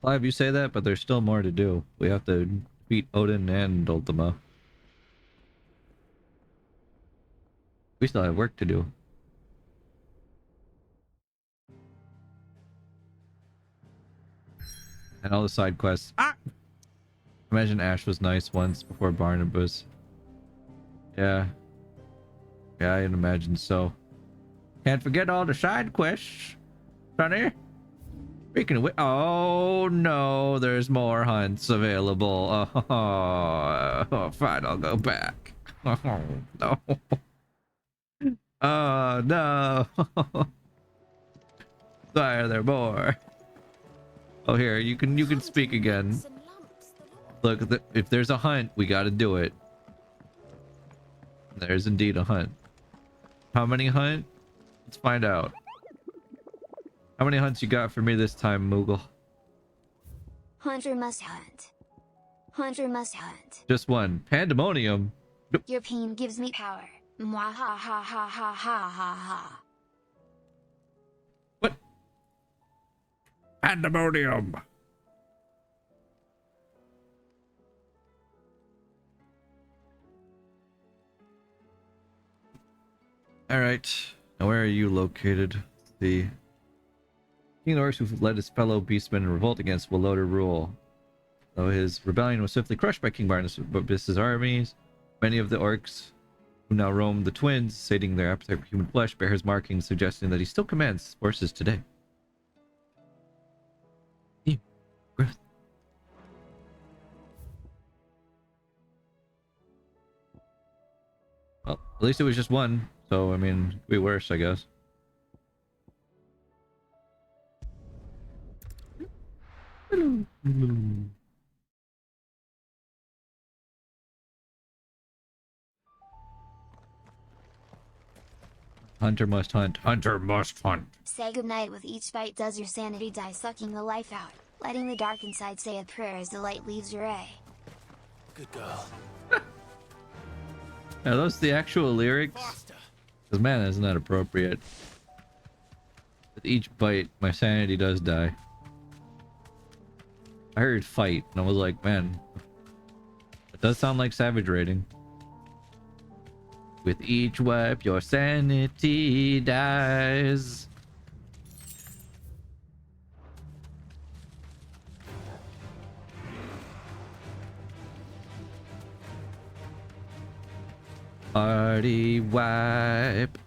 Clive, you say that, but there's still more to do. We have to beat Odin and Ultima. We still have work to do. And all the side quests. Ah! Imagine Ash was nice once before Barnabas. Yeah. Yeah, I'd imagine so. Can't forget all the side quests, Sonny. Speaking of which, oh no, there's more hunts available. Oh, fine, I'll go back. Oh no. Oh no. Why are there more? Oh, here, you can speak again. Look, if there's a hunt, we gotta do it. There's indeed a hunt. How many hunt? Let's find out. How many hunts you got for me this time, Moogle? Hunter must hunt. Hunter must hunt. Just one. Pandemonium. Your pain gives me power. Mwah ha ha ha ha ha ha ha. What? Pandemonium. All right. Now, where are you located? The King of Orcs who led his fellow beastmen in revolt against Waloder rule. Though his rebellion was swiftly crushed by King Barnabas' armies, many of the orcs who now roam the Twins, sating their appetite for human flesh, bear his markings, suggesting that he still commands forces today. Well, at least it was just one, so I mean, it could be worse, I guess. Hunter must hunt. Hunter must hunt. Say goodnight with each bite does your sanity die, sucking the life out. Letting the dark inside say a prayer as the light leaves your eye. Good girl. Are those the actual lyrics? Because man, isn't that appropriate? With each bite, my sanity does die. I heard fight, and I was like, man, it does sound like savage rating. With each wipe, your sanity dies. Party wipe.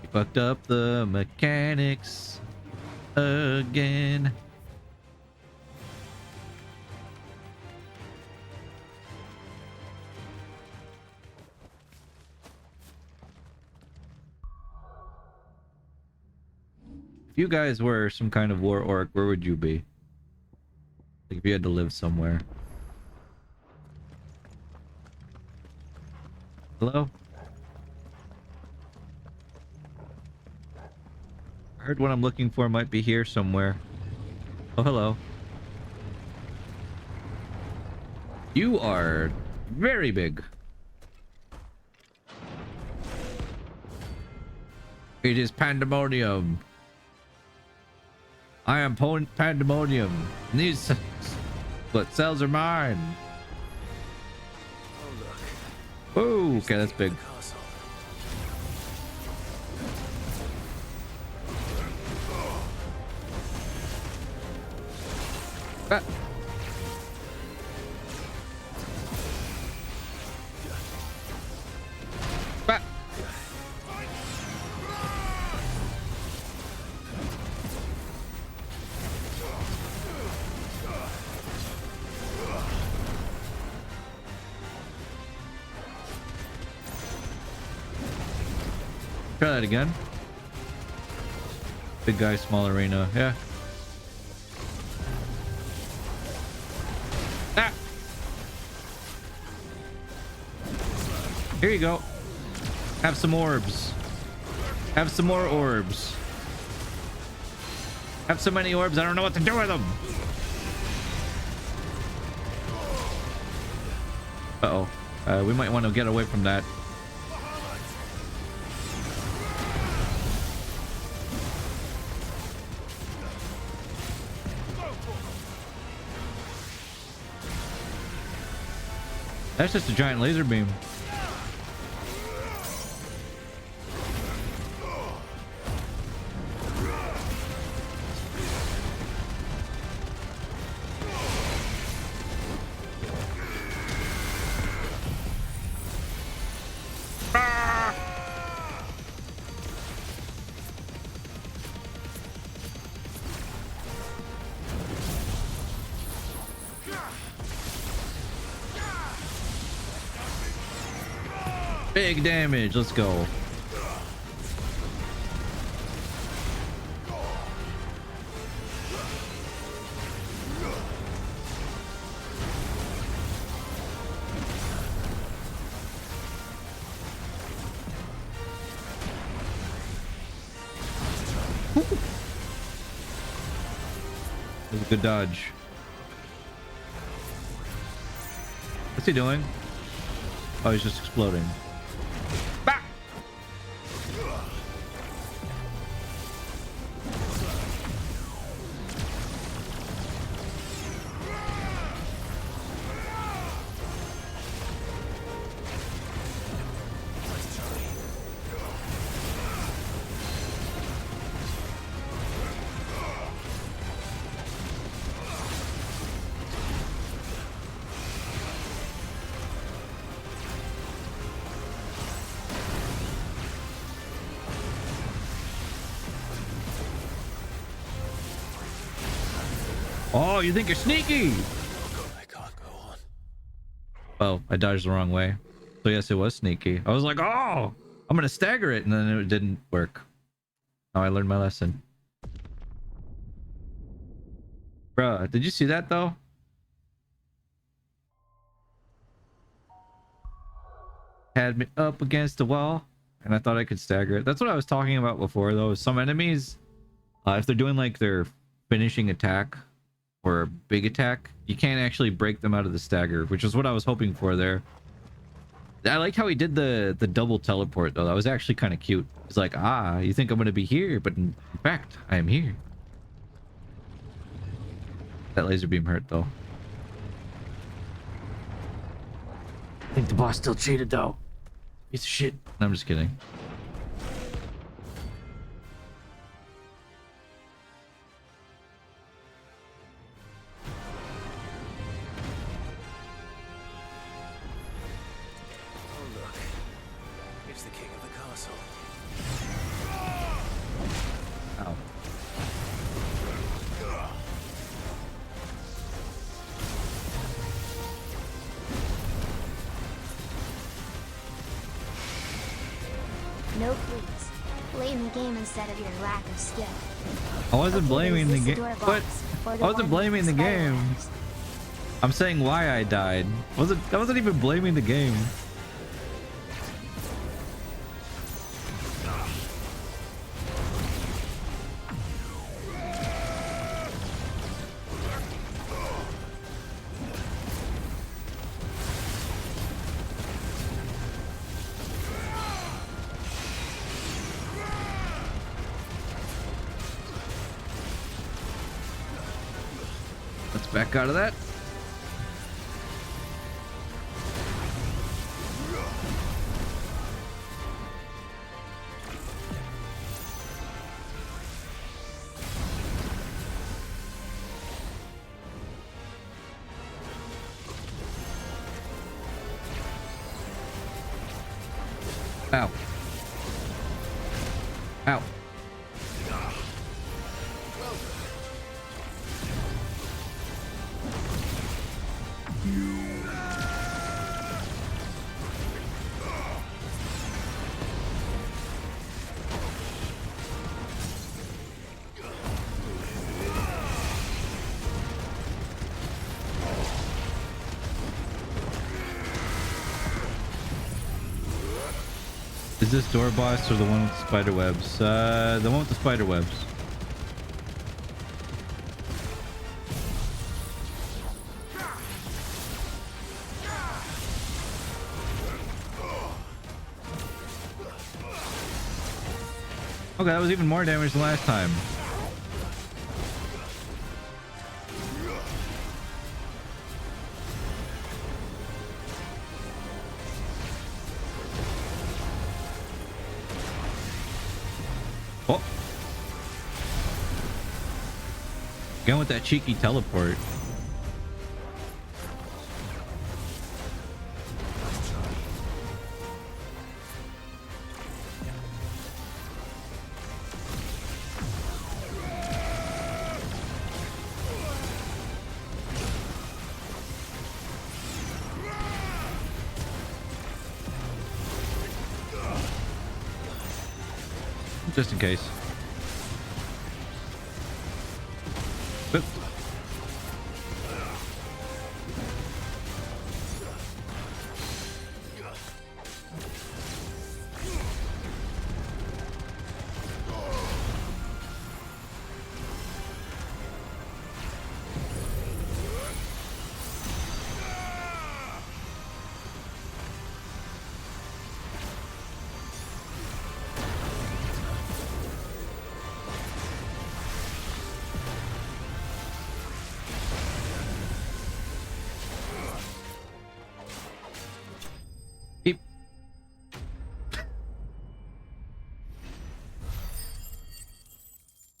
You fucked up the mechanics again. If you guys were some kind of war orc, where would you be? Like if you had to live somewhere. Hello? I heard what I'm looking for might be here somewhere. Oh, hello. You are very big. It is pandemonium. I am pandemonium. These split cells are mine. Oh, okay, that's big. Ah. Ah. Try that again. Big guy, small arena. Yeah. Ah. Here you go. Have some orbs. Have some more orbs. Have so many orbs, I don't know what to do with them. Uh-oh. We might want to get away from that. That's just a giant laser beam. Big damage. Let's go. That was a good dodge. What's he doing? Oh, he's just exploding. Oh, you think you're sneaky? I can't go on. Oh, I dodged the wrong way. So yes, it was sneaky. I was like, oh, I'm gonna stagger it, and then it didn't work. Now I learned my lesson. Bruh, did you see that though? Had me up against the wall, and I thought I could stagger it. That's what I was talking about before, though. Some enemies, if they're doing like their finishing attack or a big attack, you can't actually break them out of the stagger, which is what I was hoping for there. I liked how he did the double teleport, though. That was actually kind of cute. He's like, ah, you think I'm going to be here, but in fact, I am here. That laser beam hurt, though. I think the boss still cheated, though. Piece of shit. No, I'm just kidding. It's the king of the castle. Ow. No, please. Blame the game instead of your lack of skill. I wasn't blaming the game. door What? box, I wasn't blaming the game. I'm saying why I died. I wasn't even blaming the game. Let's back out of that. Ow. Ow. Is this door boss or the one with the spider webs? The one with the spider webs. Okay, that was even more damage than last time. Going with that cheeky teleport. Just in case. Oop.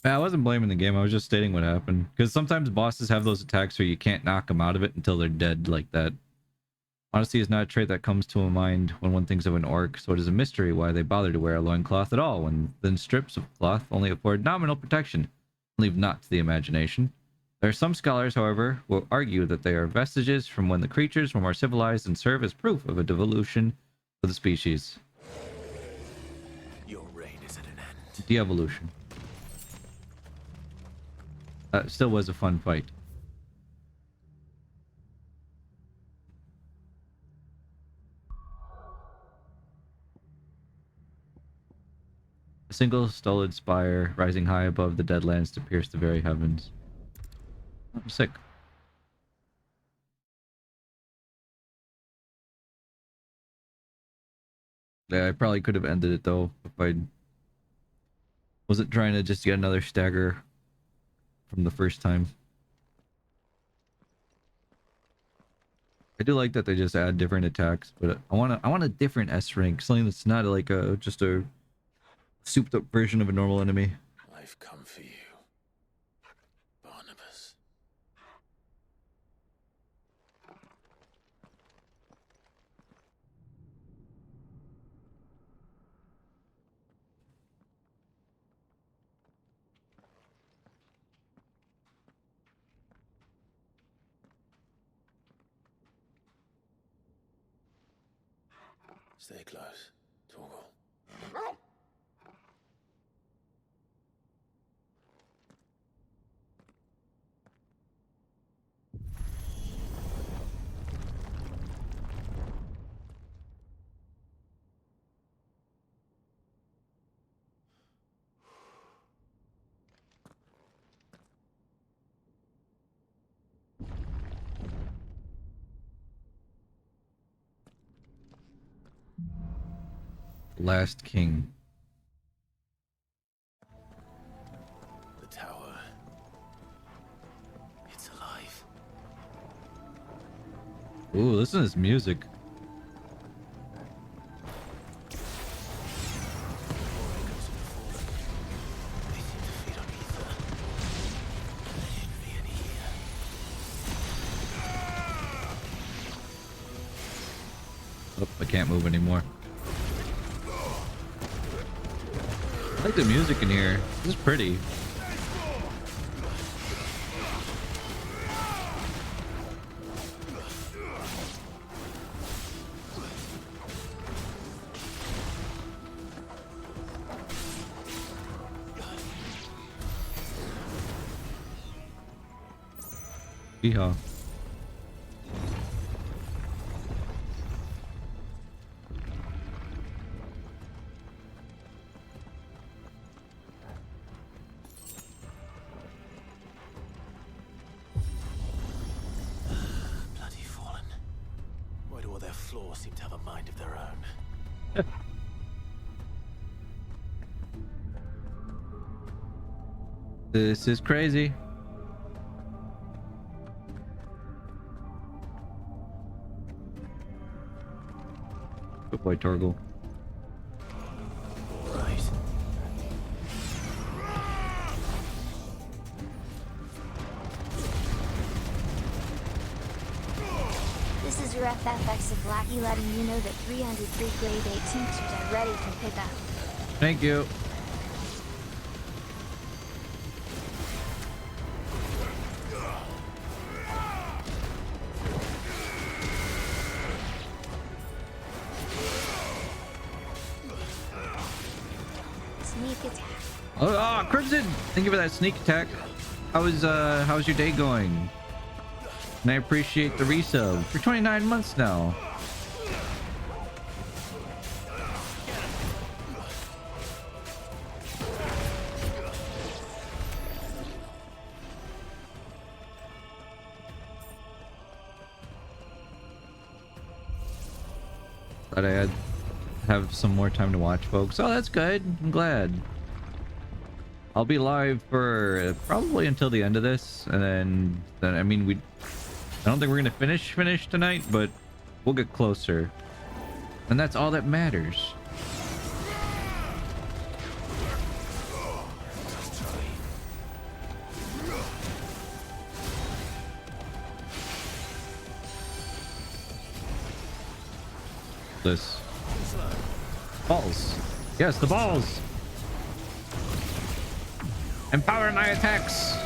I wasn't blaming the game. I was just stating what happened. Because sometimes bosses have those attacks where you can't knock them out of it until they're dead like that. Honesty is not a trait that comes to a mind when one thinks of an orc, so it is a mystery why they bother to wear a loincloth at all, when thin strips of cloth only afford nominal protection and leave naught to the imagination. There are some scholars, however, who argue that they are vestiges from when the creatures were more civilized and serve as proof of a devolution of the species. Your reign is at an end. De-evolution. Still was a fun fight. A single stolid spire rising high above the deadlands to pierce the very heavens. I'm sick. Yeah, I probably could have ended it though if I wasn't trying to just get another stagger from the first time. I do like that they just add different attacks, but I want a different S rank, something that's not like just a souped up version of a normal enemy. I've come for you, Barnabas. Stay close, Torgal. Last King. The tower. It's alive. Ooh, listen to this music. Oh, I can't move anymore. I like the music in here. This is pretty. Yeehaw. Bloody fallen. Why do all their floors seem to have a mind of their own? This is crazy. Good boy, Torgal. Right. Mr. FFXVI letting you know that 303 grade 8 tinctures are ready for pickup. Thank you. Sneak attack. Oh, Crimson! Thank you for that sneak attack. How's your day going? And I appreciate the resub for 29 months now. Thought I had have some more time to watch, folks. Oh, that's good. I'm glad. I'll be live for probably until the end of this, and then I mean I don't think we're gonna finish tonight, but we'll get closer, and that's all that matters. This balls, yes, the balls. Empower my attacks.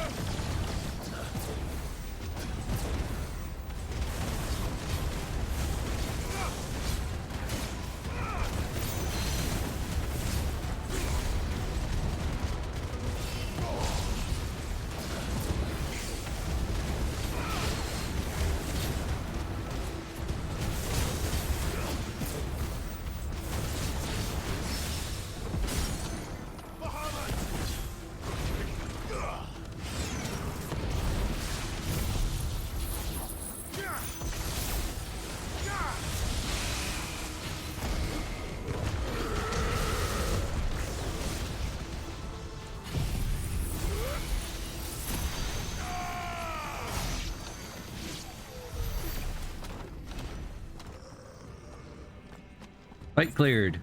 Fight cleared.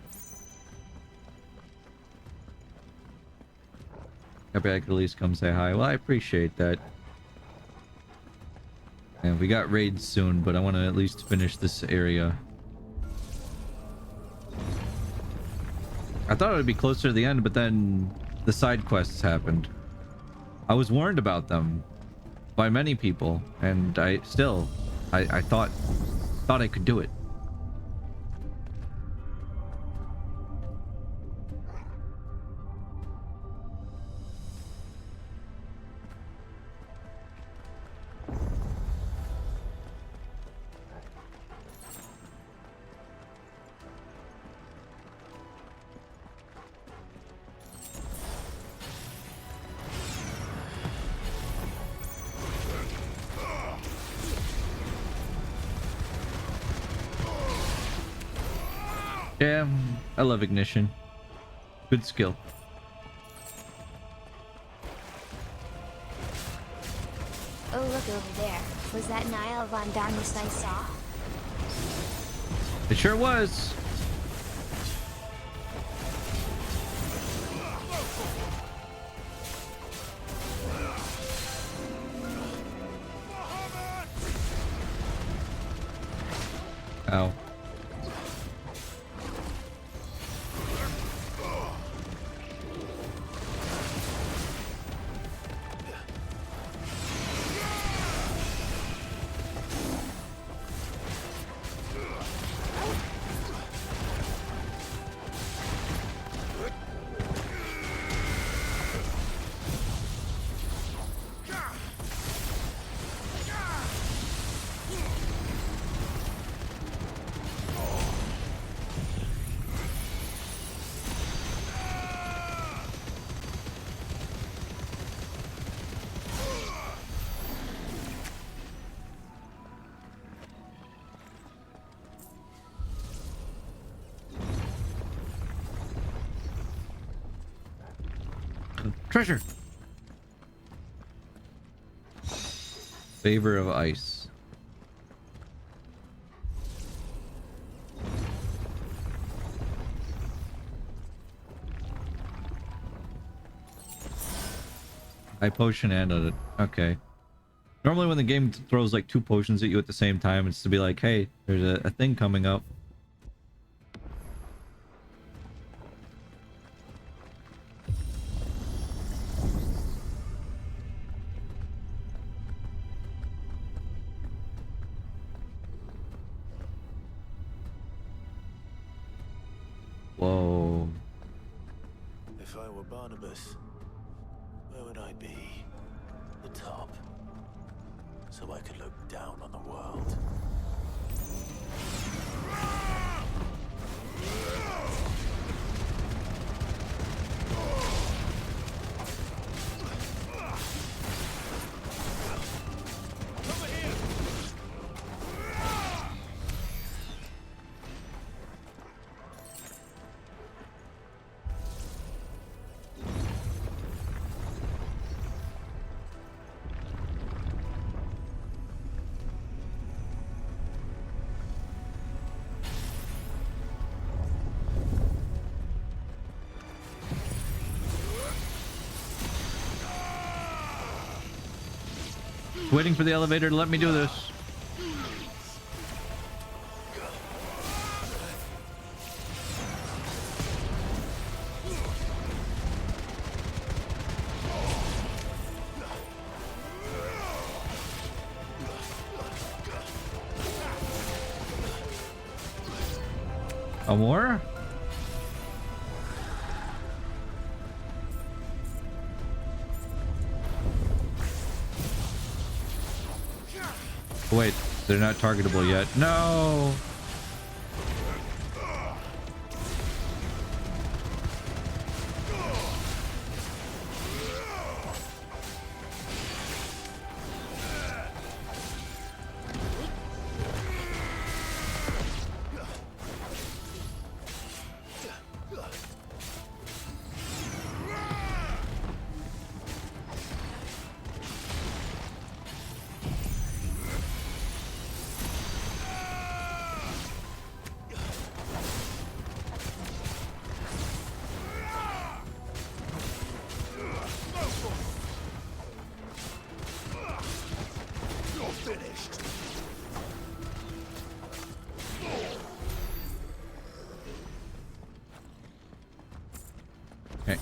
Happy I could at least come say hi. Well, I appreciate that. And we got raids soon, but I want to at least finish this area. I thought it would be closer to the end, but then the side quests happened. I was warned about them by many people, and I thought I could do it. Yeah, I love ignition. Good skill. Oh, look over there. Was that Niall von Darkness I saw? It sure was. Ow. Treasure. Favor of ice. High potion and a okay. Normally when the game throws like 2 potions at you at the same time, it's to be like, hey, there's a thing coming up. Whoa. If I were Barnabas, where would I be? The top. So I could look down on the world. Waiting for the elevator to let me do this. A more? Wait, they're not targetable yet. No! Okay.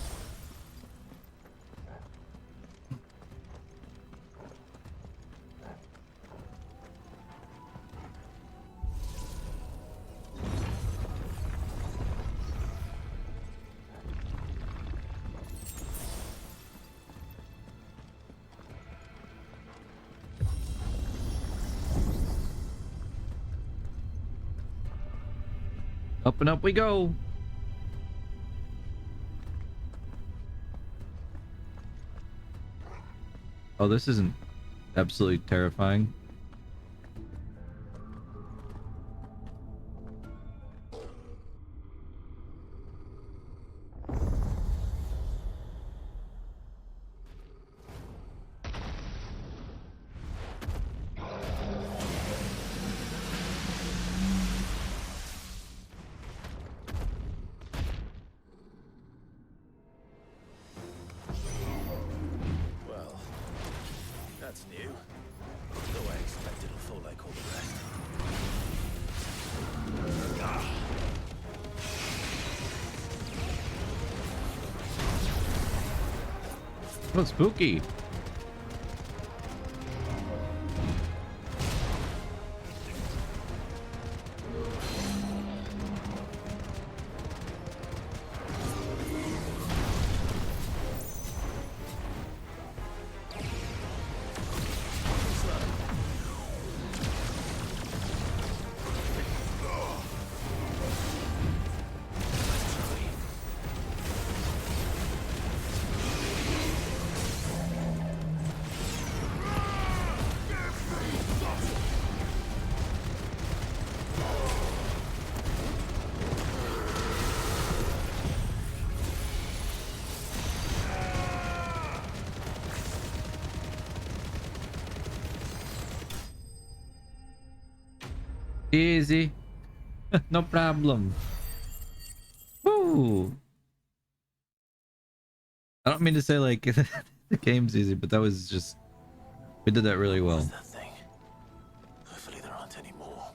Up and up we go. Oh, this isn't absolutely terrifying. Well, that's new. Though I expect it'll fall like all the rest. Oh, spooky. Easy. No problem. Woo! I don't mean to say like the game's easy, but that was just We did that really well. That thing. Hopefully there aren't any more.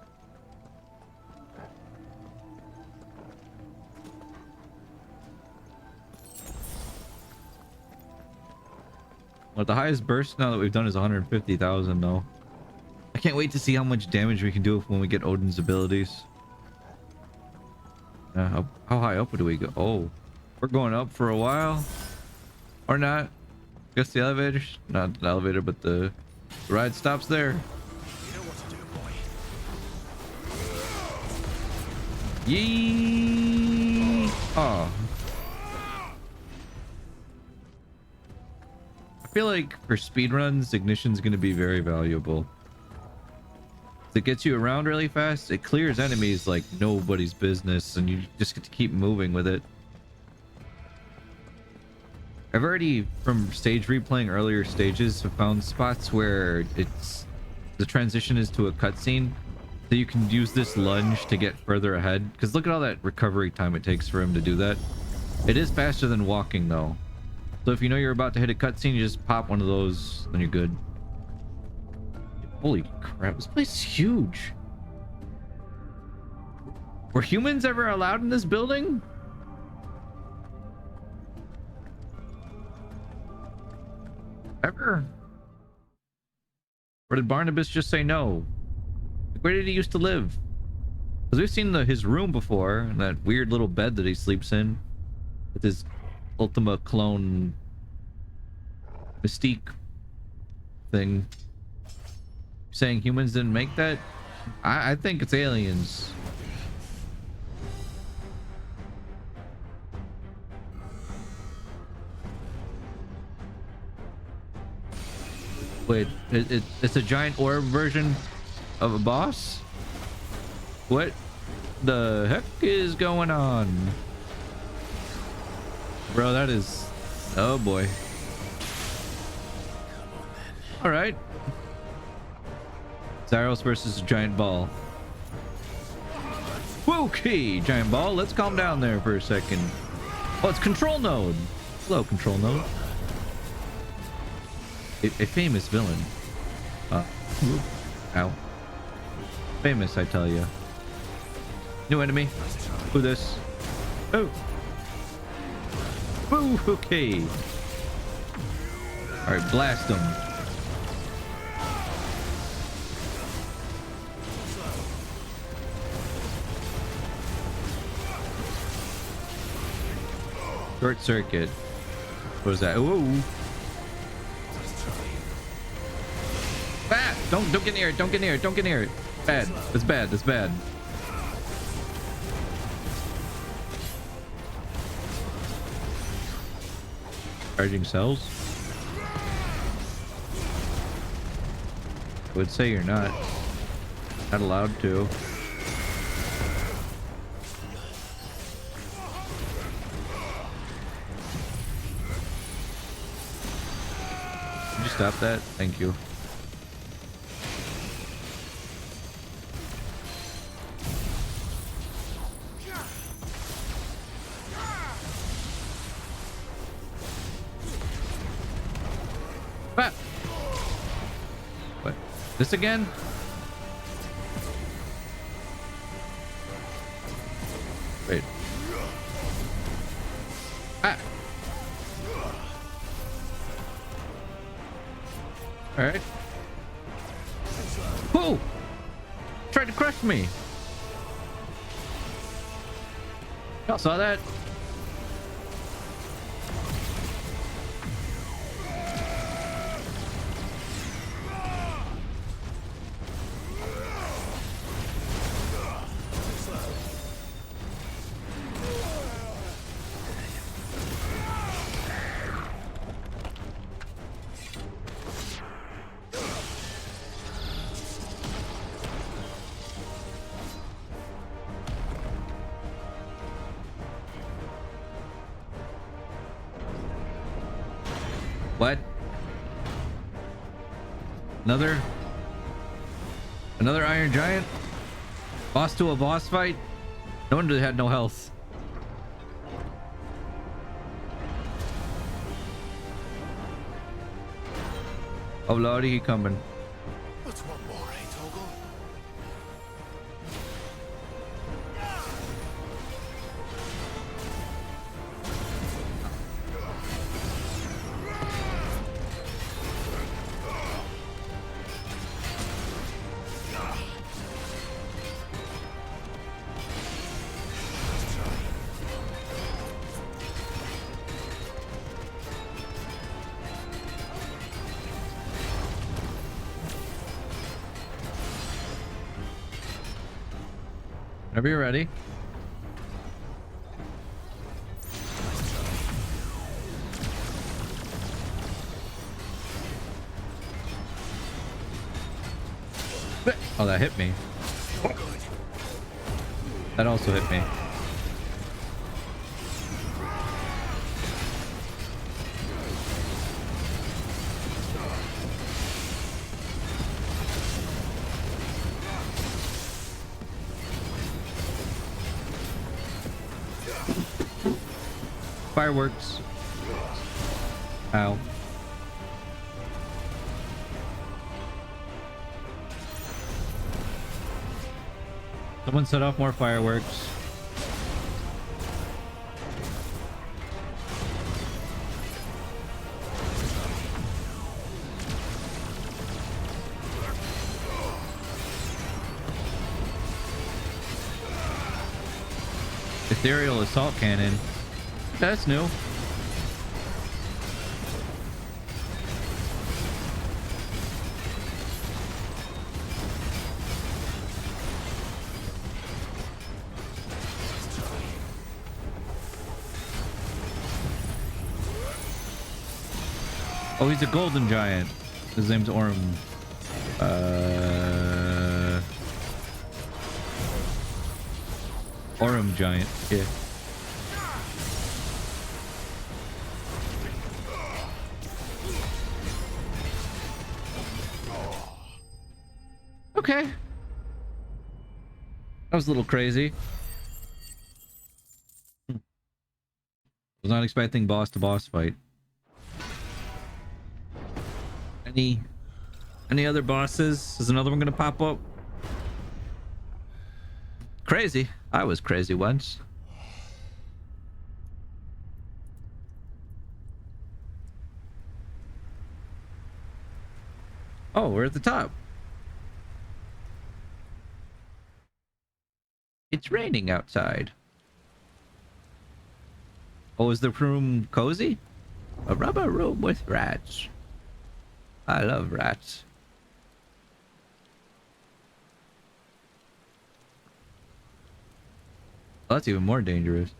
Well, the highest burst now that we've done is 150,000 though. I can't wait to see how much damage we can do when we get Odin's abilities. How high up do we go? Oh, we're going up for a while. Or not. Guess the elevator, not the elevator, but the ride stops there. You know what to do, boy. Yee! Oh. I feel like for speedruns, ignition's going to be very valuable. It gets you around really fast. It clears enemies like nobody's business, and you just get to keep moving with it. I've already, from stage replaying earlier stages, have found spots where the transition is to a cutscene, so you can use this lunge to get further ahead. Because look at all that recovery time it takes for him to do that. It is faster than walking though. So if you know you're about to hit a cutscene, you just pop one of those, then you're good. Holy crap, this place is huge. Were humans ever allowed in this building? Ever? Or did Barnabas just say no? Where did he used to live? Because we've seen his room before, and that weird little bed that he sleeps in with his Ultima clone Mystique thing. Saying humans didn't make that? I think it's aliens. Wait, it's a giant orb version of a boss? What the heck is going on? Bro, that is... Oh boy. Alright. Zyros versus a giant ball. Okay, giant ball. Let's calm down there for a second. Oh, it's control node. Hello, control node. A famous villain. Ow. Famous, I tell you. New enemy. Who this? Oh. Woo, okay. Alright, blast him. Short circuit. What was that? Ooh. Ah! Don't get near it. Don't get near it. Don't get near it. Bad. That's bad. That's bad. Charging cells. I would say you're not allowed to. Could you stop that? Thank you. Ah! What? This again? Wait. Ah! Alright. Whoa! Tried to crush me! Y'all saw that? What? Another Iron Giant? Boss to a boss fight? No wonder they had no health. Oh lordy, he coming. What's one more, eh, Toggle? Whenever you're ready. Oh, that hit me. That also hit me. Fireworks. Ow. Someone set off more fireworks. Ethereal assault cannon. That's new. Oh, he's a golden giant. His name's Orm. Orm giant. Yeah. Okay. That was a little crazy. Was not expecting boss to boss fight. Any other bosses? Is another one gonna pop up? Crazy. I was crazy once. Oh, we're at the top. It's raining outside. Oh, is the room cozy? A rubber room with rats. I love rats. Oh, that's even more dangerous.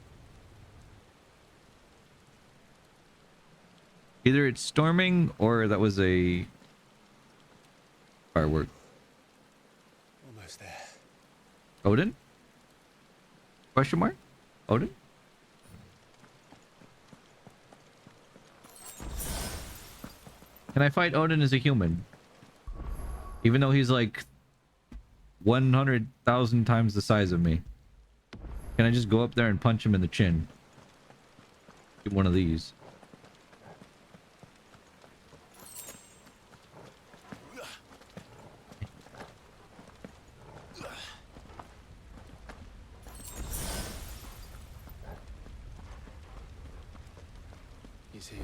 Either it's storming or that was a firework. Almost there. Odin? Question mark? Odin? Can I fight Odin as a human? Even though he's like 100,000 times the size of me. Can I just go up there and punch him in the chin? Get one of these. He's here.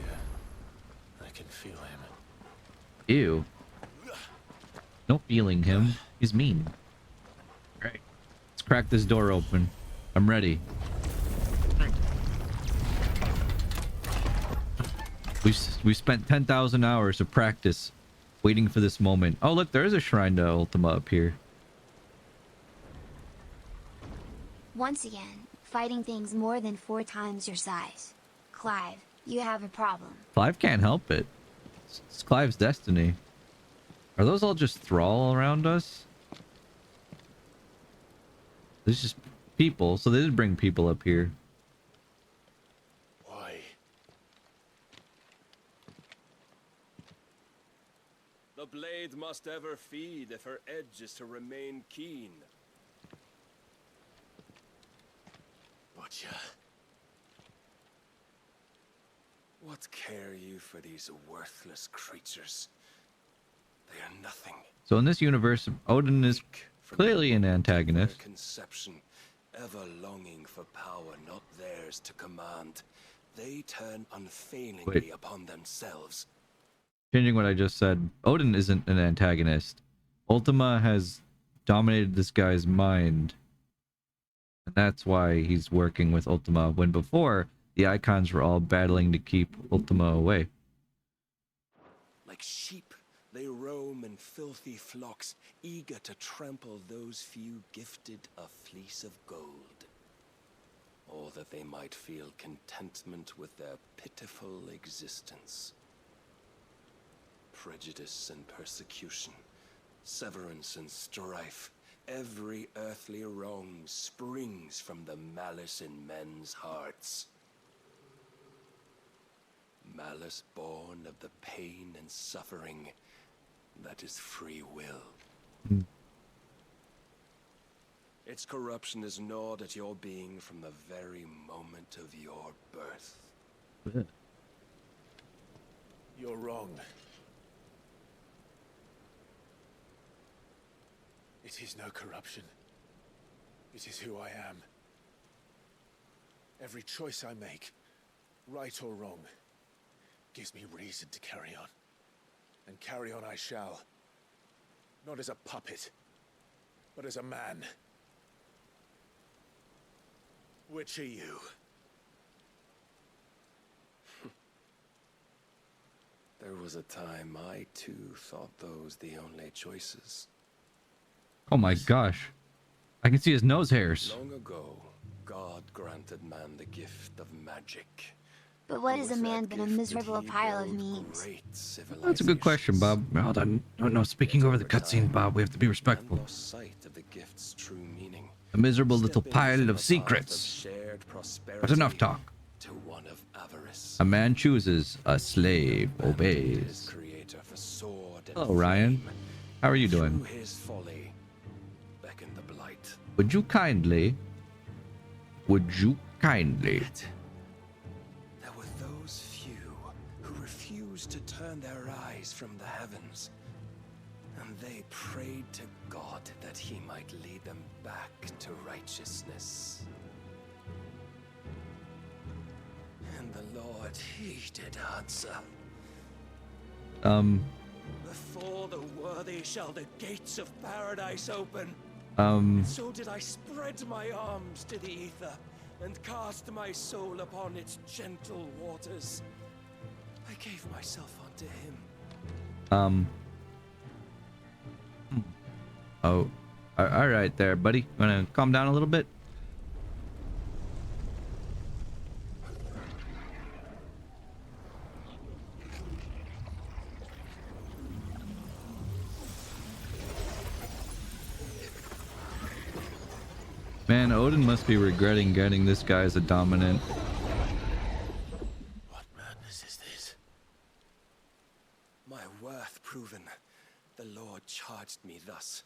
I can feel him. Ew. No feeling him. He's mean. Alright. Let's crack this door open. I'm ready. We spent 10,000 hours of practice waiting for this moment. Oh, look, there's a shrine to Ultima up here. Once again, fighting things more than 4 times your size. Clive, you have a problem. Clive can't help it. It's Clive's destiny. Are those all just thrall around us? There's just people, so they did bring people up here. Why? The blade must ever feed if her edge is to remain keen. Butcher. What care you for these worthless creatures? They are nothing. So in this universe, Odin is clearly an antagonist. Their conception, ever longing for power not theirs to command, they turn unfailingly upon themselves. Changing what I just said, Odin isn't an antagonist. Ultima has dominated this guy's mind. And that's why he's working with Ultima, when before, the Icons were all battling to keep Ultima away. Like sheep, they roam in filthy flocks, eager to trample those few gifted a fleece of gold. Or that they might feel contentment with their pitiful existence. Prejudice and persecution, severance and strife, every earthly wrong springs from the malice in men's hearts. Malice born of the pain and suffering that is free will. Its corruption is gnawed at your being from the very moment of your birth. You're wrong. It is no corruption. It is who I am. Every choice I make, right or wrong, gives me reason to carry on. And carry on I shall. Not as a puppet, but as a man. Which are you? There was a time I too thought those the only choices. Oh my gosh. I can see his nose hairs. Long ago, God granted man the gift of magic. But what is a man but a miserable pile of memes? That's a good question, Bob. Hold on. No, speaking over the cutscene, Bob. We have to be respectful. Lost sight of the gift's true meaning. A miserable little pile of secrets. But enough talk. To one of avarice. A man chooses, a slave obeys. Hello, Ryan. How are you doing? Through his folly, beckoned the blight. Would you kindly... There were those few who refused to turn their eyes from the heavens, and they prayed to God that he might lead them back to righteousness. And the Lord, he did answer. Before the worthy shall the gates of paradise open. So did I spread my arms to the ether and cast my soul upon its gentle waters. I gave myself unto him. Oh, all right there, buddy. Wanna calm down a little bit? Man, Odin must be regretting getting this guy as a dominant. What madness is this? My worth proven, the Lord charged me thus.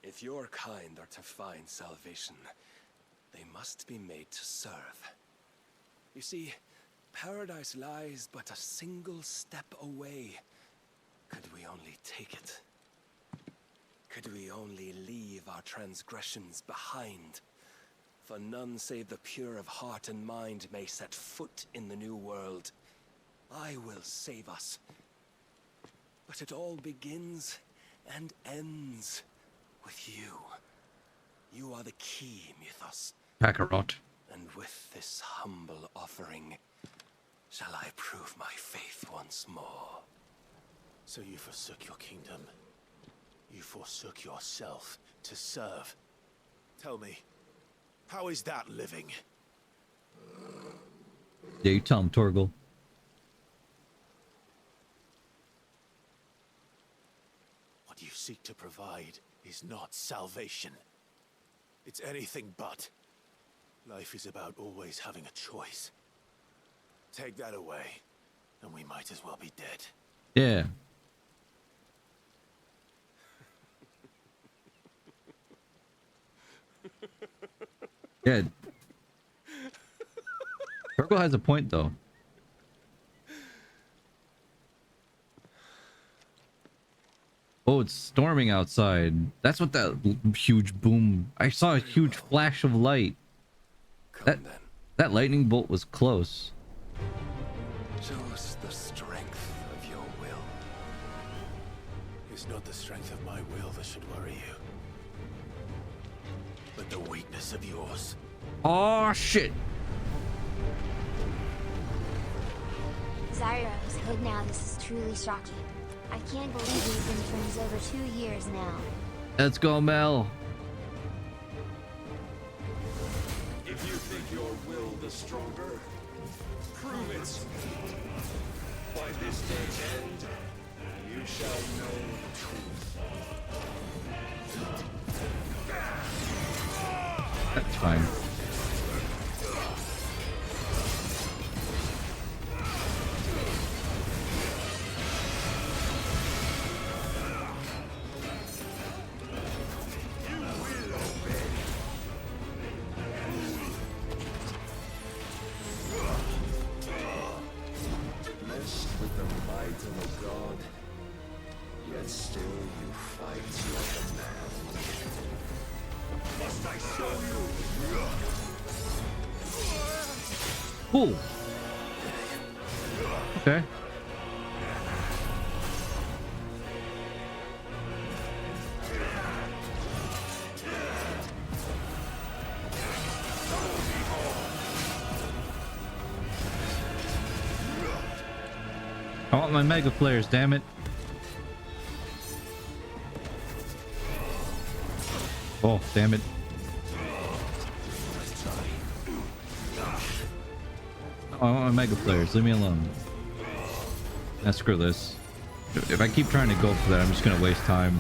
If your kind are to find salvation, they must be made to serve. You see, paradise lies but a single step away. Could we only take it? Could we only leave our transgressions behind? For none save the pure of heart and mind may set foot in the new world. I will save us. But it all begins and ends with you. You are the key, Mythos. Kakarot. And with this humble offering, shall I prove my faith once more. So you forsook your kingdom. You forsook yourself to serve. Tell me, how is that living? Yeah, you tell him, Torgal. What you seek to provide is not salvation. It's anything but. Life is about always having a choice. Take that away, and we might as well be dead. Yeah. Yeah. Torgal has a point, though. Oh, it's storming outside. That's what that huge boom. I saw a huge flash of light. That lightning bolt was close. Show us the strength of your will. It's not the strength of my will that should worry you, but the weakness of yours. Oh shit! Zyros, good now, this is truly shocking. I can't believe we've been friends over 2 years now. Let's go, Mel. If you think your will the stronger, prove it. By this day's end, you shall know the truth. That's fine. Blessed with the might of a god, yet still you fight like a man. Must I show you? Cool. Okay. I want my mega players, damn it. Oh, damn it. Oh, I want my mega players, leave me alone. Nah, screw this. If I keep trying to go for that, I'm just gonna waste time.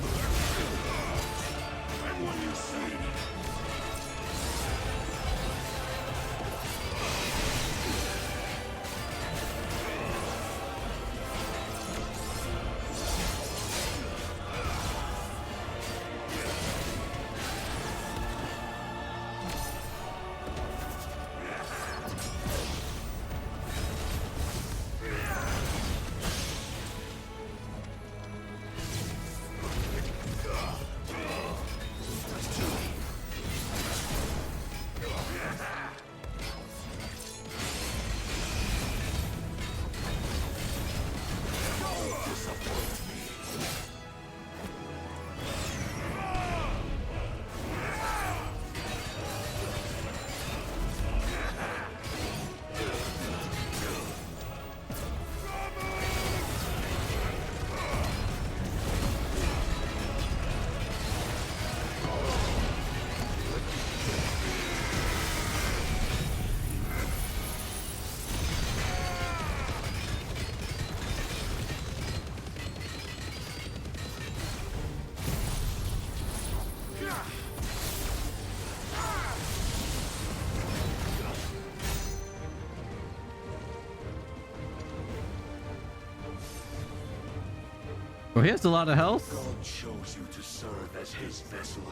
Oh, he has a lot of health. God chose you to serve as his vessel,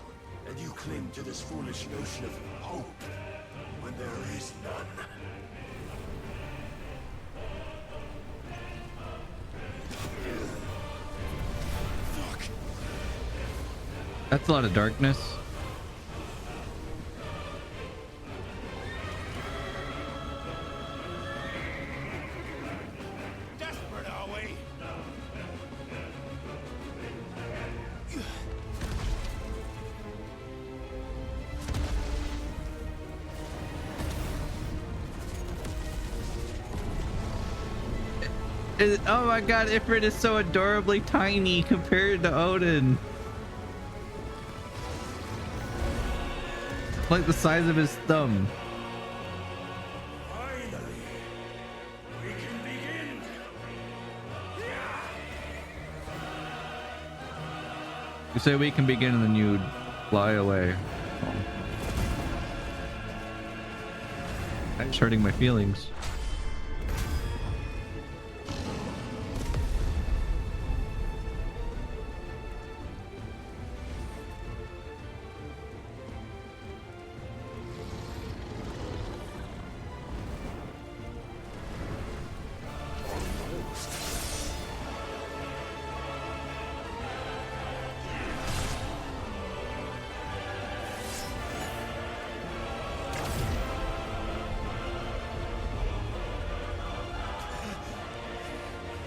and you cling to this foolish notion of hope when there is none. That's a lot of darkness. Desperate, are we? Oh my god, Ifrit is so adorably tiny compared to Odin. Like the size of his thumb. Finally, we can begin. You say we can begin and then you fly away. Oh. That's hurting my feelings.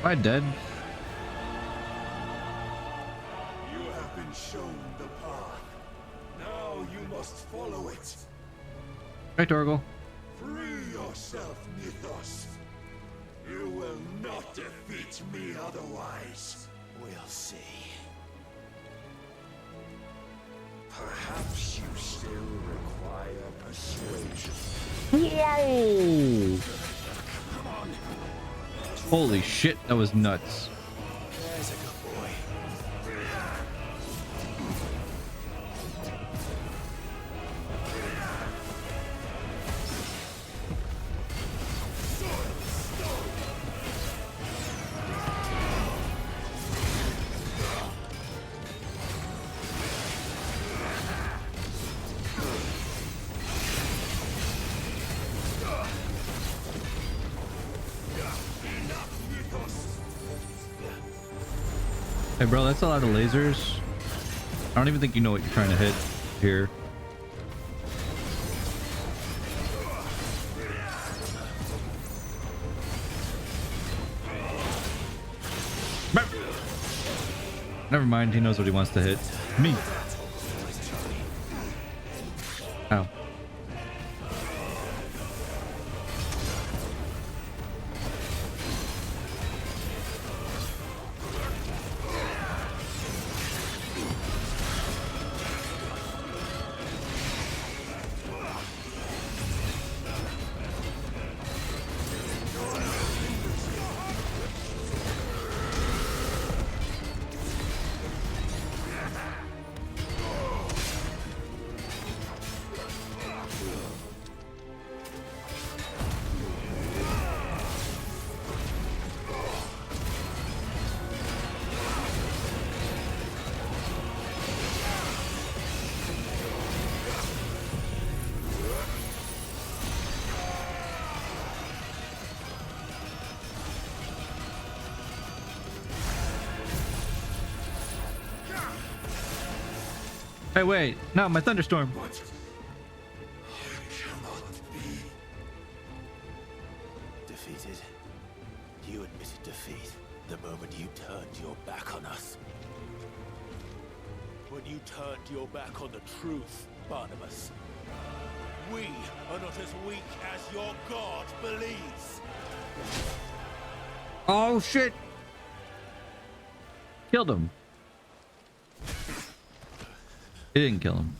Am I dead? You have been shown the path. Now you must follow it. Right, Torgal. Free yourself, Mythos. You will not defeat me otherwise. We'll see. Perhaps you still require persuasion. Whoa! Come on. Holy shit, that was nuts. There's a good boy. Hey bro, that's a lot of lasers. I don't even think you know what you're trying to hit here. Never mind, he knows what he wants to hit. Me. Ow. Hey, wait. No, my thunderstorm. Defeated. You admitted defeat the moment you turned your back on us. When you turned your back on the truth, Barnabas. We are not as weak as your god believes. Oh, shit. Killed him. He didn't kill him.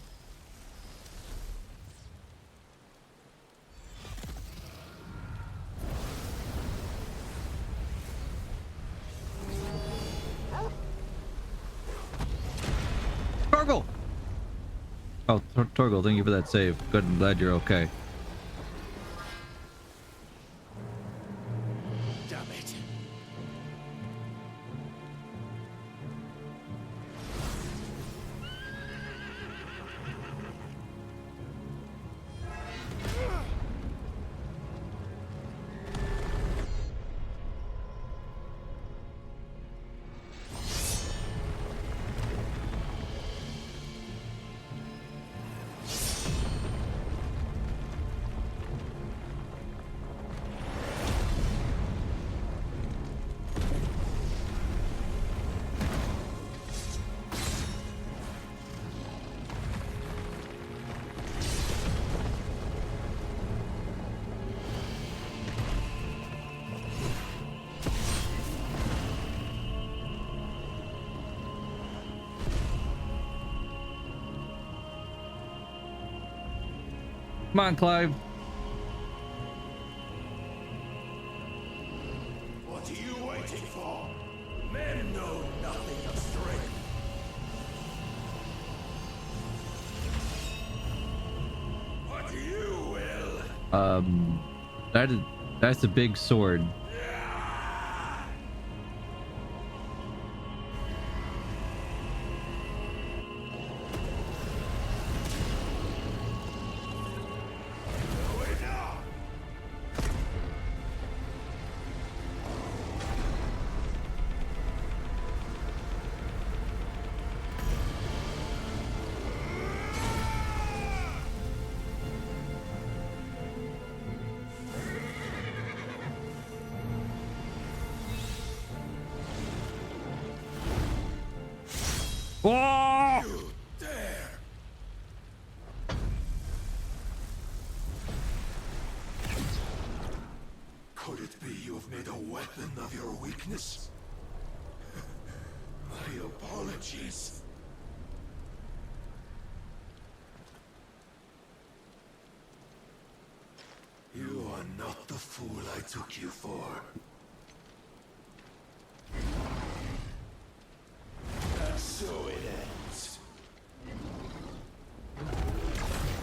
Torgal! Oh, Torgal, thank you for that save. Good, I'm glad you're okay. Damn it. Come on, Clive. What are you waiting for? Men know nothing of strength. What do you will? That's a big sword. Oh! You dare! Could it be you have made a weapon of your weakness? My apologies. You are not the fool I took you for. And so it ends.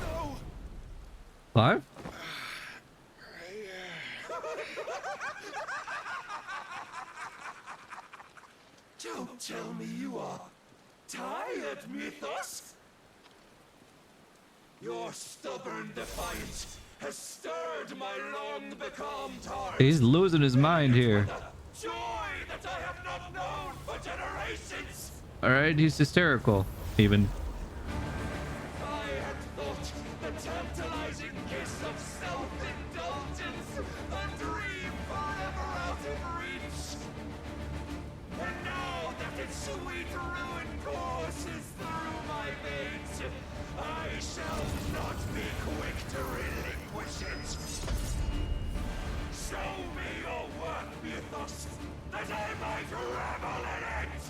No! 5? Don't tell me you are tired, Mythos! Your stubborn defiance has stirred my long-becalmed heart. He's losing his mind here. Joy that I have not known for generations! Alright, he's hysterical, even. I had thought the tantalizing kiss of self-indulgence a dream forever out of reach. And now that its sweet ruin courses through my veins, I shall not be quick to relinquish it. Show me your work, Mythos, that I might revel in it!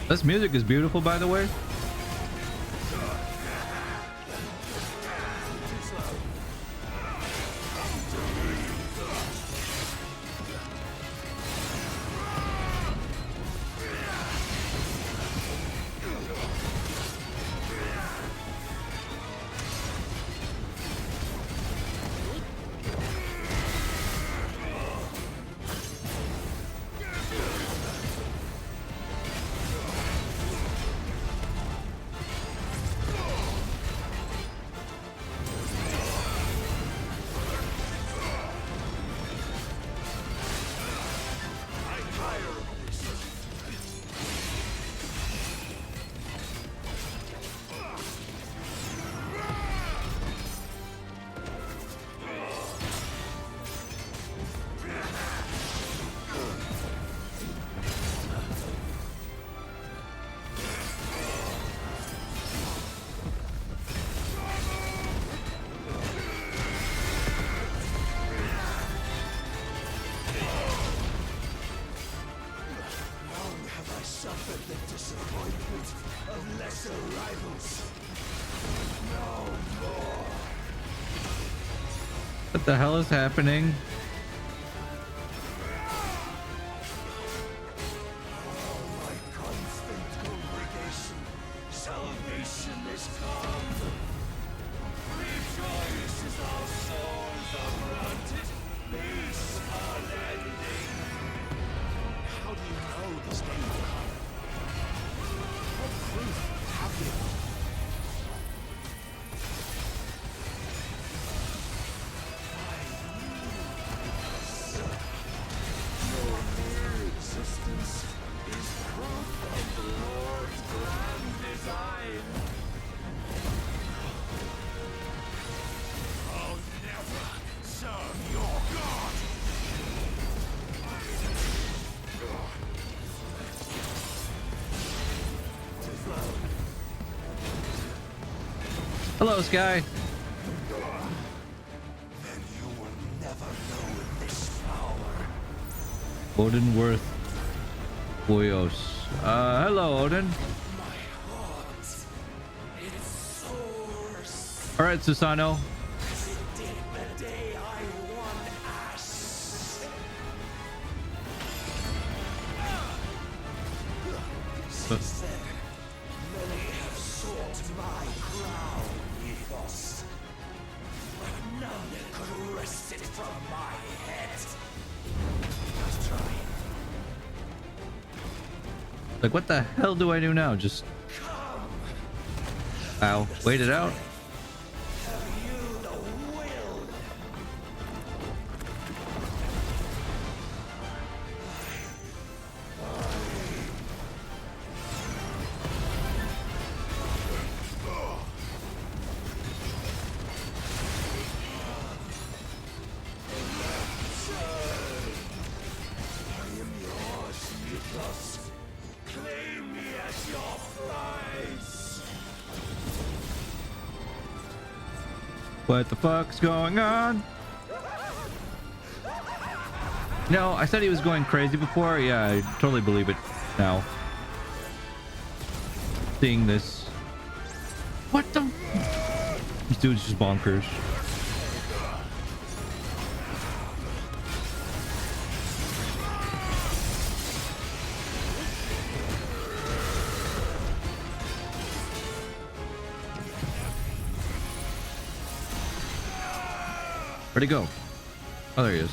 This music is beautiful, by the way. What the hell is happening? Salvation is come. Rejoice as our souls are granted. Peace unending. How do you know this day will come? What proof have you? Your mere existence is proof of the Lord's grand design. I'll never serve your God. Hello, Sky. Then you will never know this power. Odin Worth Boyos. Hello, Odin. Its source. Alright, Susano. As it did the day I won Ash. Since then, many have sought my crown, Mythos. But none could wrest it from my head. Just try. Like, what the hell do I do now? Just... Ow. Wait it out. Have you the will? What the fuck's going on? No, I said he was going crazy before. Yeah, I totally believe it now. Seeing this. What the? This dude's just bonkers. Where'd he go? Oh, there he is.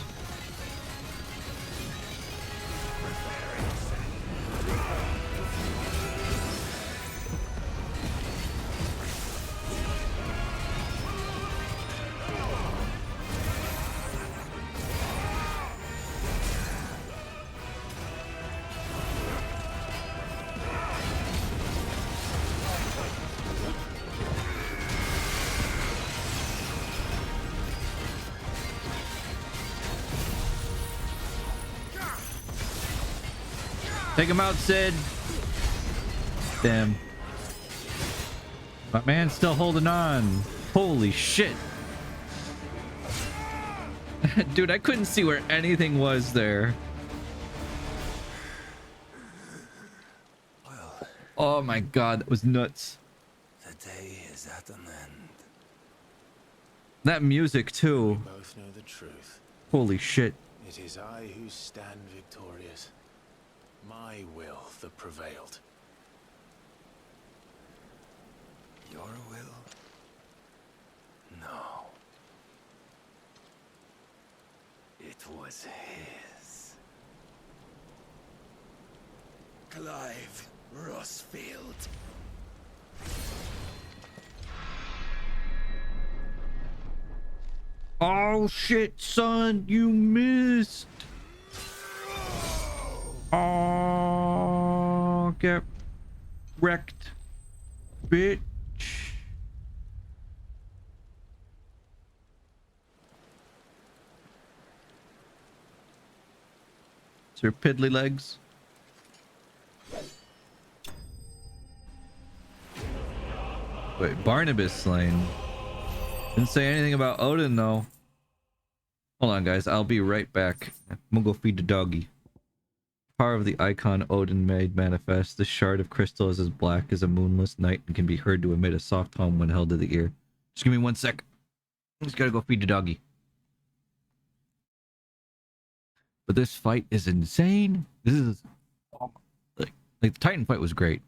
Take him out, Sid. Damn. My man's still holding on. Holy shit. Dude, I couldn't see where anything was there. Well, oh my god, that was nuts. the day is at an end. That music too. We both know the truth. Holy shit. It is I who stand victorious. My will that prevailed. Your will? No. It was his. Clive Rossfield. Oh shit, son, you missed. Oh, get wrecked, bitch. Is there piddly legs? Wait, Barnabas slain. Didn't say anything about Odin though. Hold on, guys. I'll be right back. I'm gonna go feed the doggy. Power of the icon Odin made manifest. This shard of crystal is as black as a moonless night and can be heard to emit a soft hum when held to the ear. Just give me 1 sec. I just gotta go feed the doggy. But this fight is insane. This is like the Titan fight was great,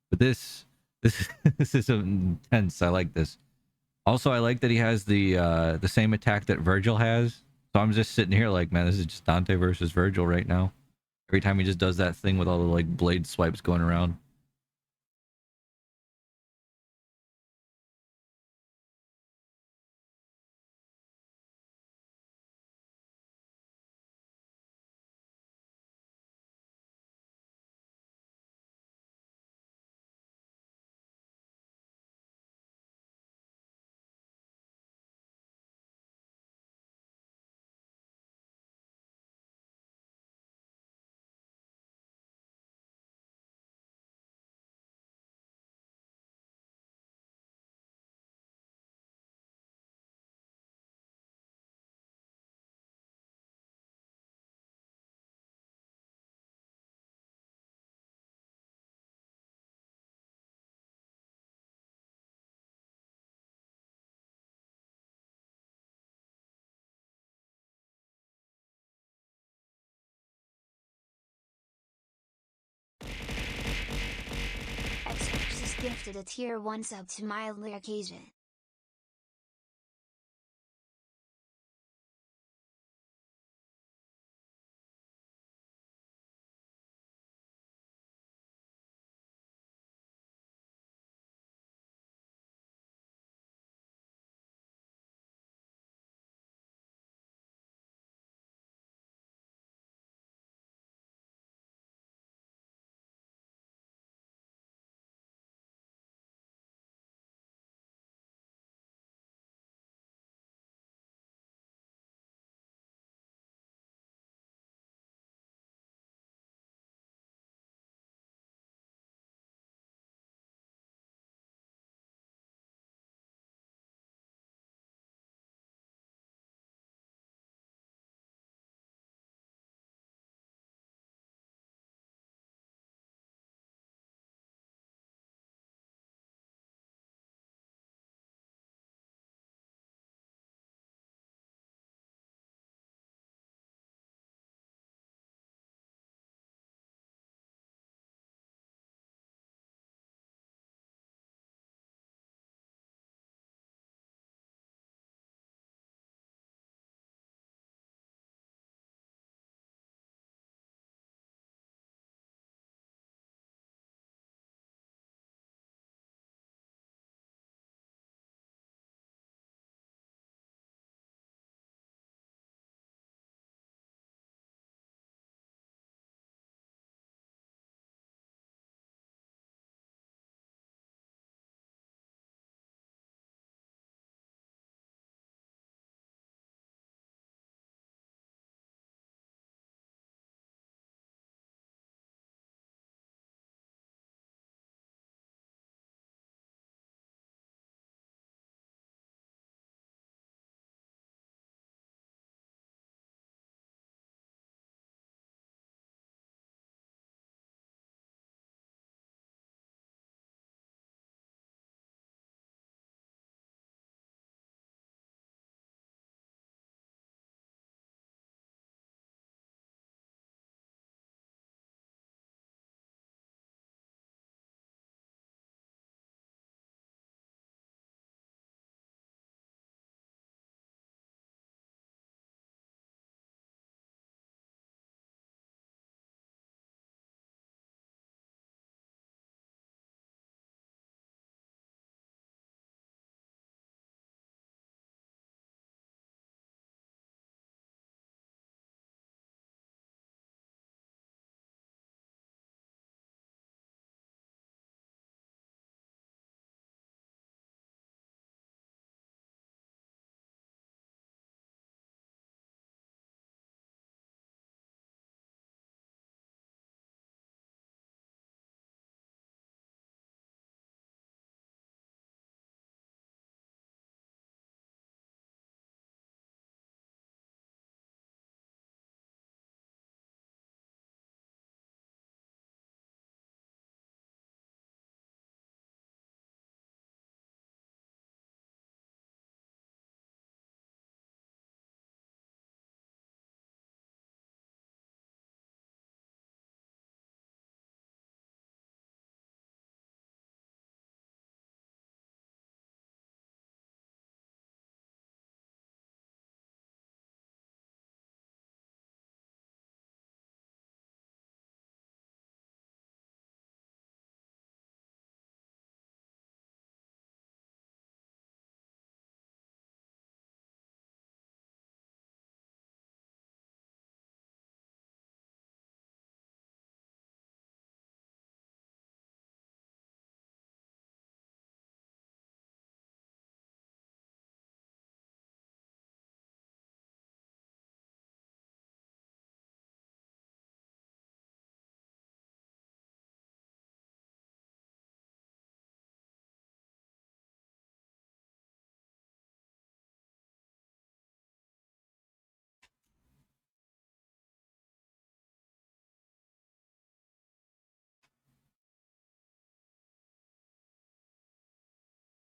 but this this is intense. I like this. Also, I like that he has the same attack that Virgil has. So I'm just sitting here like, man, this is just Dante versus Virgil right now. Every time he just does that thing with all the like blade swipes going around. FFXVI just gifted a tier 1 sub to mildly occasion.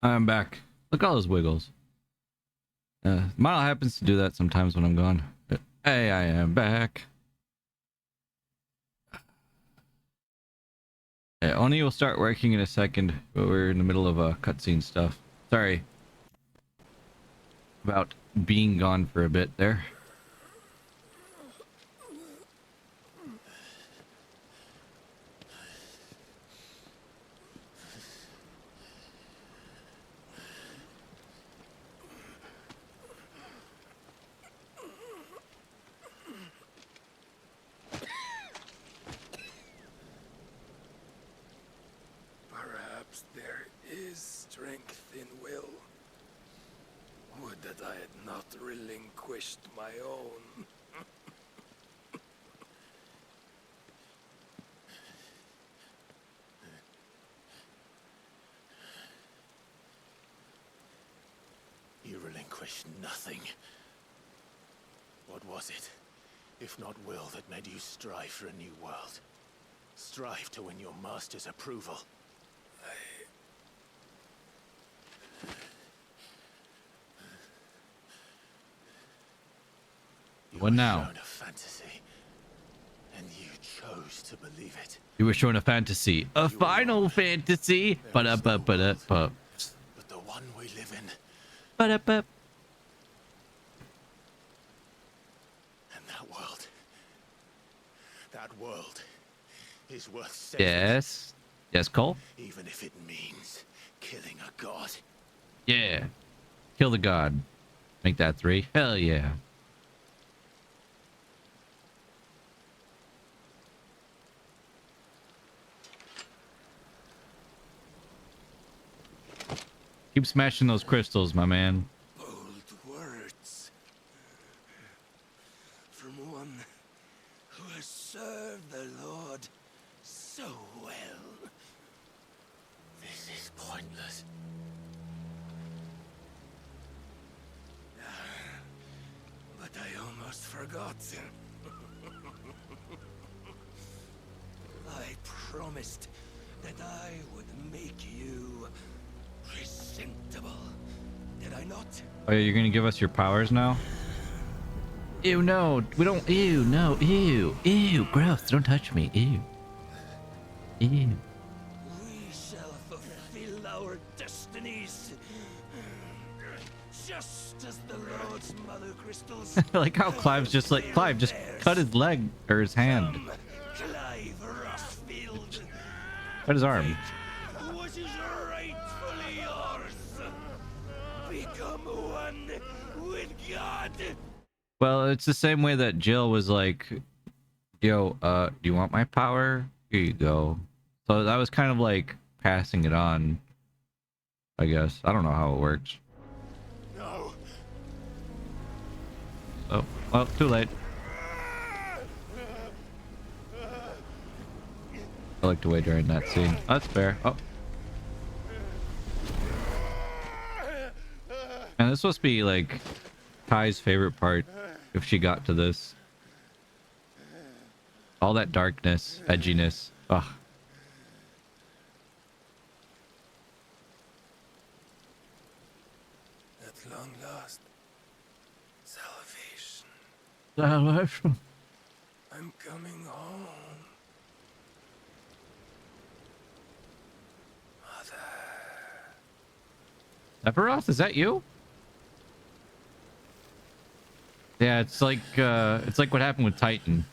I'm back. Look at all those wiggles. Mile happens to do that sometimes when I'm gone. But, hey, I am back. Yeah, Oni will start working in a second, but we're in the middle of cutscene stuff. Sorry about being gone for a bit there. Perhaps there is strength in will. Would that I had not relinquished my own. You relinquished nothing. What was it, if not will, that made you strive for a new world? Strive to win your master's approval. What now? Shown a fantasy, and you chose to believe it. You were shown a fantasy. A final fantasy. Ba-da-ba-ba-da-ba. But the one we live in. Ba-da-ba. And that world is worth saving. Yes. Yes, Cole? Even if it means killing a god. Yeah. Kill the god. Make that 3. Hell yeah. Keep smashing those crystals, my man. Bold words. From one who has served the Lord so well. This is pointless. But I almost forgot. I promised that I would make you presentable. Did I not? Oh, yeah, you're gonna give us your powers now? Ew, no. We don't. Ew, no. Ew. Ew. Gross. Don't touch me. Ew. Ew. We shall fulfill our destinies. Just as the Lord's mother crystals. I like how Clive just cut his leg or his hand. Clive Rossfield. Cut his arm. What is rightfully yours? Become one with God. Well, it's the same way that Jill was like, yo, do you want my power? Here you go. So that was kind of like passing it on, I guess. I don't know how it works. No. Oh, well, too late. I looked away during that scene. Oh, that's fair. Oh. And this supposed to be like Kai's favorite part if she got to this. All that darkness, edginess. Ugh. At long last, salvation. Salvation. I'm coming home. Sephiroth, is that you? Yeah, it's like what happened with Titan.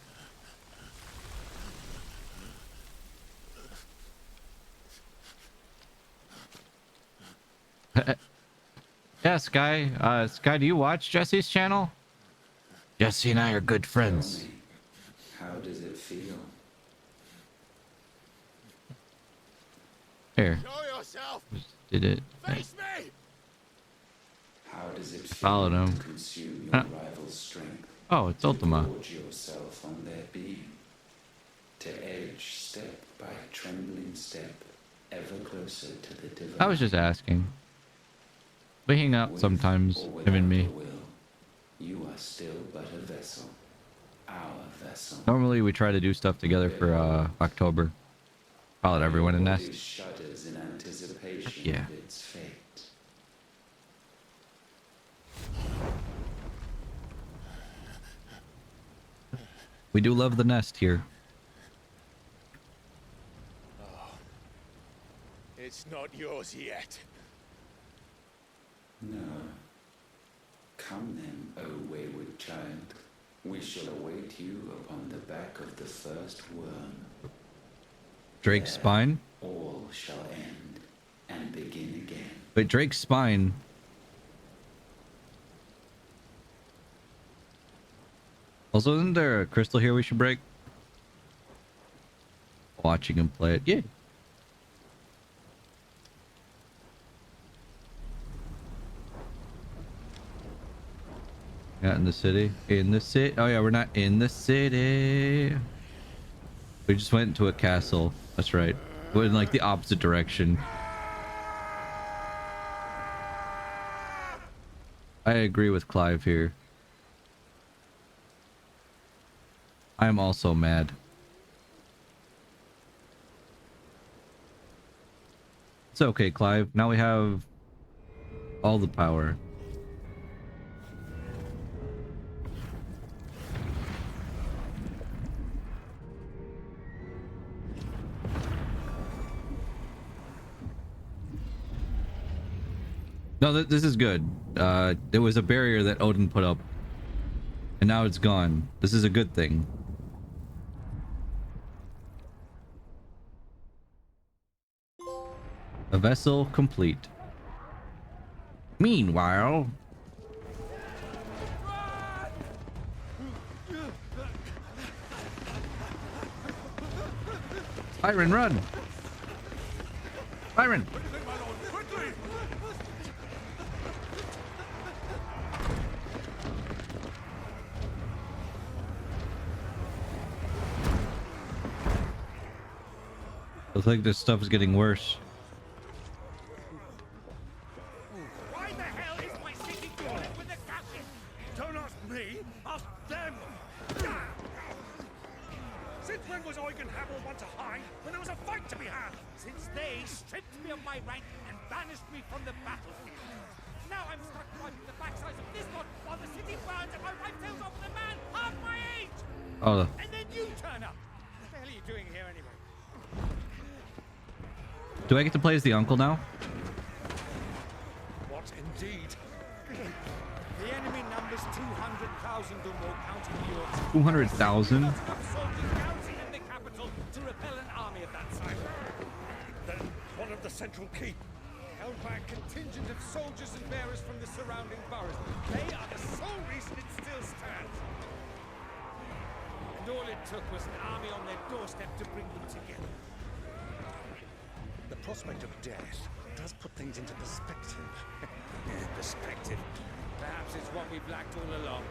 Yeah, Sky. Sky, do you watch Jesse's channel? Jesse and I are good friends. How does it feel? Here. Show yourself. Did it? Face me. How does it feel Followed him. to consume your rival's strength? Oh, it's Ultima. Gorge yourself on their beam. To edge step by trembling step, ever closer to the divine. I was just asking. We hang out sometimes, him and me. You are still but a vessel. Our vessel. Normally we try to do stuff together for October. I'll let everyone in Nest. Shudders in anticipation Yeah. of its fate. We do love the nest here. Oh, it's not yours yet. No. Come then, O wayward child. We shall await you upon the back of the first worm. Drake's spine? All shall end and begin again. Wait, Drake's spine. Also, isn't there a crystal here we should break? Watching him play it. Yeah. Not in the city. In the city. Oh yeah, we're not in the city. We just went into a castle. That's right. We're in like the opposite direction. I agree with Clive here. I am also mad. It's okay, Clive. Now we have all the power. No, this is good. There was a barrier that Odin put up, and now it's gone. This is a good thing. A vessel complete. Meanwhile... Byron, run! Byron! Looks like this stuff is getting worse. Why the hell is my city doing it with the captain? Don't ask me, ask them! Since when was Eugen Hamel one to hide when there was a fight to be had? Since they stripped me of my rank and banished me from the battlefield. Now I'm stuck wiping the backsides of this lot while the city burns and my wife tells off the man half my age! Oh. And then you turn up! What the hell are you doing here anyway? Do I get to play as the uncle now? What indeed? The enemy numbers 200,000 or more, counting yours. 200,000? Soldiers garrisoned in the capital to repel an army of that size. Then one of the central keep, held by a contingent of soldiers and bearers from the surrounding boroughs. They are the sole reason it still stands. And all it took was an army on their doorstep to bring them together. The prospect of death does put things into perspective. Perspective. Perhaps it's what we've lacked all along.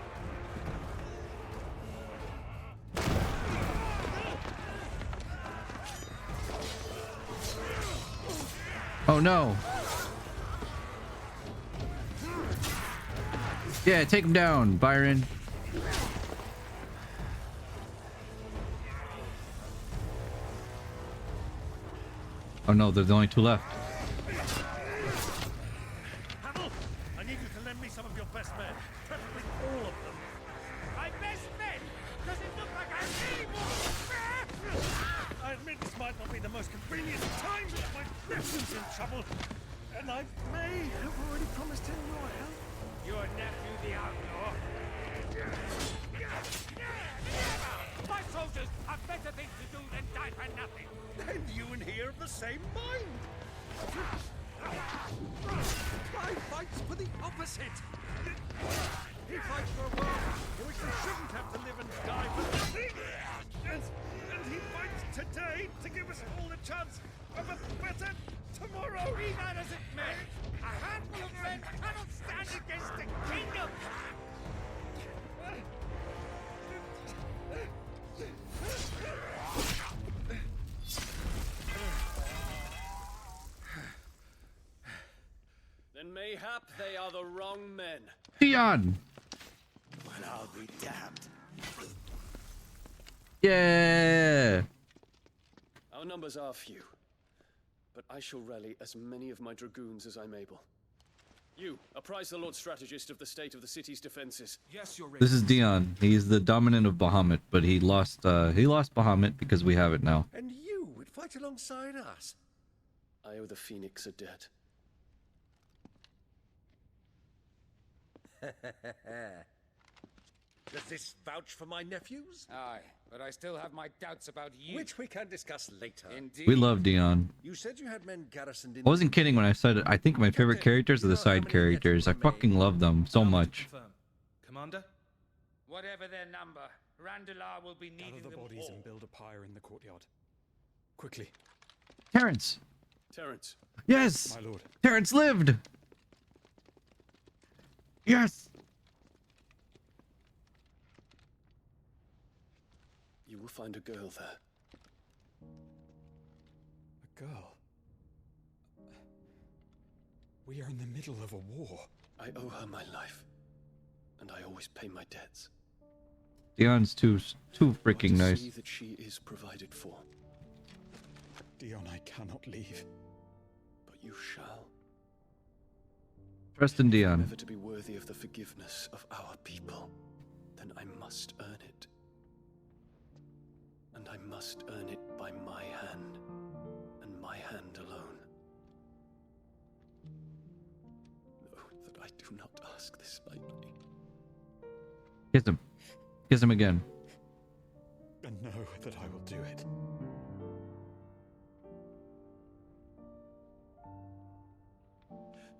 Oh no. Yeah, take him down, Byron. Oh no, there's only two left. Hamel, I need you to lend me some of your best men. Preferably all of them. My best men? Does it look like I really want? I admit this might not be the most convenient time, but my nephew's in trouble. And I may have already promised him your help. Your nephew, the outlaw? My soldiers have better things to do than die for nothing. And you and he are of the same mind. Clive fights for the opposite. He fights for a world in which we shouldn't have to live and die for nothing. And he fights today to give us all a chance of a better tomorrow. Be that as it may, a handful of men cannot stand against the kingdom. Then mayhap they are the wrong men. Dion! Well, I'll be damned. Yeah! Our numbers are few, but I shall rally as many of my dragoons as I'm able. You, apprise the Lord Strategist of the state of the city's defenses. Yes, Your This is Dion. He's the dominant of Bahamut, but he lost Bahamut because we have it now. And you would fight alongside us? I owe the Phoenix a debt. Does this vouch for my nephews? Aye, but I still have my doubts about you. Which we can discuss later. Indeed. We love Dion. You said you had men garrisoned in... I wasn't kidding when I said it. I think my favorite characters are the side characters. I fucking love them so much. Commander? Whatever their number, Randalar will be needing Gather the them bodies all. and build a pyre in the courtyard. Quickly. Terrence! Terrence. Yes! My lord. Terrence lived! Yes! You will find a girl there. A girl? We are in the middle of a war. I owe her my life, and I always pay my debts. Dion's too freaking nice. See that she is provided for. Dion, I cannot leave. But you shall. Trust in Dion. Never to be worthy of the forgiveness of our people, then I must earn it. And I must earn it by my hand, and my hand alone. Know that I do not ask this lightly. Kiss him. Kiss him again. And know that I will do it.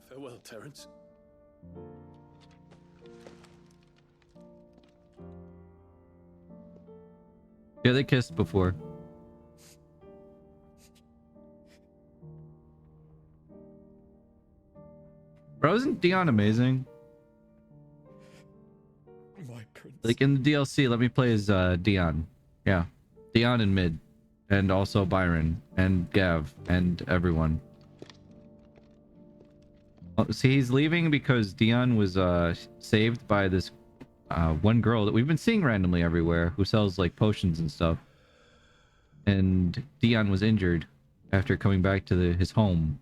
Farewell, Terrence. Yeah, they kissed before. Bro, isn't Dion amazing? My prince. Like in the DLC, let me play as Dion. Yeah. Dion and Mid. And also Byron. And Gav. And everyone. Oh, see, he's leaving because Dion was saved by this one girl that we've been seeing randomly everywhere who sells like potions and stuff. And Dion was injured after coming back to his home.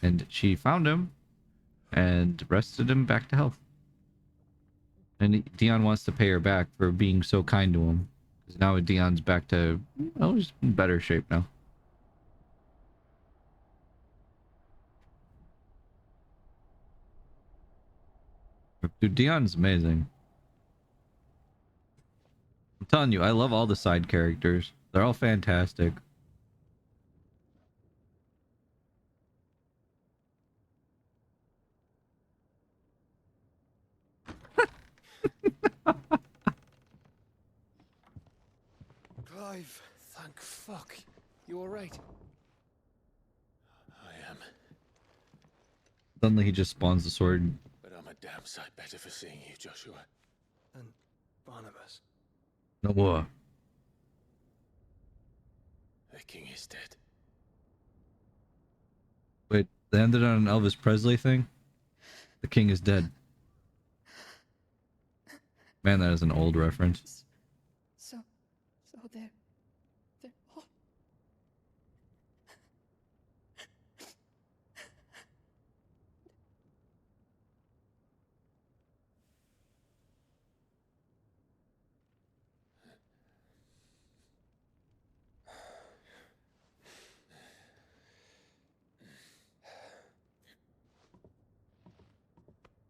And she found him and rested him back to health. And Dion wants to pay her back for being so kind to him. Because now Dion's back to, well, he's in better shape now. Dude, Dion's amazing. I'm telling you, I love all the side characters. They're all fantastic. Clive, thank fuck. You alright? I am. Suddenly he just spawns the sword. But I'm a damn sight better for seeing you, Joshua. And Barnabas. No more. The king is dead. Wait, they ended on an Elvis Presley thing? The king is dead. Man, that is an old reference. So they're all...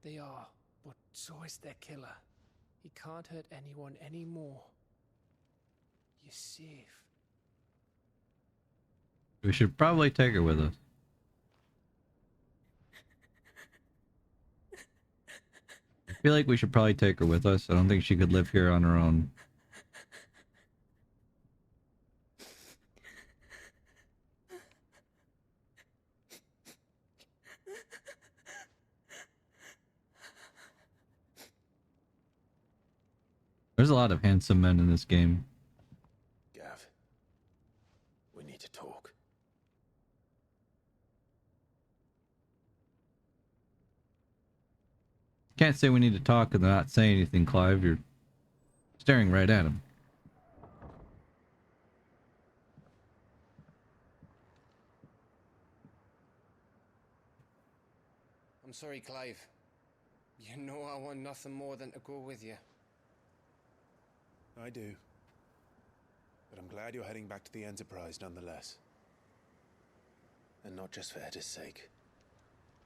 They are, but so is their killer. He can't hurt anyone anymore. You're safe. We should probably take her with us. I feel like we should probably take her with us. I don't think she could live here on her own. There's a lot of handsome men in this game. Gav, we need to talk. Can't say we need to talk and not say anything, Clive. You're staring right at him. I'm I'm sorry, Clive. You know I want nothing more than to go with you. I do. But I'm glad you're heading back to the Enterprise nonetheless. And not just for Edda's sake.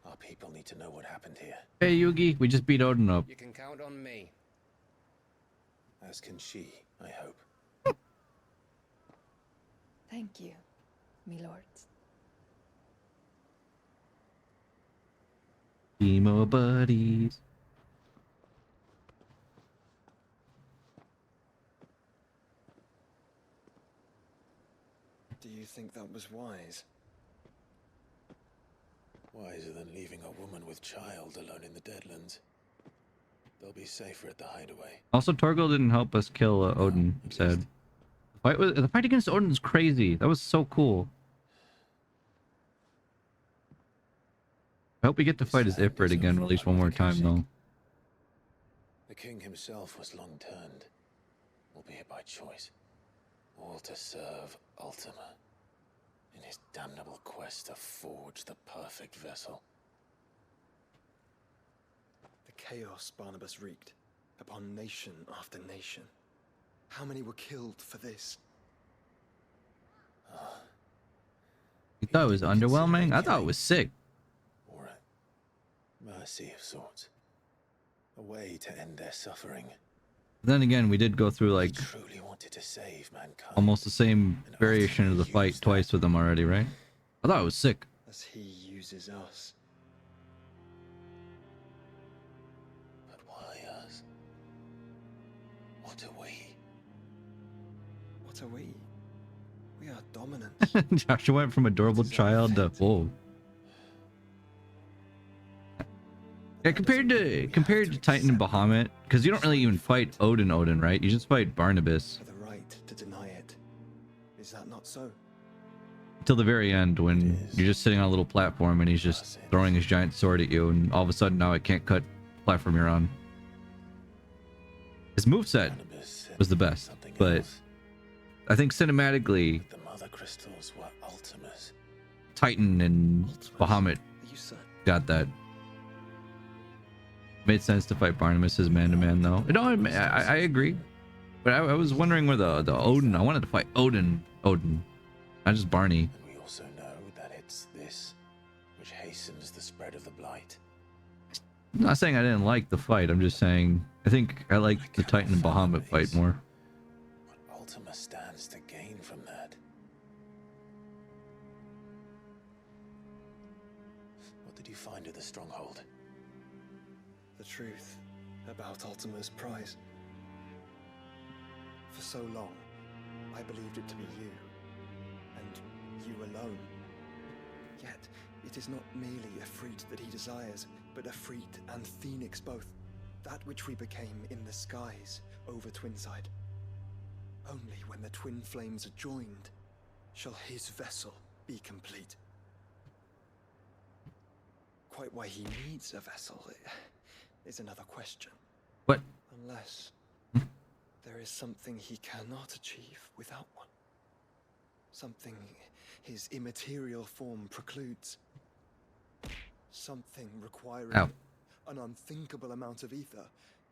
Our people need to know what happened here. Hey, Yugi, we just beat Odin up. You can count on me. As can she, I hope. Thank you, me lords. Emo buddies. Do you think that was wise? Wiser than leaving a woman with child alone in the Deadlands. They'll be safer at the hideaway. Also, Torgal didn't help us kill Odin. Sad. The fight against Odin is crazy. That was so cool. I hope we get to fight as Ifrit again at least one more time, though. The king himself was long turned, albeit by choice, all to serve Ultima in his damnable quest to forge the perfect vessel. The chaos Barnabas wreaked upon nation after nation. How many were killed for this? You thought it was underwhelming? I thought it was sick. Or a mercy of sorts. A way to end their suffering. Then again, we did go through like Truly wanted to save mankind. almost the same variation of the fight twice with them already, right? I thought it was sick. As he uses us. But why us? What are we? What are we? We are dominant. Joshua went from adorable child to whoa. Yeah, compared to Titan and Bahamut, because you don't really even fight Odin, right? You just fight Barnabas. For the right to deny it. Is that not so? Till the very end when you're just sitting on a little platform and he's just throwing his giant sword at you, and all of a sudden now it can't cut the platform you're on. His moveset was the best, but I think cinematically, The mother crystals were Ultimas. Titan and Bahamut got that. Made sense to fight Barnabas as man-to-man, though. No, I agree. But I was wondering where the Odin... I wanted to fight Odin, not just Barney. And we also know that it's this which hastens the spread of the blight. I'm not saying I didn't like the fight. I'm just saying I think I liked the Titan and Bahamut fight more. What Ultima stands to gain from that? What did you find at the stronghold? The truth about Ultima's prize. For so long, I believed it to be you, and you alone. Yet, it is not merely a Efreet that he desires, but Efreet and Phoenix both. That which we became in the skies over Twinside. Only when the twin flames are joined shall his vessel be complete. Quite why he needs a vessel is another question. What? Unless there is something he cannot achieve without one. Something his immaterial form precludes. Something requiring an unthinkable amount of ether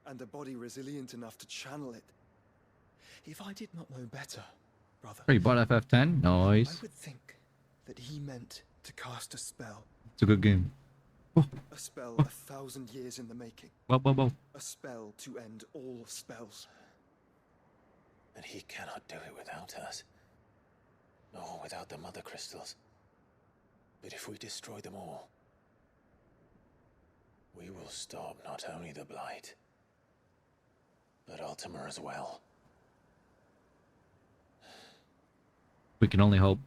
and a body resilient enough to channel it. If I did not know better, brother, Oh, you bought FF10? Nice. I would think that he meant to cast a spell. It's a good game. A spell 1,000 years in the making. Whoa. A spell to end all spells. And he cannot do it without us. Nor without the mother crystals. But if we destroy them all, we will stop not only the blight, but Ultima as well. We can only hope.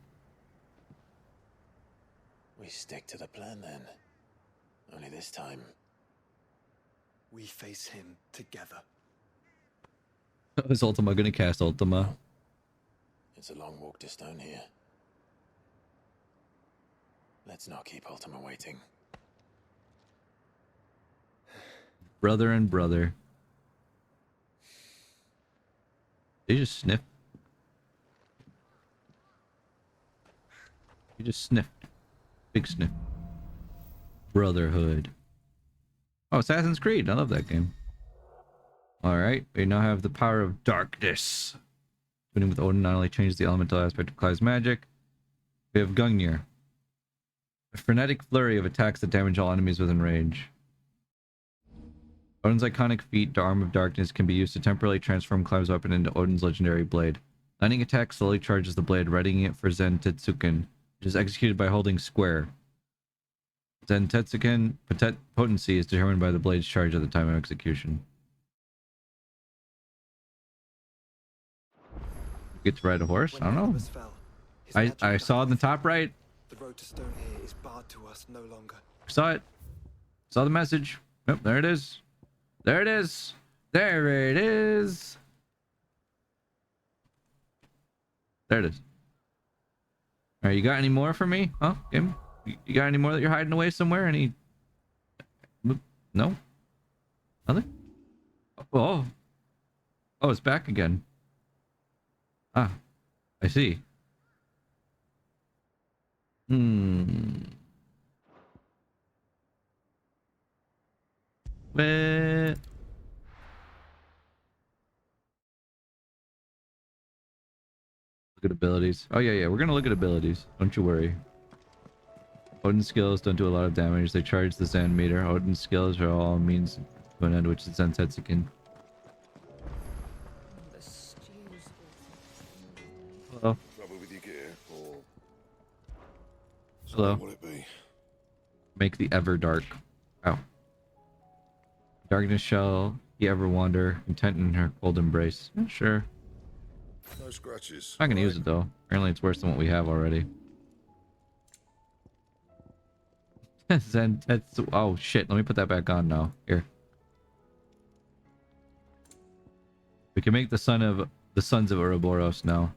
We stick to the plan then. Only this time, we face him together. Is Ultima gonna cast Ultima? it's a long walk to stone here. Let's not keep Ultima waiting. Brother and brother. They just sniff. You just sniffed. Big sniff. Brotherhood. Oh, Assassin's Creed. I love that game. Alright, we now have the power of darkness. Tuning with Odin not only changes the elemental aspect of Clive's magic, we have Gungnir. A frenetic flurry of attacks that damage all enemies within range. Odin's iconic feat, the Arm of Darkness, can be used to temporarily transform Clive's weapon into Odin's legendary blade. Lightning attack slowly charges the blade, readying it for Zen Tetsuken, which is executed by holding square. Zen Tetsuken potency is determined by the blade's charge at the time of execution. Get to ride a horse? I don't know. I saw in the top right. The road to stone here is barred to us no longer. Saw it. Saw the message. Yep, there it is. There it is. There it is. There it is. All right, you got any more for me? Huh? Game? You got any more that you're hiding away somewhere? Any? No? Nothing? Oh. Oh, it's back again. Ah, I see. Well, look at abilities. Oh yeah, we're gonna look at abilities. Don't you worry. Odin's skills don't do a lot of damage. They charge the Zen meter. Odin's skills are all means to an end, which is Zen Tetsuken. Hello. Trouble with your gear, or Hello. will it be? Make the ever dark. Oh. Darkness shall he ever wander, content in her cold embrace. Yeah, sure. No scratches. I'm not gonna use it though. Apparently it's worse than what we have already. Zen Tetsu. Oh shit, let me put that back on now. Here. We can make the sons of Ouroboros now.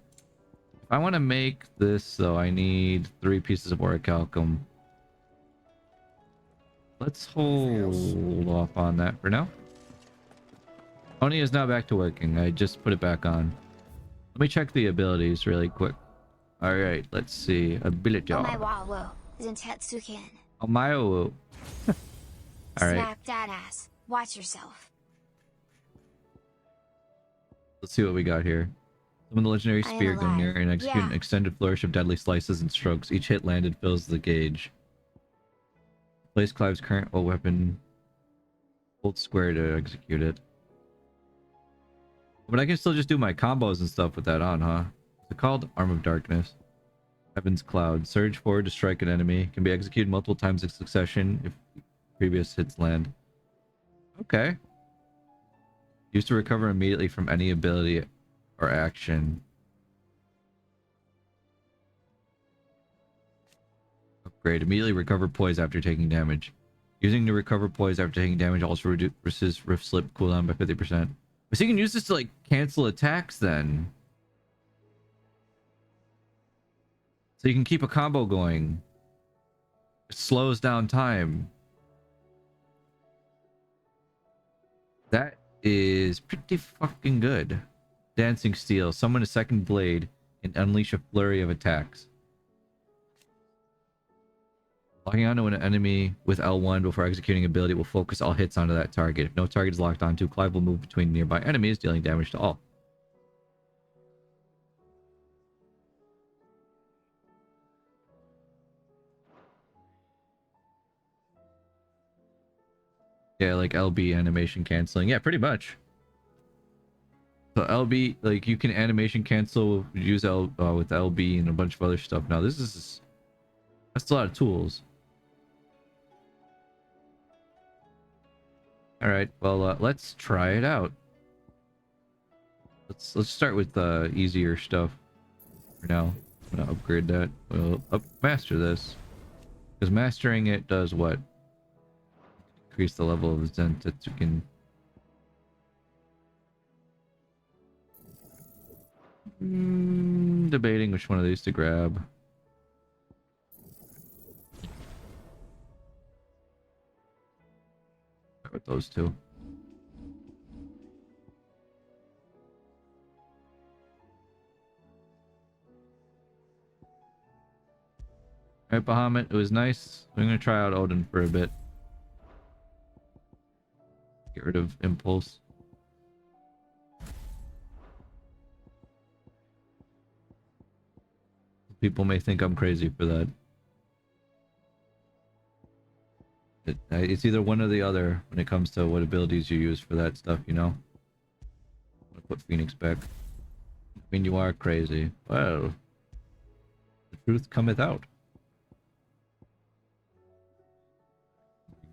If I want to make this though, I need 3 pieces of orichalcum. Let's hold off on that for now. Oni is now back to working. I just put it back on. Let me check the abilities really quick. Alright, let's see. Ability. Omae Zentetsuken. Omae. Alright. Smack that ass. Watch yourself. Let's see what we got here. Summon the legendary spear Gungnir and execute an extended flourish of deadly slices and strokes. Each hit landed fills the gauge. Place Clive's current weapon. Hold square to execute it. But I can still just do my combos and stuff with that on, huh? What's it called? Arm of Darkness. Heaven's Cloud. Surge forward to strike an enemy. Can be executed multiple times in succession if previous hits land. Okay. Used to recover immediately from any ability or action. Upgrade. Immediately recover poise after taking damage. Using to recover poise after taking damage also reduces Rift Slip cooldown by 50%. So you can use this to like cancel attacks then. So you can keep a combo going. It slows down time. That is pretty fucking good. Dancing Steel. Summon a second blade and unleash a flurry of attacks. Locking onto an enemy with L1 before executing ability will focus all hits onto that target. If no target is locked onto, Clive will move between nearby enemies, dealing damage to all. Yeah, like LB animation canceling. Yeah, pretty much. So LB, like you can animation cancel, use with LB and a bunch of other stuff. Now that's a lot of tools. All right, well, let's try it out. Let's start with easier stuff for now. I'm gonna upgrade that. We'll master this, because mastering it does what? Increase the level of Zen Tetsuken. Debating which one of these to grab. With those two. Alright, Bahamut, it was nice. I'm gonna try out Odin for a bit. Get rid of impulse. People may think I'm crazy for that. It's either one or the other when it comes to what abilities you use for that stuff, you know? I'll put Phoenix back. I mean, you are crazy. Well, the truth cometh out.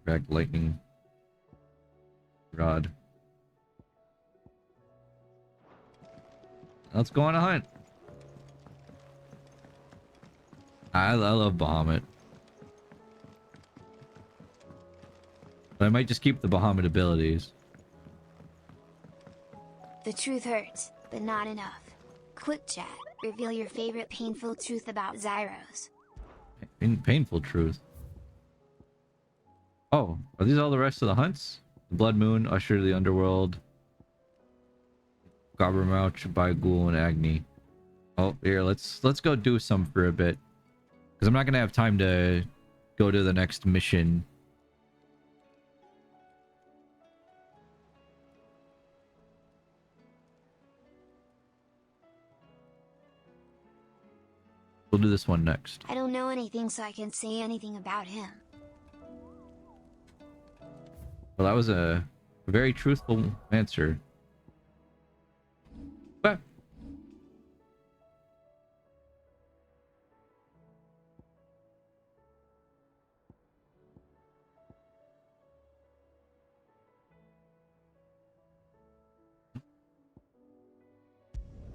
Drag lightning rod. Let's go on a hunt. I love Bahamut. But I might just keep the Bahamut abilities. The truth hurts, but not enough. Quick chat. Reveal your favorite painful truth about Zyros. Painful truth. Oh, are these all the rest of the hunts? The Blood Moon, Usher to the Underworld, Gobbermouch, Baigul, and Agni. Oh, here, let's go do some for a bit. Because I'm not gonna have time to go to the next mission. We'll do this one next. I don't know anything, so I can't say anything about him. Well, that was a very truthful answer. But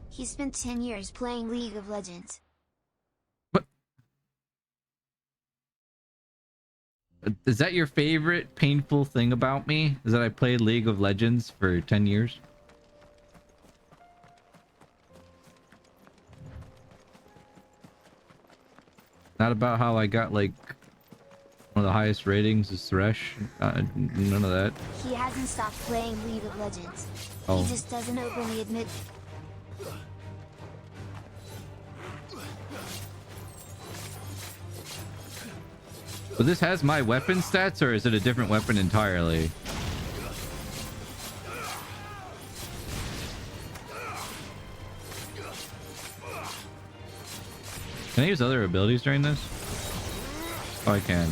He spent 10 years playing League of Legends. is that your favorite painful thing about me? Is that I played League of Legends for 10 years? Not about how I got like one of the highest ratings is Thresh? None of that. He hasn't stopped playing League of Legends. Oh. He just doesn't openly admit. But this has my weapon stats, or is it a different weapon entirely? Can I use other abilities during this? Oh, I can.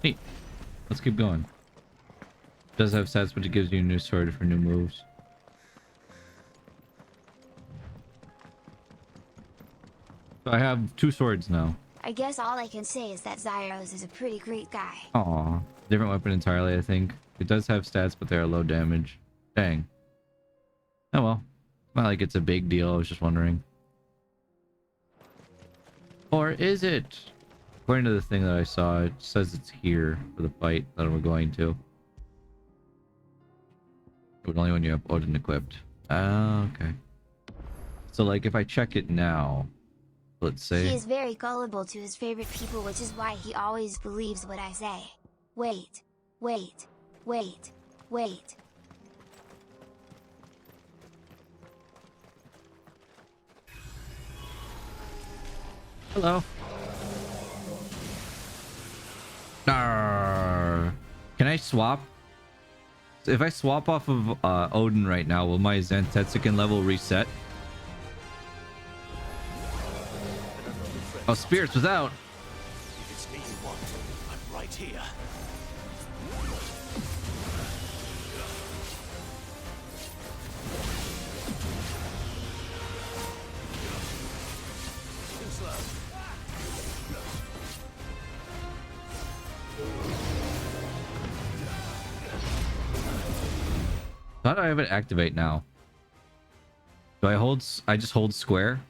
Neat. Let's keep going. It does have stats, but it gives you a new sword for new moves. So I have 2 swords now. I guess all I can say is that Zyros is a pretty great guy. Aw. Different weapon entirely, I think. It does have stats, but they are low damage. Dang. Oh well. Not like it's a big deal, I was just wondering. Or is it? According to the thing that I saw, it says it's here for the fight that we're going to. But only when you have Odin equipped. Ah, okay. So like if I check it now, let's say... He is very gullible to his favorite people, which is why he always believes what I say. Wait. Wait. Wait. Wait. Hello. Arr. Can I swap? If I swap off of Odin right now, will my Zantetsuken level reset? Oh, Spirits was out. If it's me you want, I'm right here. Too slow. How do I have it activate now? Do I hold? I just hold square.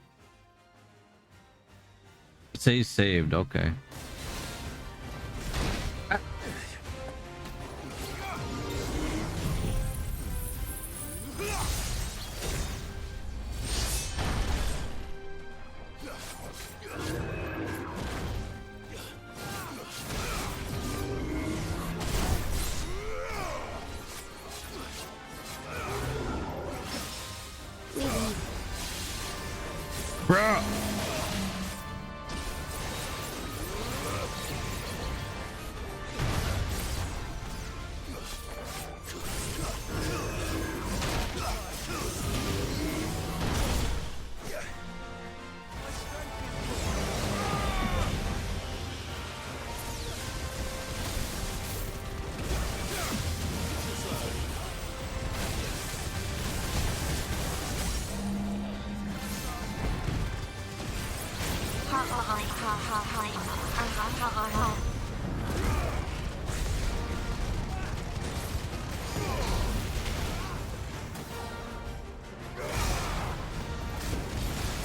It says saved. Okay.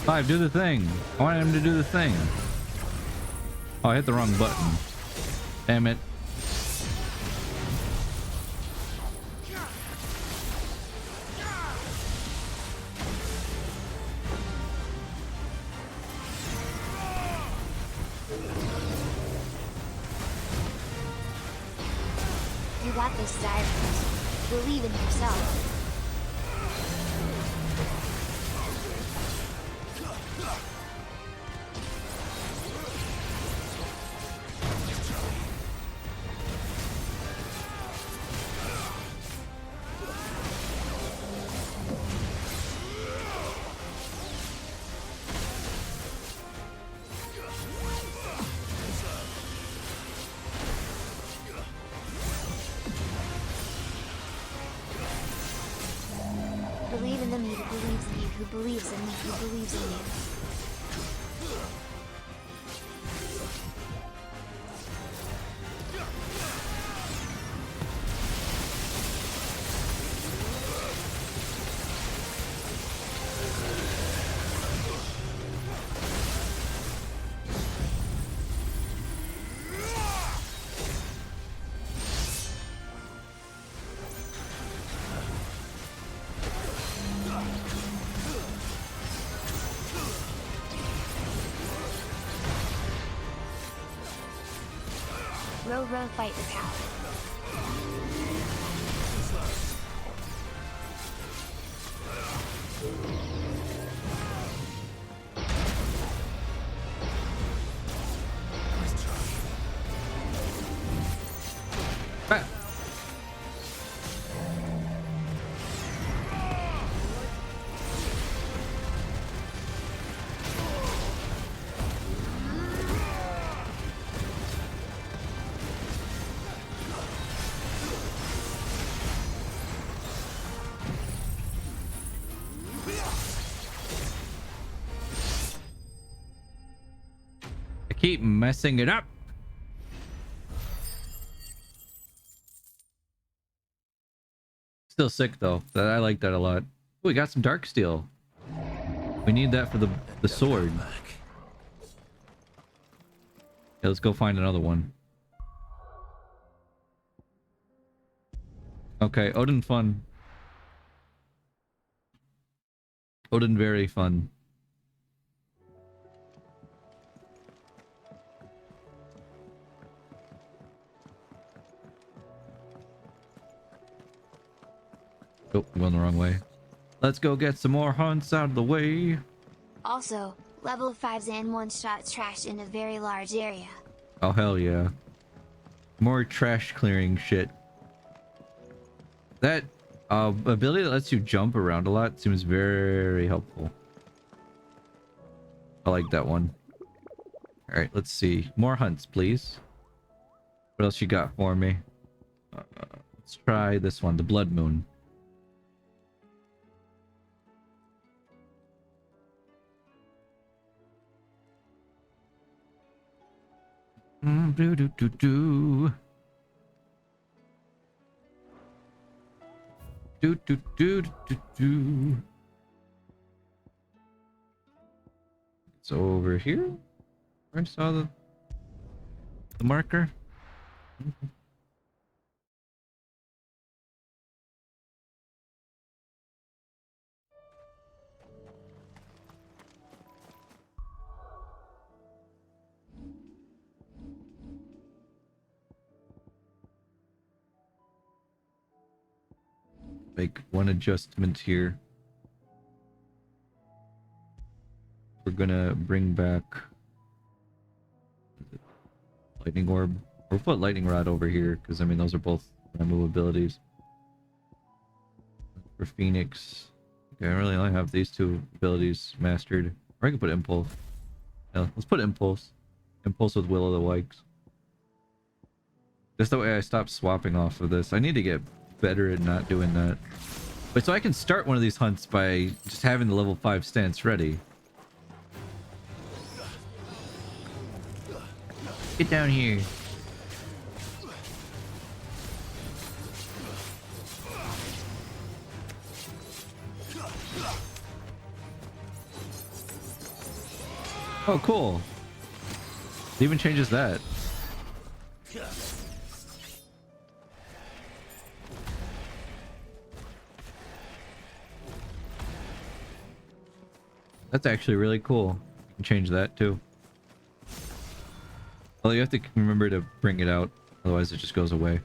Five, do the thing. I wanted him to do the thing. Oh, I hit the wrong button. Damn it. You got this, Cyrus. Believe in yourself. Believe in the me who believes in you, who believes in me, who believes in you. Row fight the power. I keep messing it up. Still sick though. I like that a lot. Oh, we got some dark steel. We need that for the sword. Yeah, let's go find another one. Okay, Odin fun. Odin very fun. Oh, I'm going the wrong way. Let's go get some more hunts out of the way. Also, level 5s and one-shots trashed in a very large area. Oh, hell yeah. More trash clearing shit. That ability that lets you jump around a lot seems very helpful. I like that one. Alright, let's see. More hunts, please. What else you got for me? Let's try this one, the Blood Moon. Do do do do. Do do do do do. It's over here. Where I saw the marker. Make one adjustment here. We're gonna bring back lightning orb. We'll put lightning rod over here because I mean those are both my move abilities. For Phoenix, okay, I really only have these two abilities mastered. Or I can put impulse. Yeah, let's put impulse. Impulse with Will of the Wisps. Just the way I stop swapping off of this. I need to get better at not doing that. But so I can start one of these hunts by just having the level 5 stance ready. Get down here. Oh, cool. It even changes that. That's actually really cool. You can change that too. Well, you have to remember to bring it out, otherwise it just goes away.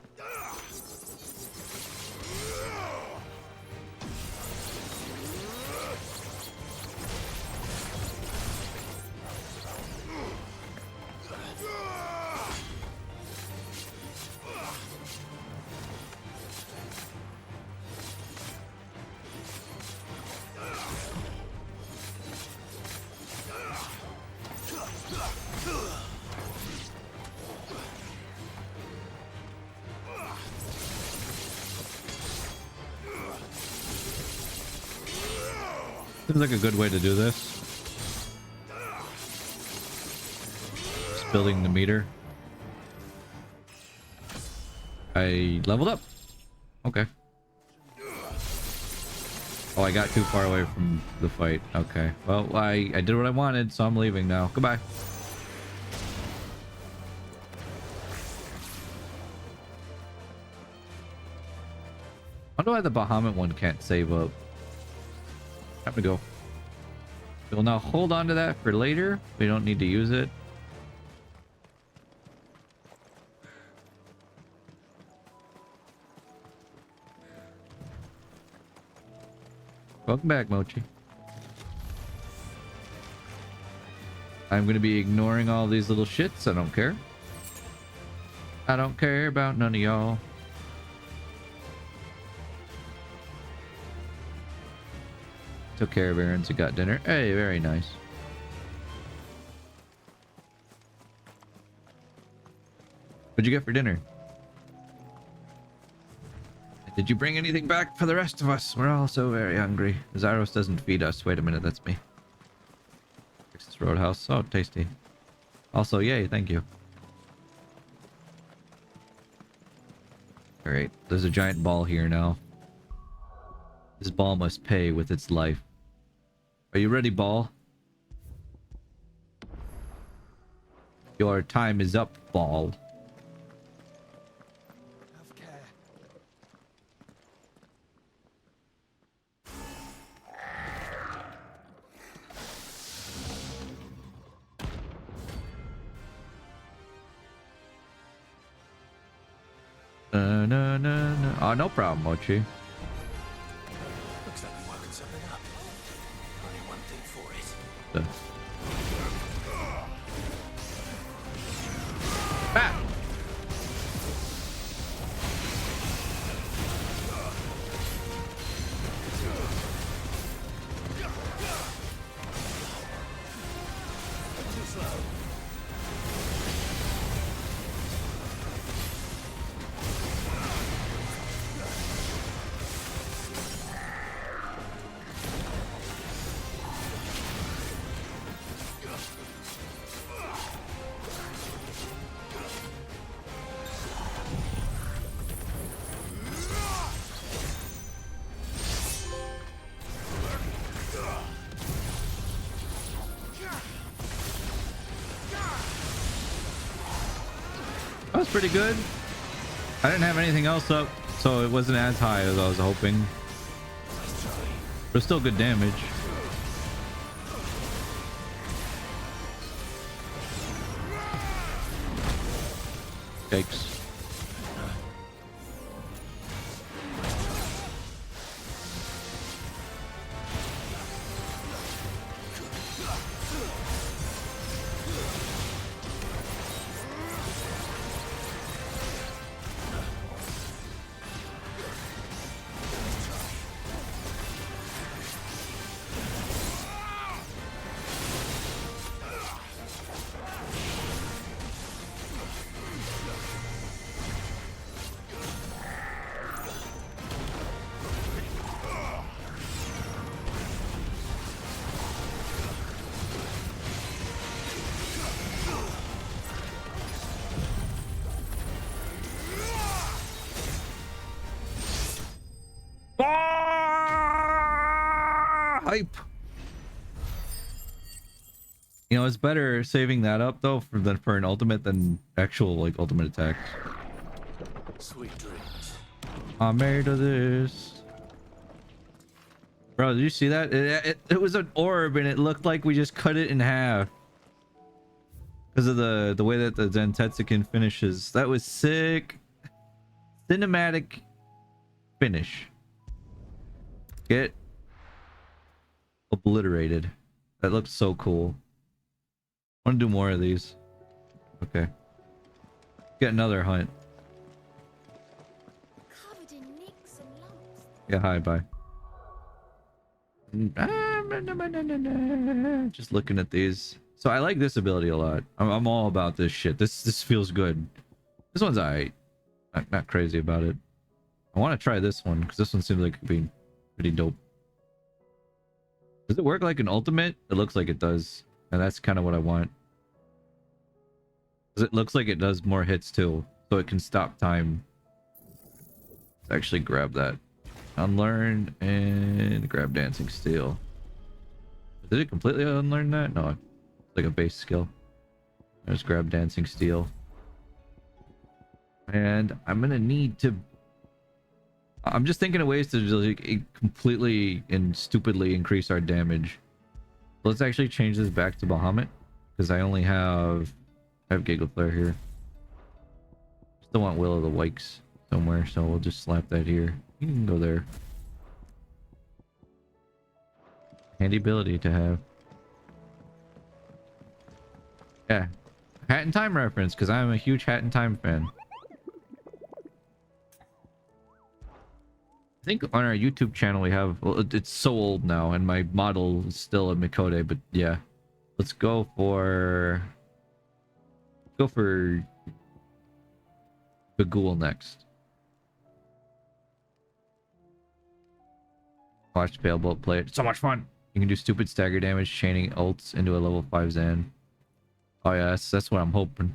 Seems like a good way to do this. Just building the meter. I leveled up. Okay. Oh, I got too far away from the fight. Okay. Well, I did what I wanted, so I'm leaving now. Goodbye. I wonder why the Bahamut one can't save up. Time to go. We'll now hold on to that for later. We don't need to use it. Welcome back, Mochi. I'm going to be ignoring all these little shits. I don't care. I don't care about none of y'all. Took care of errands and got dinner. Hey, very nice. What'd you get for dinner? Did you bring anything back for the rest of us? We're all so very hungry. Zyros doesn't feed us. Wait a minute, that's me. Texas Roadhouse. Oh, tasty. Also, yay, thank you. Alright, there's a giant ball here now. This ball must pay with its life. Are you ready, ball? Your time is up, ball. Have care. No. Oh, no problem, Mochi. Looks like we're working something up. Only one thing for it. Ah! Too slow. That was pretty good. I didn't have anything else up, so it wasn't as high as I was hoping. But still good damage. Yikes. Hype. You know, it's better saving that up though for an ultimate than actual like ultimate attacks. Sweet dreams. I'm made of this. Bro, did you see that? It was an orb and it looked like we just cut it in half. Because of the way that the Zantetsuken finishes. That was sick. Cinematic finish. Get obliterated. That looks so cool. I want to do more of these. Okay. Get another hunt. Yeah, hi, bye. Just looking at these. So I like this ability a lot. I'm all about this shit. This feels good. This one's alright. Not crazy about it. I want to try this one because this one seems like it could be pretty dope. Does it work like an ultimate? It looks like it does. And that's kind of what I want. Because it looks like it does more hits too. So it can stop time. Let's actually grab that. Unlearn and grab Dancing Steel. Did it completely unlearn that? No. It's like a base skill. Let's grab Dancing Steel. And I'm going to need to... I'm just thinking of ways to just like completely and stupidly increase our damage. Let's actually change this back to Bahamut because I only have Giggle Flare here. Still want Will of the Wikes somewhere, so we'll just slap that here. You can go there. Handy ability to have. Yeah, Hat in Time reference because I'm a huge Hat in Time fan. I think on our YouTube channel we have, well, it's so old now and my model is still a Mikode, but yeah. Let's go for the Ghoul next. Watch Pale Bolt play it. It's so much fun. You can do stupid stagger damage, chaining ults into a level 5 Zan. Oh yeah, that's what I'm hoping.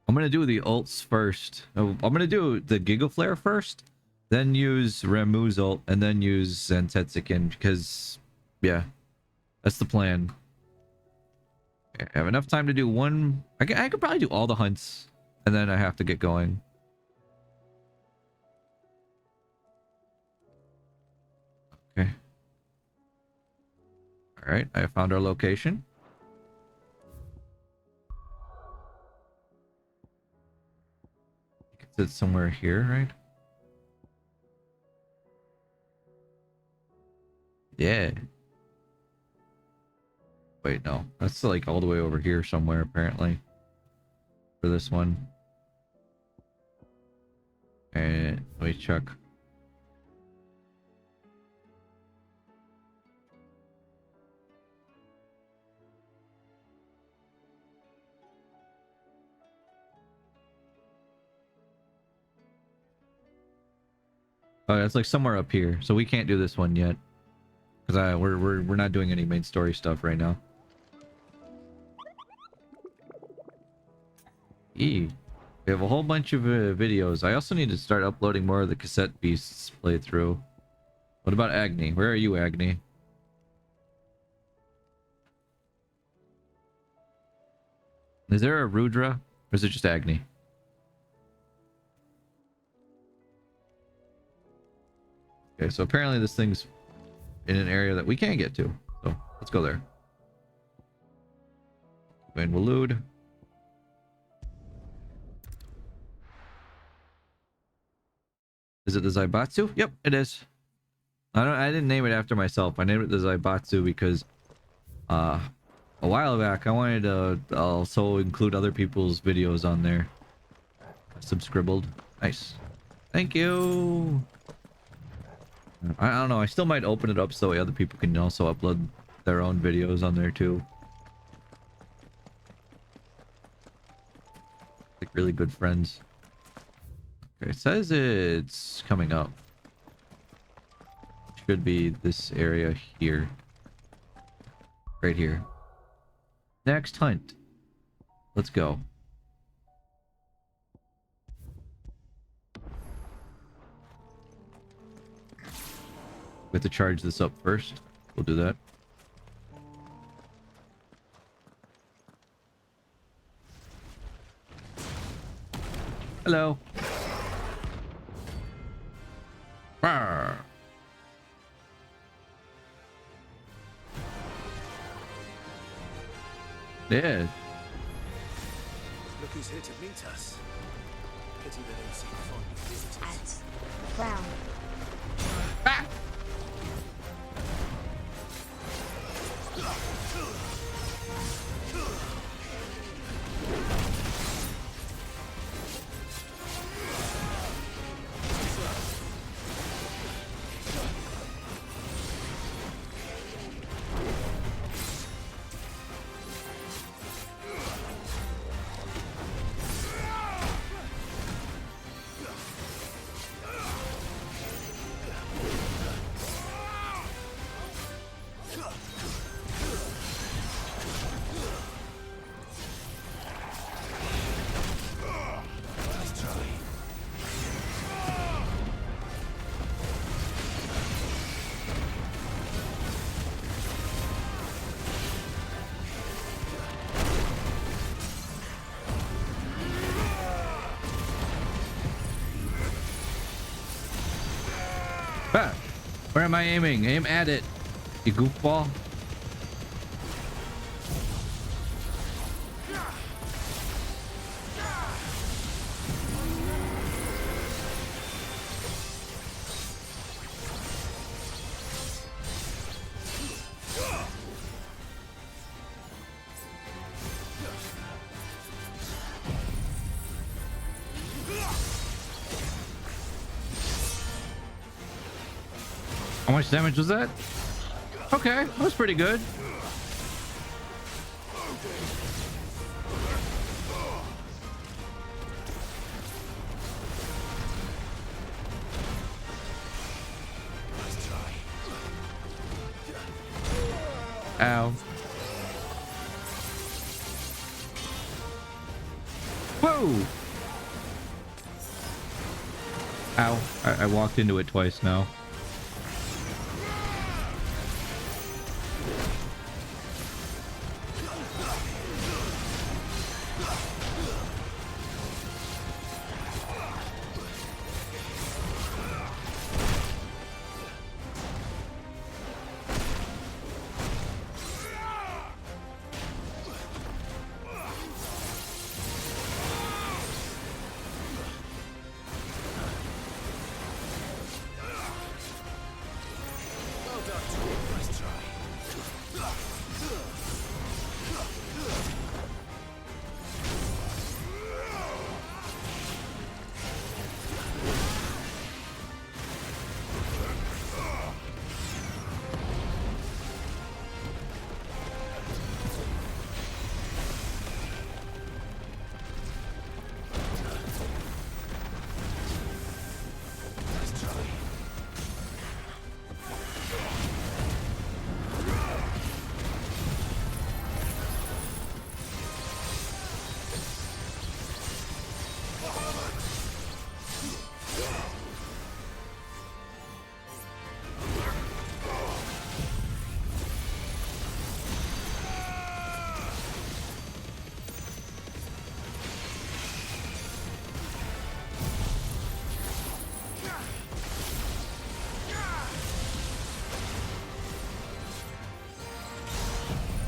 I'm gonna do the ults first. I'm gonna do the Giga Flare first, then use Ramu's ult, and then use Zantetsuken because, yeah, that's the plan. I have enough time to do one. I could probably do all the hunts, and then I have to get going. Okay. All right, I found our location. It's somewhere here, right? Yeah. Wait, no. That's like all the way over here somewhere, apparently. For this one. And let me check. Oh, it's like somewhere up here. So we can't do this one yet. Because we're not doing any main story stuff right now. We have a whole bunch of videos. I also need to start uploading more of the Cassette Beasts playthrough. What about Agni? Where are you, Agni? Is there a Rudra? Or is it just Agni? Okay, so apparently this thing's in an area that we can't get to. So let's go there. Van Walud. Is it the Zaibatsu? Yep, it is. I didn't name it after myself. I named it the Zaibatsu because a while back I wanted to also include other people's videos on there. Subscribbled. Nice. Thank you. I don't know. I still might open it up so other people can also upload their own videos on there too. Like really good friends. Okay, it says it's coming up. Should be this area here. Right here. Next hunt. Let's go. . 'Cause We have to charge this up first. We'll do that. Hello. Arr. Yeah. Look who's here to meet us. Pity they don't seem fond of visitors. Brown. Ah! Ah, where am I aiming? Aim at it, you goofball. How much damage was that? Okay, that was pretty good. Ow. Whoa! Ow. I walked into it twice now.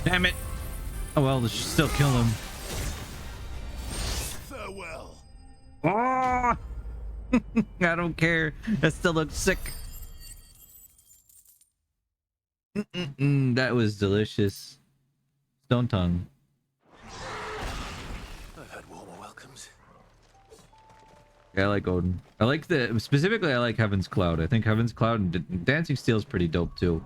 Damn it. Oh well, let's still kill him. Farewell. Oh! I don't care. That still looks sick. That was delicious. Stone tongue. I've had warmer welcomes. Yeah, I like Odin. I like specifically I like Heaven's Cloud. I think Heaven's Cloud and Dancing Steel is pretty dope too.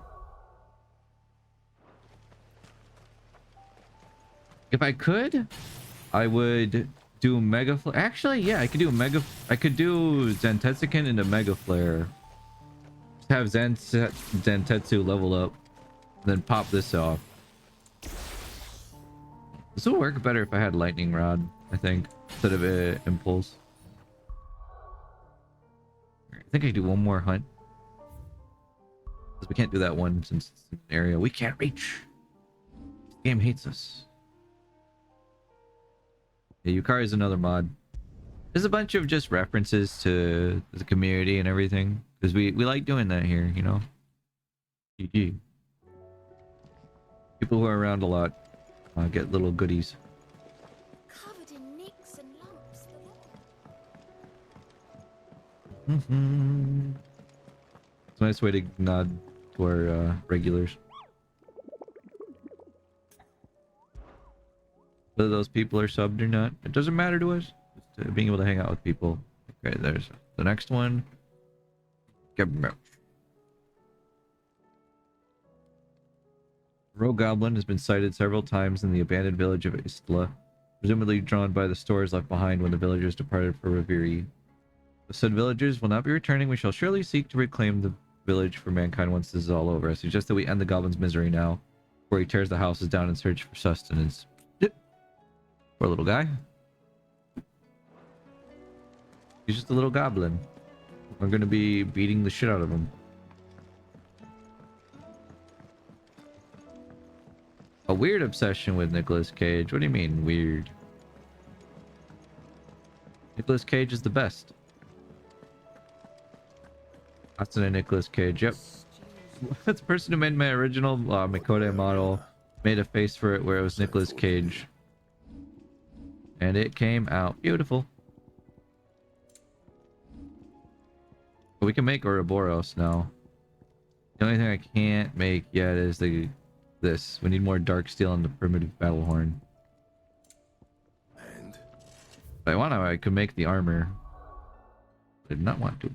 If I could, I would do Mega Flare. Actually, yeah, I could do I could do Zentetsuken into Mega Flare. Just have Zentetsu level up, then pop this off. This will work better if I had Lightning Rod, I think, instead of Impulse. I think I do one more hunt. Because we can't do that one since it's an area we can't reach. This game hates us. Yeah, Yukari is another mod. There's a bunch of just references to the community and everything. Because we like doing that here, you know? GG. People who are around a lot get little goodies. Covered in nicks and lumps. It's a nice way to nod to our regulars. Whether those people are subbed or not, it doesn't matter to us. It's being able to hang out with people. Okay, there's the next one. Rogue Goblin has been sighted several times in the abandoned village of Istla, presumably drawn by the stores left behind when the villagers departed for Reviri. The said villagers will not be returning. We shall surely seek to reclaim the village for mankind once this is all over. I suggest that we end the goblin's misery now, before he tears the houses down in search for sustenance. Poor little guy. He's just a little goblin. We're gonna be beating the shit out of him. A weird obsession with Nicolas Cage. What do you mean, weird? Nicolas Cage is the best. That's a Nicolas Cage, yep. That's the person who made my original Mikode model. Made a face for it where it was Nicolas Cage. And it came out beautiful. But we can make Ouroboros now. The only thing I can't make yet is this. We need more dark steel on the primitive battle horn. And If I want to, I could make the armor. I did not want to.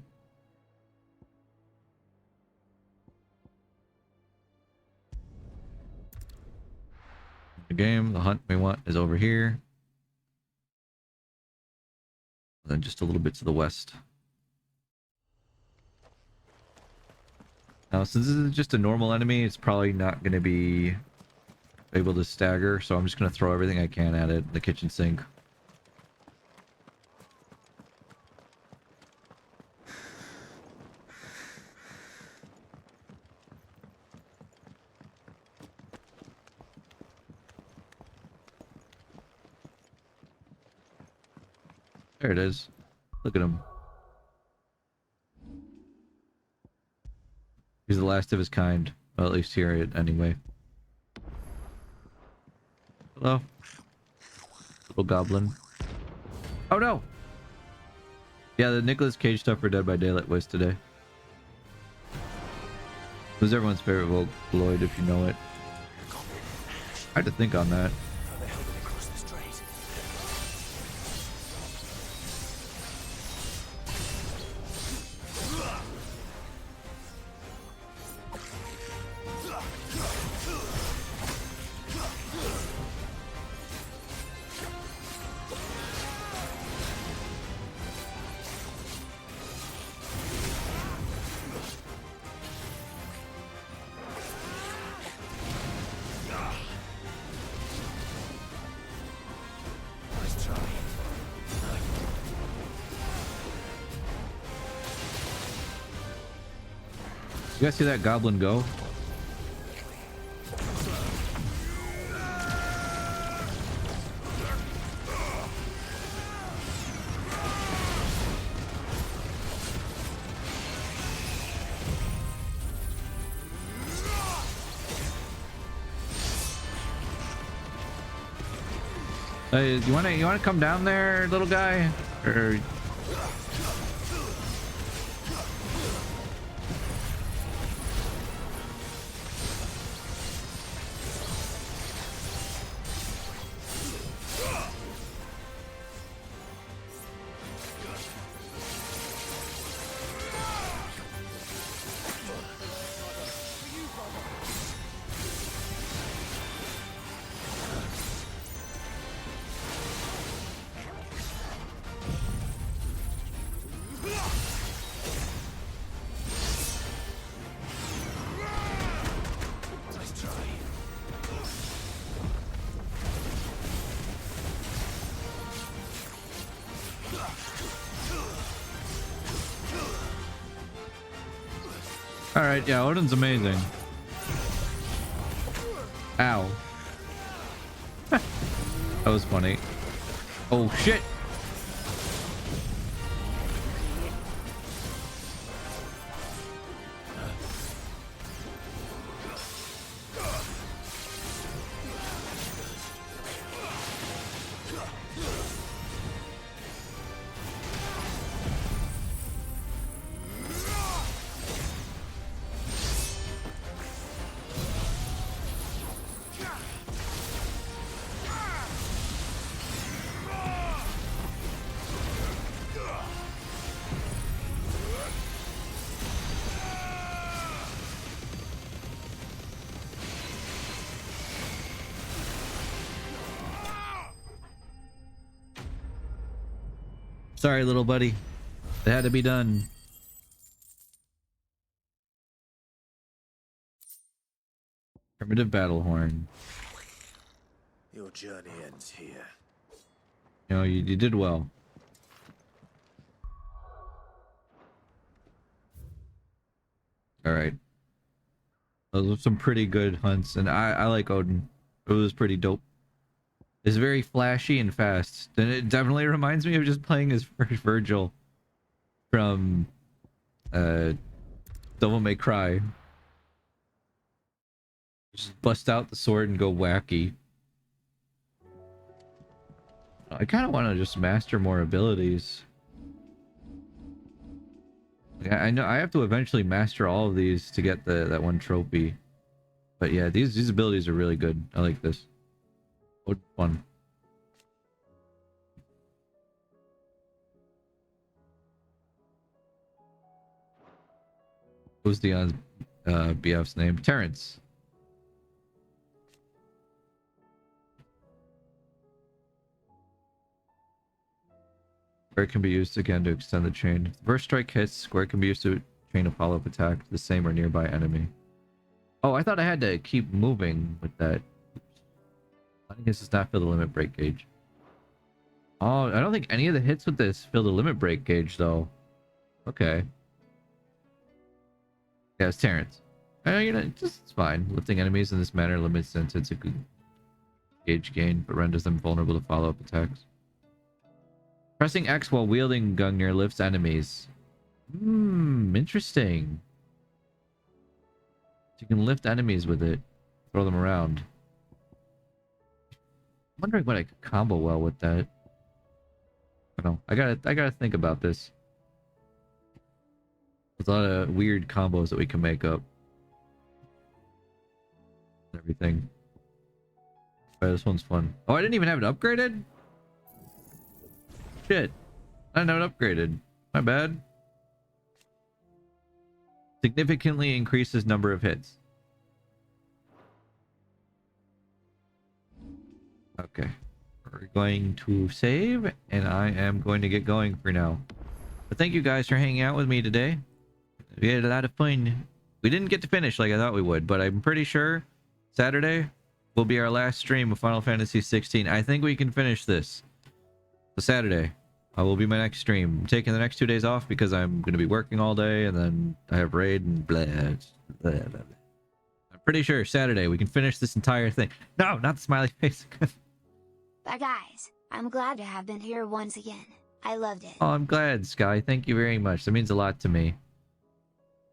The game, the hunt we want is over here. And then just a little bit to the west. Now, since this is just a normal enemy, it's probably not going to be able to stagger, so I'm just going to throw everything I can at it. The kitchen sink. There it is. Look at him. He's the last of his kind. Well, at least here anyway. Hello. Little goblin. Oh no! Yeah, the Nicolas Cage stuff for Dead by Daylight was today. Who's everyone's favorite Vocaloid if you know it? I had to think on that. You guys see that goblin go? Hey, you wanna come down there, little guy? Or All right, yeah, Odin's amazing. Ow. That was funny. Oh shit. Sorry, little buddy. It had to be done. Primitive battle horn. Your journey ends here. You know, you did well. All right. Those were some pretty good hunts, and I like Odin. It was pretty dope. It's very flashy and fast. And it definitely reminds me of just playing as Virgil from Devil May Cry. Just bust out the sword and go wacky. I kind of want to just master more abilities. Like, I know I have to eventually master all of these to get that one trophy. But yeah, these abilities are really good. I like this. Oh, fun. Who's Dion's BF's name? Terrence. Square can be used again to extend the chain. If the first strike hits, square can be used to chain a follow-up attack to the same or nearby enemy. Oh, I thought I had to keep moving with that. I think this does not fill the limit break gauge. Oh, I don't think any of the hits with this fill the limit break gauge, though. Okay. Yeah, it's Terrence. You know, it's fine. Lifting enemies in this manner limits the intensity gauge gain, but renders them vulnerable to follow-up attacks. Pressing X while wielding Gungnir lifts enemies. Interesting. You can lift enemies with it. Throw them around. I'm wondering what I could combo well with that. I don't know. I gotta think about this. There's a lot of weird combos that we can make up. Everything. Alright, this one's fun. Oh, I didn't even have it upgraded? Shit. I didn't have it upgraded. My bad. Significantly increases number of hits. Okay. We're going to save, and I am going to get going for now. But thank you guys for hanging out with me today. We had a lot of fun. We didn't get to finish like I thought we would, but I'm pretty sure Saturday will be our last stream of Final Fantasy 16. I think we can finish this. So Saturday will be my next stream. I'm taking the next 2 days off because I'm going to be working all day, and then I have raid and blah, blah, blah, blah. I'm pretty sure Saturday we can finish this entire thing. No, not the smiley face. But guys, I'm glad to have been here once again. I loved it. Oh, I'm glad, Sky. Thank you very much. That means a lot to me.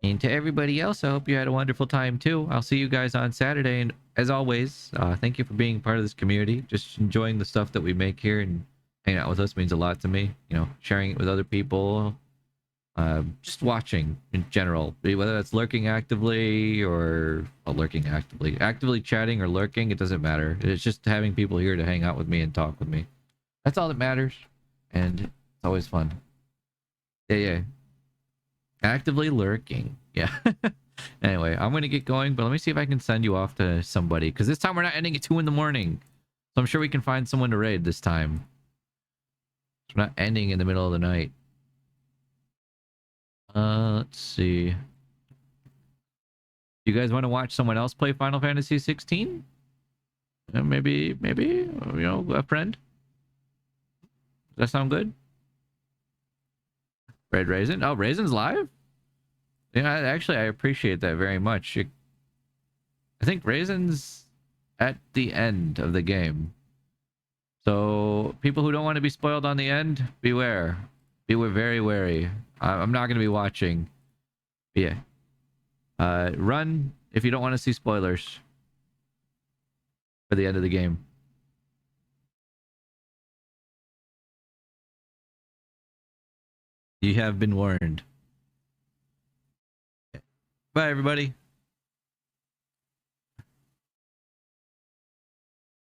And to everybody else, I hope you had a wonderful time too. I'll see you guys on Saturday. And as always, thank you for being part of this community. Just enjoying the stuff that we make here and hanging out with us means a lot to me. You know, sharing it with other people. Just watching in general, whether that's lurking actively or actively chatting or lurking, it doesn't matter. It's just having people here to hang out with me and talk with me. That's all that matters, and it's always fun. Yeah. Actively lurking. Yeah. Anyway, I'm gonna get going, but let me see if I can send you off to somebody, because this time we're not ending at 2 in the morning, so I'm sure we can find someone to raid this time. We're not ending in the middle of the night. Let's see. You guys want to watch someone else play Final Fantasy 16? Maybe, you know, a friend? Does that sound good? Red Raisin? Oh, Raisin's live? Yeah, actually, I appreciate that very much. I think Raisin's at the end of the game. So people who don't want to be spoiled on the end, beware. Be very wary. I'm not going to be watching. But yeah. Run if you don't want to see spoilers for the end of the game. You have been warned. Bye, everybody.